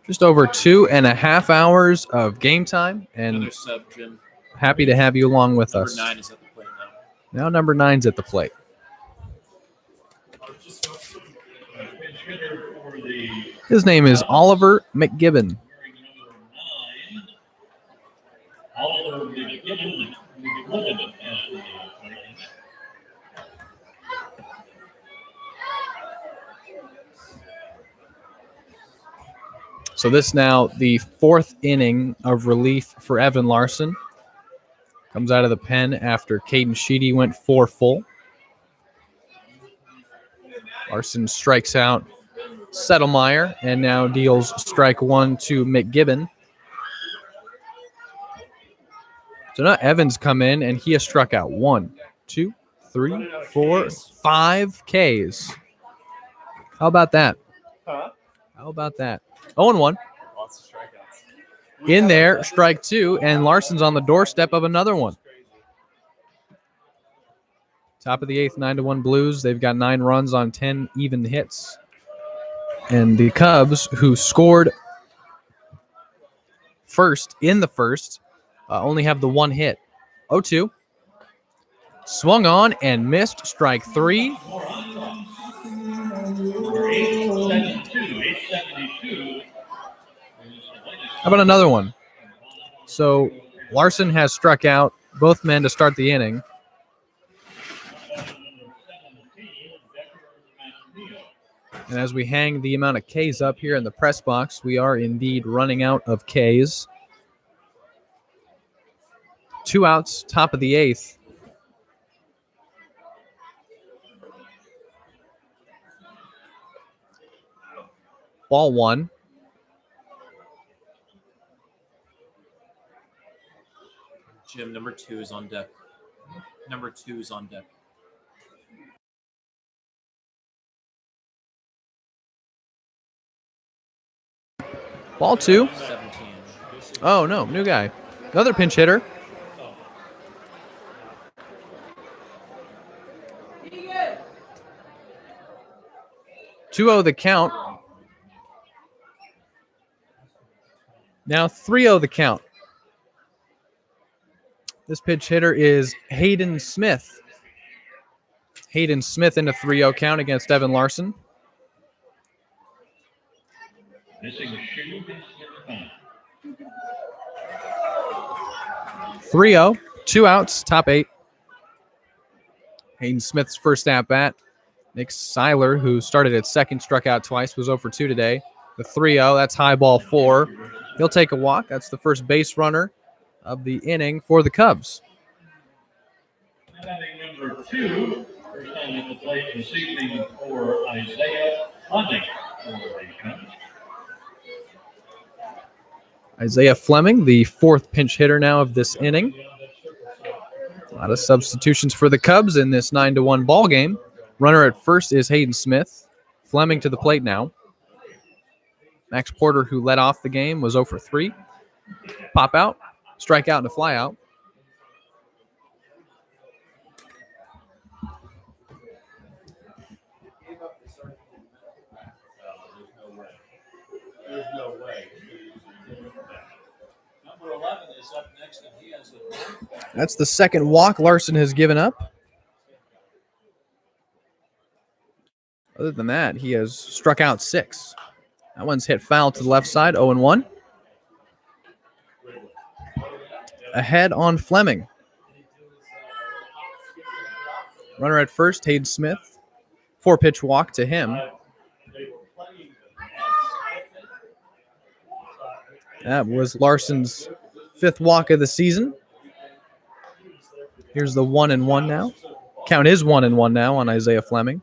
Just over 2.5 hours of game time, and Another sub, Jim. happy to have you along with Number us. 9 is at the plate now. Now number 9's at the plate. Pinch hitter for the His name is Oliver McGibbon. Oliver McGibbon as the So this now the 4th inning of relief for Evan Larson. Comes out of the pen after Caden Sheedy went 4 full. Larson strikes out Settlemeyer and now deals strike 1 to McGibbon. So now Evans come in and he has struck out 1, 2, 3, 4, 5 Ks. How about that? Huh? How about that? 0-1. Lots of strikeouts. In there, strike 2, and Larson's on the doorstep of another one. Top of the 8th, 9-1 Blues. They've got 9 runs on 10 even hits. And the Cubs, who scored first in the first, only have the 1 hit. 0-2. Swung on and missed. Strike 3. Number 872. How about another one? So Larson has struck out both men to start the inning. And as we hang the amount of Ks up here in the press box, we are indeed running out of Ks. 2 outs, top of the 8th. Ball 1. Jim, number 2 is on deck. Number 2 is on deck. Ball 2. 17. Oh, no, new guy. Another pinch hitter. Two 2-0 the count. Now 3-0 the count. This pitch hitter is Hayden Smith. Hayden Smith in a 3-0 count against Evan Larson. Missing a shoe. 3-0, 2 outs, top 8. Hayden Smith's first at bat. Nick Seiler, who started at second, struck out twice, was 0 for 2 today. The 3-0, that's high ball 4. He'll take a walk. That's the first base runner of the inning for the Cubs. Batting number 2, first time at the plate this evening for Isaiah Fleming for the Cubs. Isaiah Fleming, the 4th pinch hitter now of this inning. A lot of substitutions for the Cubs in this 9-1 ball game. Runner at first is Hayden Smith. Fleming to the plate now. Max Porter, who led off the game, was 0 for 3. Pop out, strike out, and a fly out. There's no way. Number 11 is up next, and he has a That's the second walk Larson has given up. Other than that, he has struck out 6. That one's hit foul to the left side, 0-1. Ahead on Fleming. Runner at first, Hayden Smith. 4-pitch walk to him. That was Larson's 5th walk of the season. Here's the 1-1 now. Count is 1-1 now on Isaiah Fleming.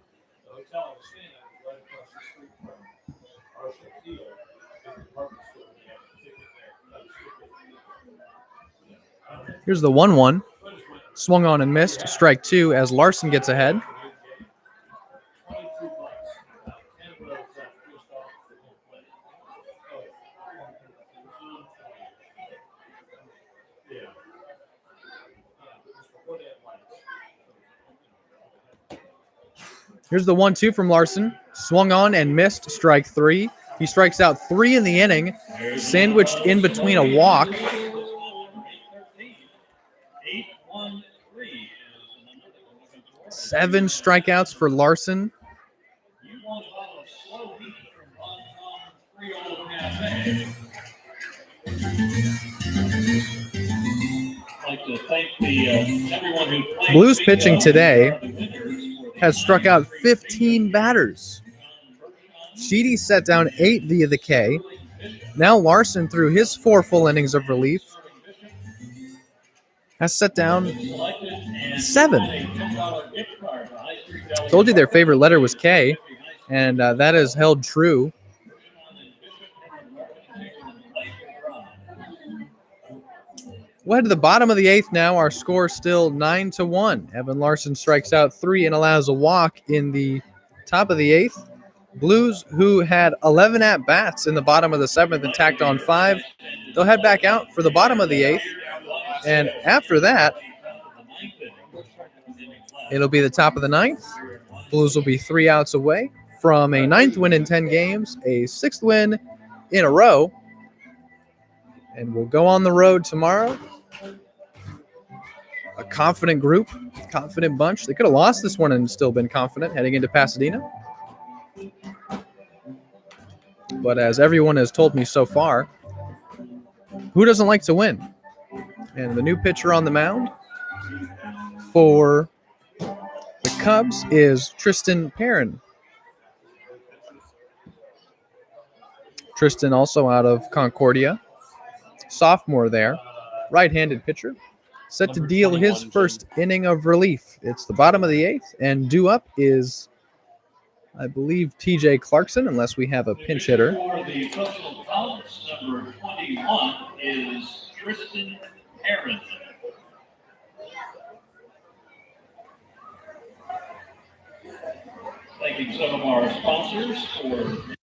Here's the 1-1. Swung on and missed. Strike 2 as Larson gets ahead. Here's the 1-2 from Larson. Swung on and missed. Strike 3. He strikes out 3 in the inning, sandwiched in between a walk. 7 strikeouts for Larson. Like to thank everyone who played. Blues pitching today has struck out 15 batters. Sheedy set down 8 via the K. Now Larson, through his 4 full innings of relief, has set down 7. Told you their favorite letter was K, and that has held true. We'll head to the bottom of the 8th now. Our score still 9-1. Evan Larson strikes out 3 and allows a walk in the top of the 8th. Blues, who had 11 at-bats in the bottom of the 7th and tacked on 5, they'll head back out for the bottom of the 8th. And after that, it'll be the top of the 9th. Blues will be 3 outs away from a 9th win in 10 games, a 6th win in a row. And we'll go on the road tomorrow. A confident group, confident bunch. They could have lost this one and still been confident heading into Pasadena. But as everyone has told me so far, who doesn't like to win? And the new pitcher on the mound for the Cubs is Tristan Perrin. Tristan also out of Concordia. Sophomore there. Right-handed pitcher. Set to deal his first inning of relief. It's the bottom of the 8th, and due up is, I believe, TJ Clarkson, unless we have a pinch hitter. For the Coastal Cubs, number 21 is Tristan Perrin. Thanking some of our sponsors for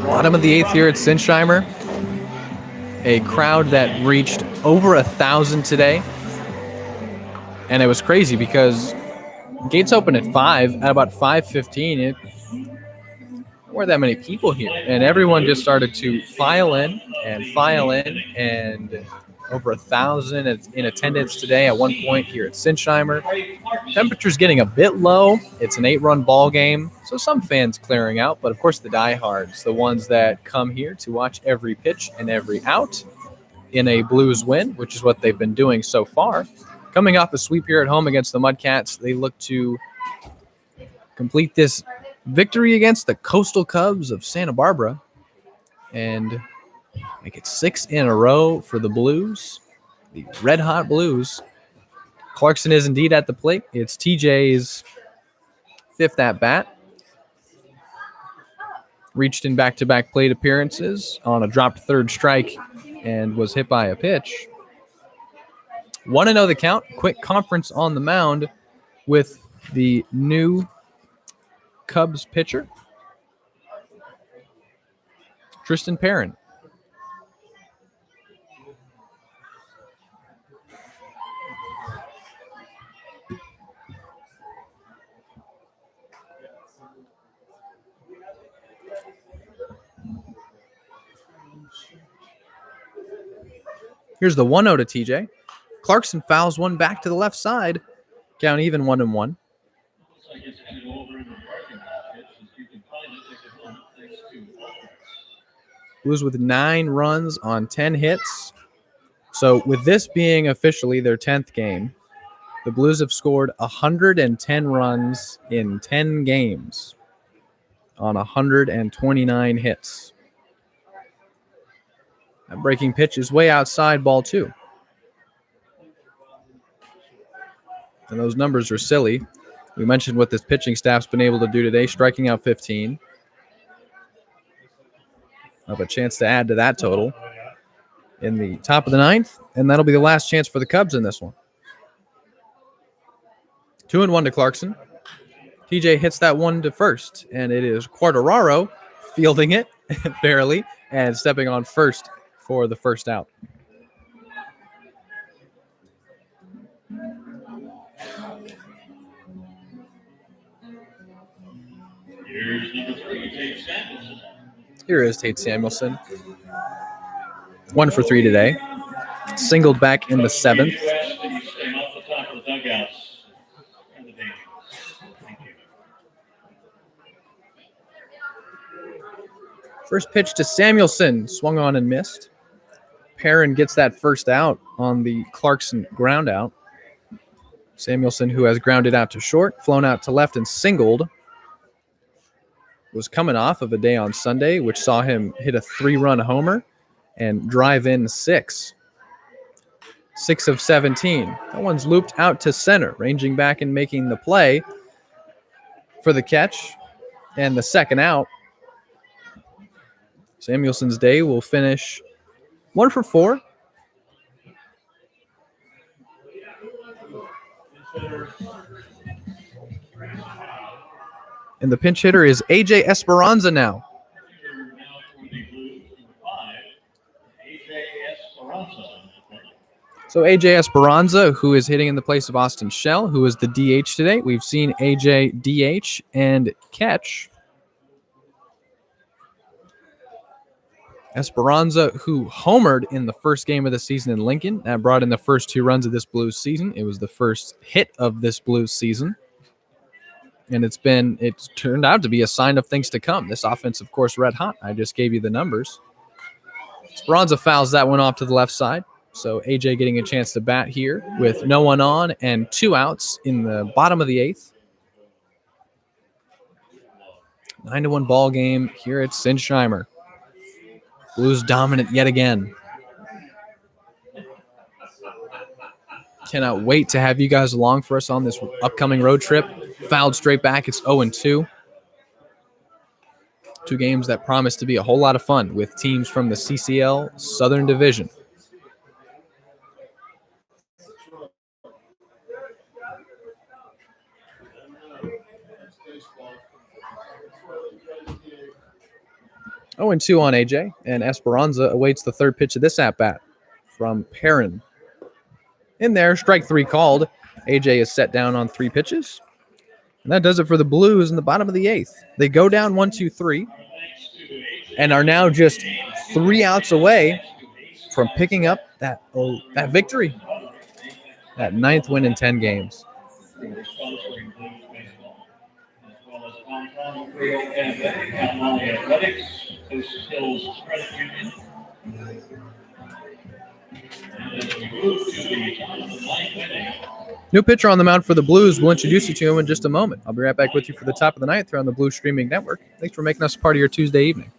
Bottom of the 8th here at Sinsheimer. A crowd that reached over 1,000 today. And it was crazy because gates open at 5. At about 5:15, there weren't that many people here. And everyone just started to file in, and over 1,000 in attendance today at one point here at Sinsheimer. Temperature's getting a bit low. It's an 8-run ball game, so some fans clearing out. But, of course, the diehards, the ones that come here to watch every pitch and every out in a Blues win, which is what they've been doing so far. Coming off a sweep here at home against the Mudcats, they look to complete this victory against the Coastal Cubs of Santa Barbara and make it 6 in a row for the Blues, the red-hot Blues. Clarkson is indeed at the plate. It's TJ's 5th at-bat. Reached in back-to-back plate appearances on a dropped third strike and was hit by a pitch. 1-0 the count. Quick conference on the mound with the new Cubs pitcher, Tristan Perrin. Here's the 1-0 to TJ. Clarkson fouls one back to the left side. Count even 1-1. Blues with 9 runs on 10 hits. So with this being officially their 10th game, the Blues have scored 110 runs in 10 games on 129 hits. That breaking pitch is way outside ball 2. And those numbers are silly. We mentioned what this pitching staff's been able to do today, striking out 15. Have a chance to add to that total in the top of the ninth, and that'll be the last chance for the Cubs in this one. 2-1 to Clarkson. TJ hits that one to first, and it is Quartararo fielding it barely and stepping on first for the first out. Here's number 3, Tate Samuelson. Here is Tate Samuelson. 1 for 3 today. Singled back in the 7th. Request that you stay off the top of the dugouts and the danger. Thank you. First pitch to Samuelson, swung on and missed. Perrin gets that first out on the Clarkson ground out. Samuelson, who has grounded out to short, flown out to left and singled, was coming off of a day on Sunday, which saw him hit a 3-run homer and drive in 6. 6 of 17. That one's looped out to center, ranging back and making the play for the catch and the second out. Samuelson's day will finish 1 for 4. And the pinch hitter is AJ Esperanza now. Now for the Blues, number 5, AJ Esperanza. So AJ Esperanza, who is hitting in the place of Austin Shell, who is the DH today. We've seen AJ DH and catch. Esperanza, who homered in the first game of the season in Lincoln. That brought in the first 2 runs of this Blues season. It was the first hit of this Blues season. And it's turned out to be a sign of things to come. This offense, of course, red hot. I just gave you the numbers. Esperanza fouls that one off to the left side. So AJ getting a chance to bat here with no one on and 2 outs in the bottom of the 8th. 9-1 ball game here at Sinsheimer. Blues dominant yet again. Cannot wait to have you guys along for us on this upcoming road trip. Fouled straight back. It's 0-2. 2 games that promise to be a whole lot of fun with teams from the CCL Southern Division. Oh, and 2 on AJ, and Esperanza awaits the third pitch of this at-bat from Perrin. In there, strike 3 called. AJ is set down on 3 pitches. And that does it for the Blues in the bottom of the 8th. They go down 1-2-3 and are now just 3 outs away from picking up that victory, that 9th win in 10 games. New pitcher on the mound for the Blues. We'll introduce you to him in just a moment. I'll be right back with you for the top of the ninth here on the Blues Streaming Network. Thanks for making us part of your Tuesday evening.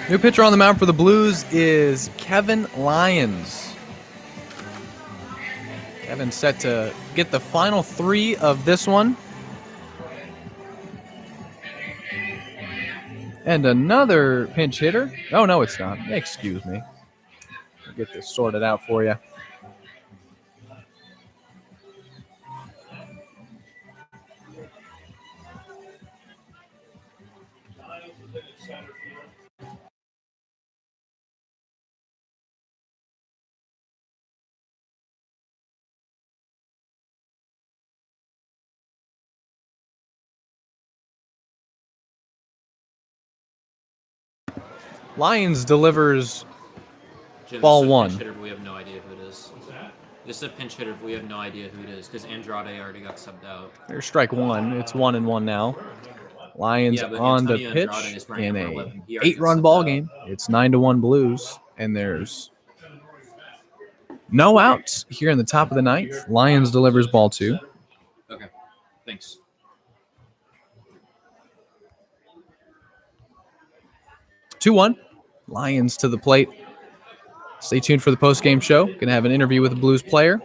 New pitcher on the mound for the Blues is Kevin Lyons. Kevin set to get the final 3 of this one. And another pinch hitter. Oh, no, it's not. Excuse me. I'll get this sorted out for you. Lyons delivers Jim, ball this is a 1. pinch hitter, but we have no idea who it is. This is a pinch hitter, but we have no idea who it is because Andrade already got subbed out. There's strike 1. It's 1-1 now. Lions Yeah, but on the Antonio pitch Andrade is ranked in number a 11. He already got 8-run subbed ball out. game. It's 9-1 Blues, and there's no outs here in the top of the ninth. Lions delivers ball 2. Okay, thanks. Two 2-1. Lions to the plate. Stay tuned for the post-game show. Going to have an interview with a Blues player.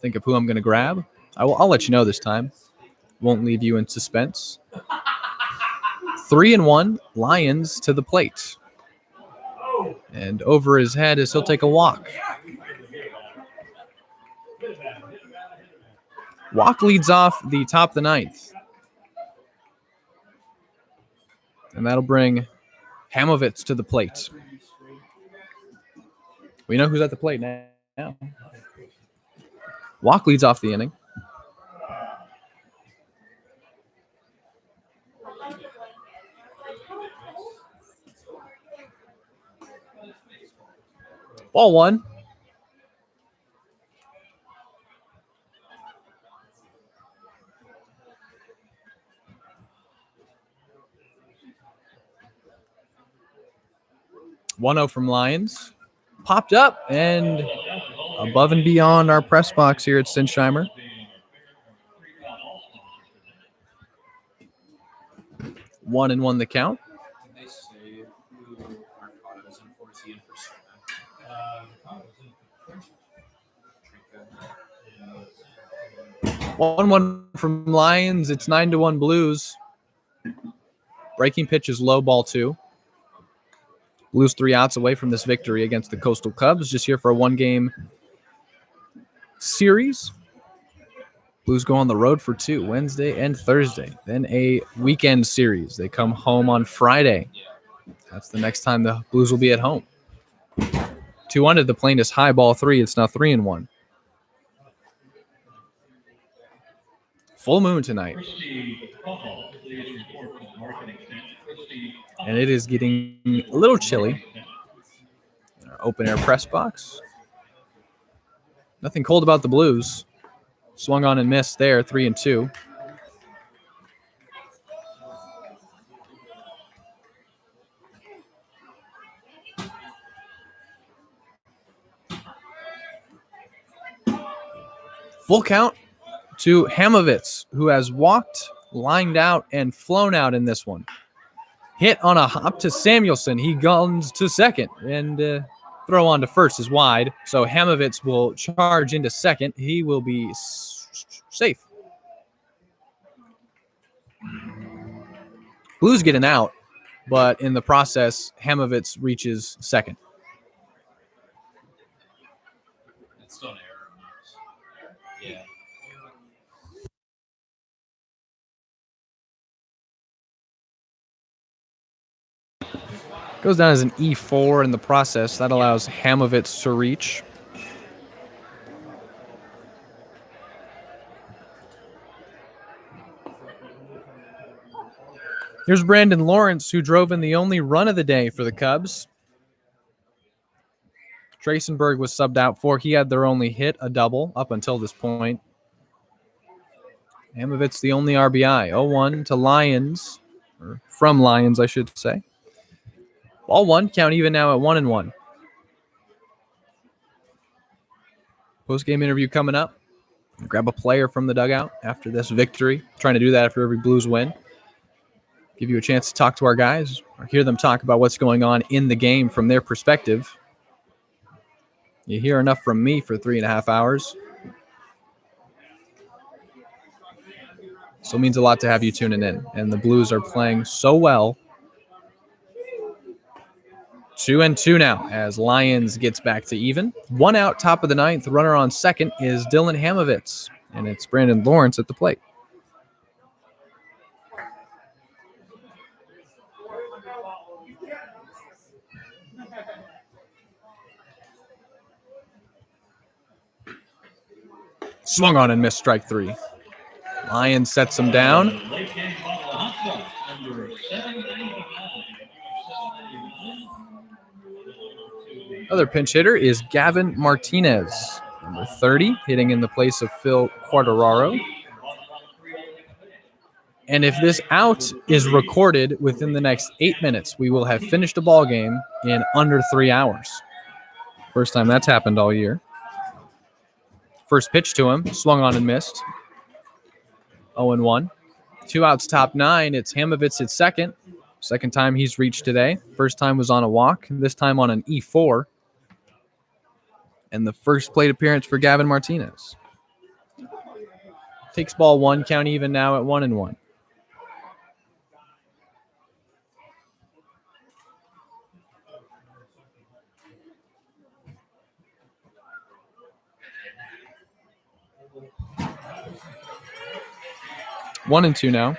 Think of who I'm going to grab. I'll let you know this time. Won't leave you in suspense. 3-1. Lions to the plate. And over his head is he'll take a walk. Walk leads off the top of the ninth. And that'll bring Hamovitz to the plate. We know who's at the plate now. Walk leads off the inning. Ball 1. One-zero from Lions. Popped up and above and beyond our press box here at Sinsheimer. One and one the count. They say who Arcado is in for in for 1-1 from Lions. It's 9-1 Blues. Breaking pitch is low, ball 2. Blues 3 outs away from this victory against the Coastal Cubs. Just here for a 1-game series. Blues go on the road for 2, Wednesday and Thursday. Then a weekend series. They come home on Friday. That's the next time the Blues will be at home. 2-1 to the plane is high, ball 3. It's now 3-1. Full moon tonight. And it is getting a little chilly. Our open air press box. Nothing cold about the Blues. Swung on and missed there, 3-2. Full count to Hamovitz, who has walked, lined out, and flown out in this one. Hit on a hop to Samuelson. He guns to second, and throw on to first is wide. So Hamovitz will charge into second. He will be safe. Blues get an out, but in the process, Hamovitz reaches second. It's still an error. Yeah. Goes down as an E4 in the process. That allows Hamovitz to reach. Here's Brandon Lawrence, who drove in the only run of the day for the Cubs. Tracenberg was subbed out for. He had their only hit, a double, up until this point. Hamovitz the only RBI. 0-1 to Lions, or from Lions, I should say. Ball 1, count even now at 1-1. Post-game interview coming up. Grab a player from the dugout after this victory. Trying to do that after every Blues win. Give you a chance to talk to our guys, or hear them talk about what's going on in the game from their perspective. You hear enough from me for 3.5 hours. So it means a lot to have you tuning in. And the Blues are playing so well. 2-2 now as Lions gets back to even. 1 out, top of the ninth. Runner on second is Dylan Hamovitz. And it's Brandon Lawrence at the plate. Swung on and missed strike 3. Lions sets him down. Other pinch hitter is Gavin Martinez, number 30, hitting in the place of Phil Quartararo. And if this out is recorded within the next 8 minutes, we will have finished a ball game in under 3 hours. First time that's happened all year. First pitch to him, swung on and missed. 0-1. 2 outs, top 9. It's Hamovitz at second. Second time he's reached today. First time was on a walk, this time on an E4. And the first plate appearance for Gavin Martinez. Takes ball 1, count even now at 1-1. One and two now.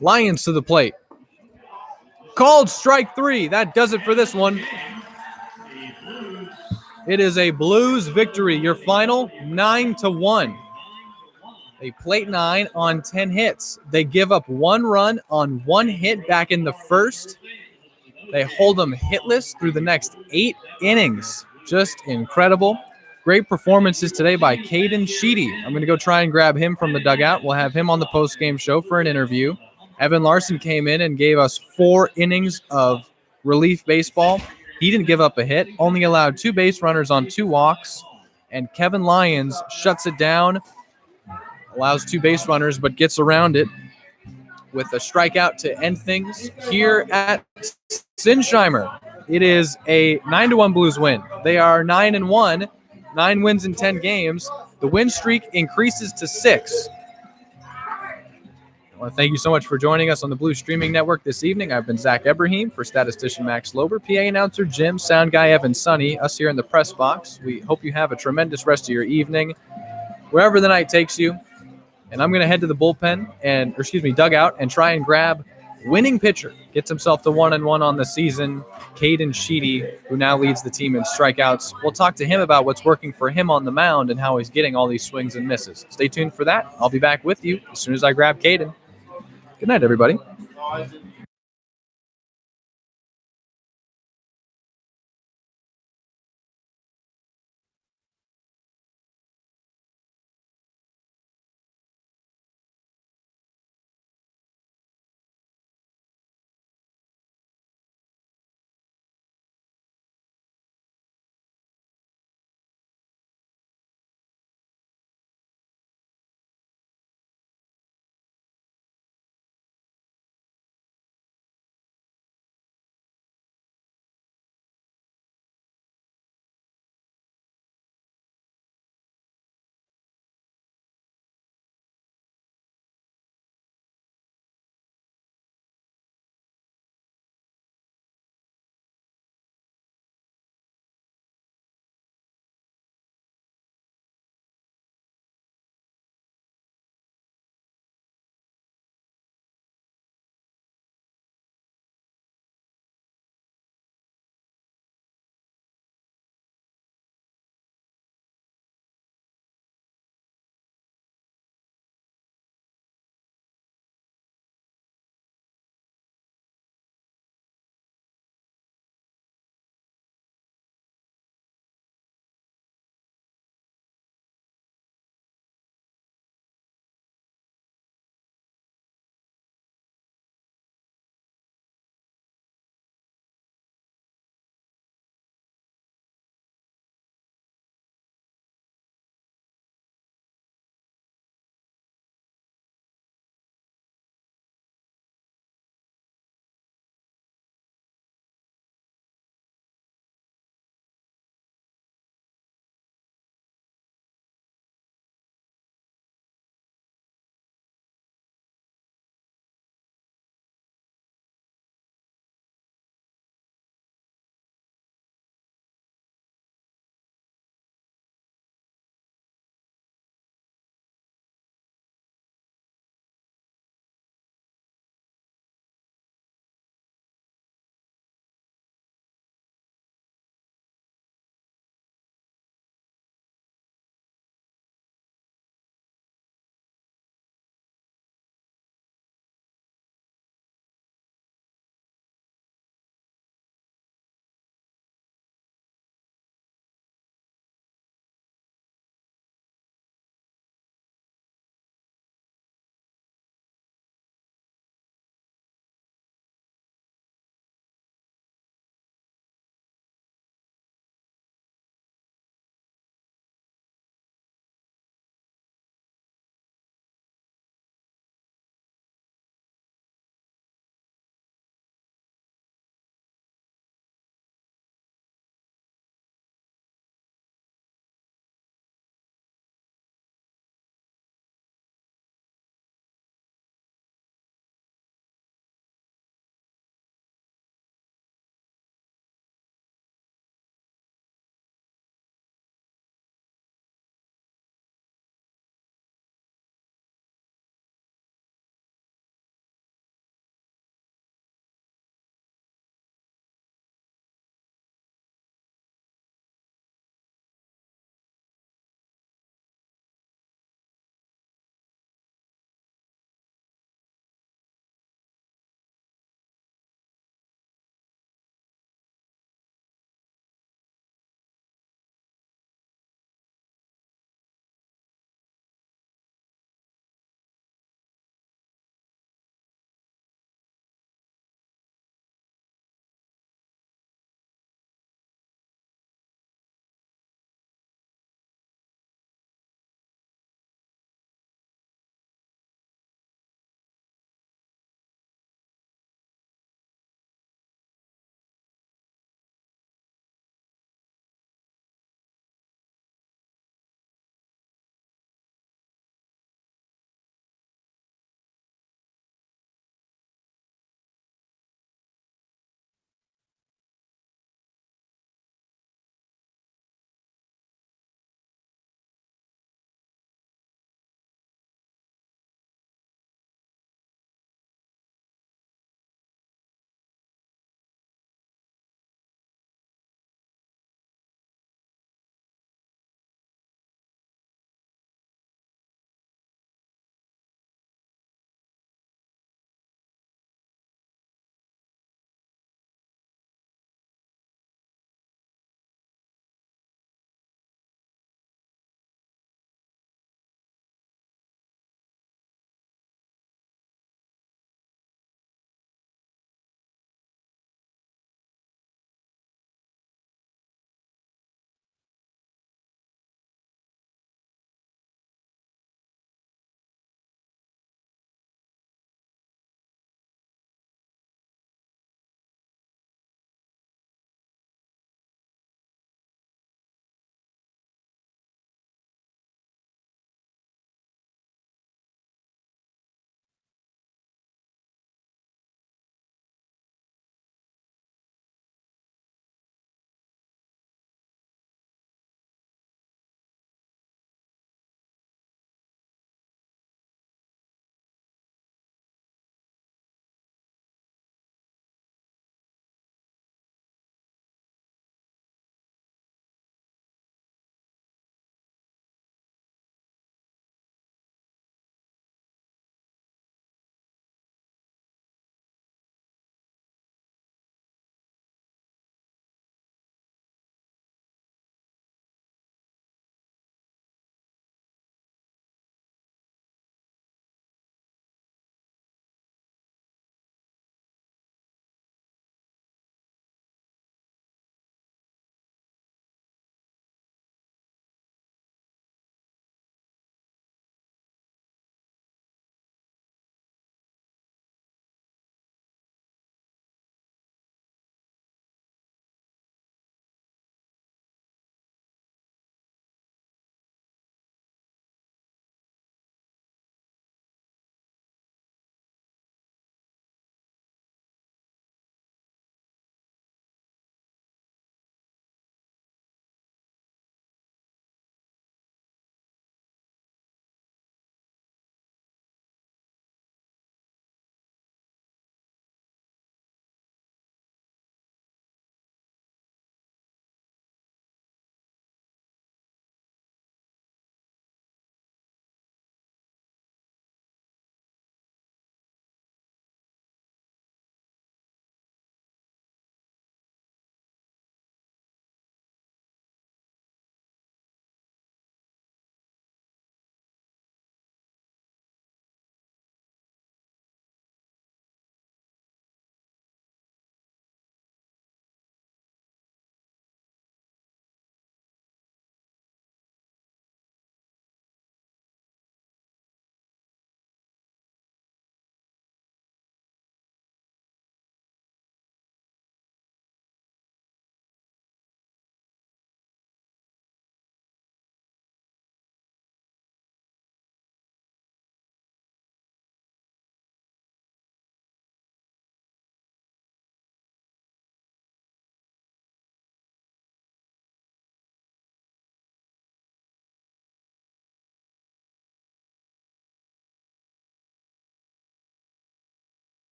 Lions to the plate. Called strike 3. That does it for this one. It is a Blues victory. Your final 9-1. They plate 9 on 10 hits. They give up 1 run on 1 hit back in the first. They hold them hitless through the next 8 innings. Just incredible. Great performances today by Caden Sheedy. I'm going to go try and grab him from the dugout. We'll have him on the post-game show for an interview. Evan Larson came in and gave us 4 innings of relief baseball. He didn't give up a hit, only allowed 2 base runners on 2 walks. And Kevin Lyons shuts it down, allows 2 base runners, but gets around it with a strikeout to end things here at Sinsheimer. It is a 9-1 Blues win. They are 9-1, 9 wins in 10 games. The win streak increases to 6. I want to thank you so much for joining us on the Blues Streaming Network this evening. I've been Zach Ebrahim for statistician Max Lober, PA announcer Jim, sound guy Evan Sunny, us here in the press box. We hope you have a tremendous rest of your evening, wherever the night takes you. And I'm going to head to the bullpen dugout and try and grab winning pitcher. Gets himself to 1-1 on the season, Caden Sheedy, who now leads the team in strikeouts. We'll talk to him about what's working for him on the mound and how he's getting all these swings and misses. Stay tuned for that. I'll be back with you as soon as I grab Caden. Good night, everybody.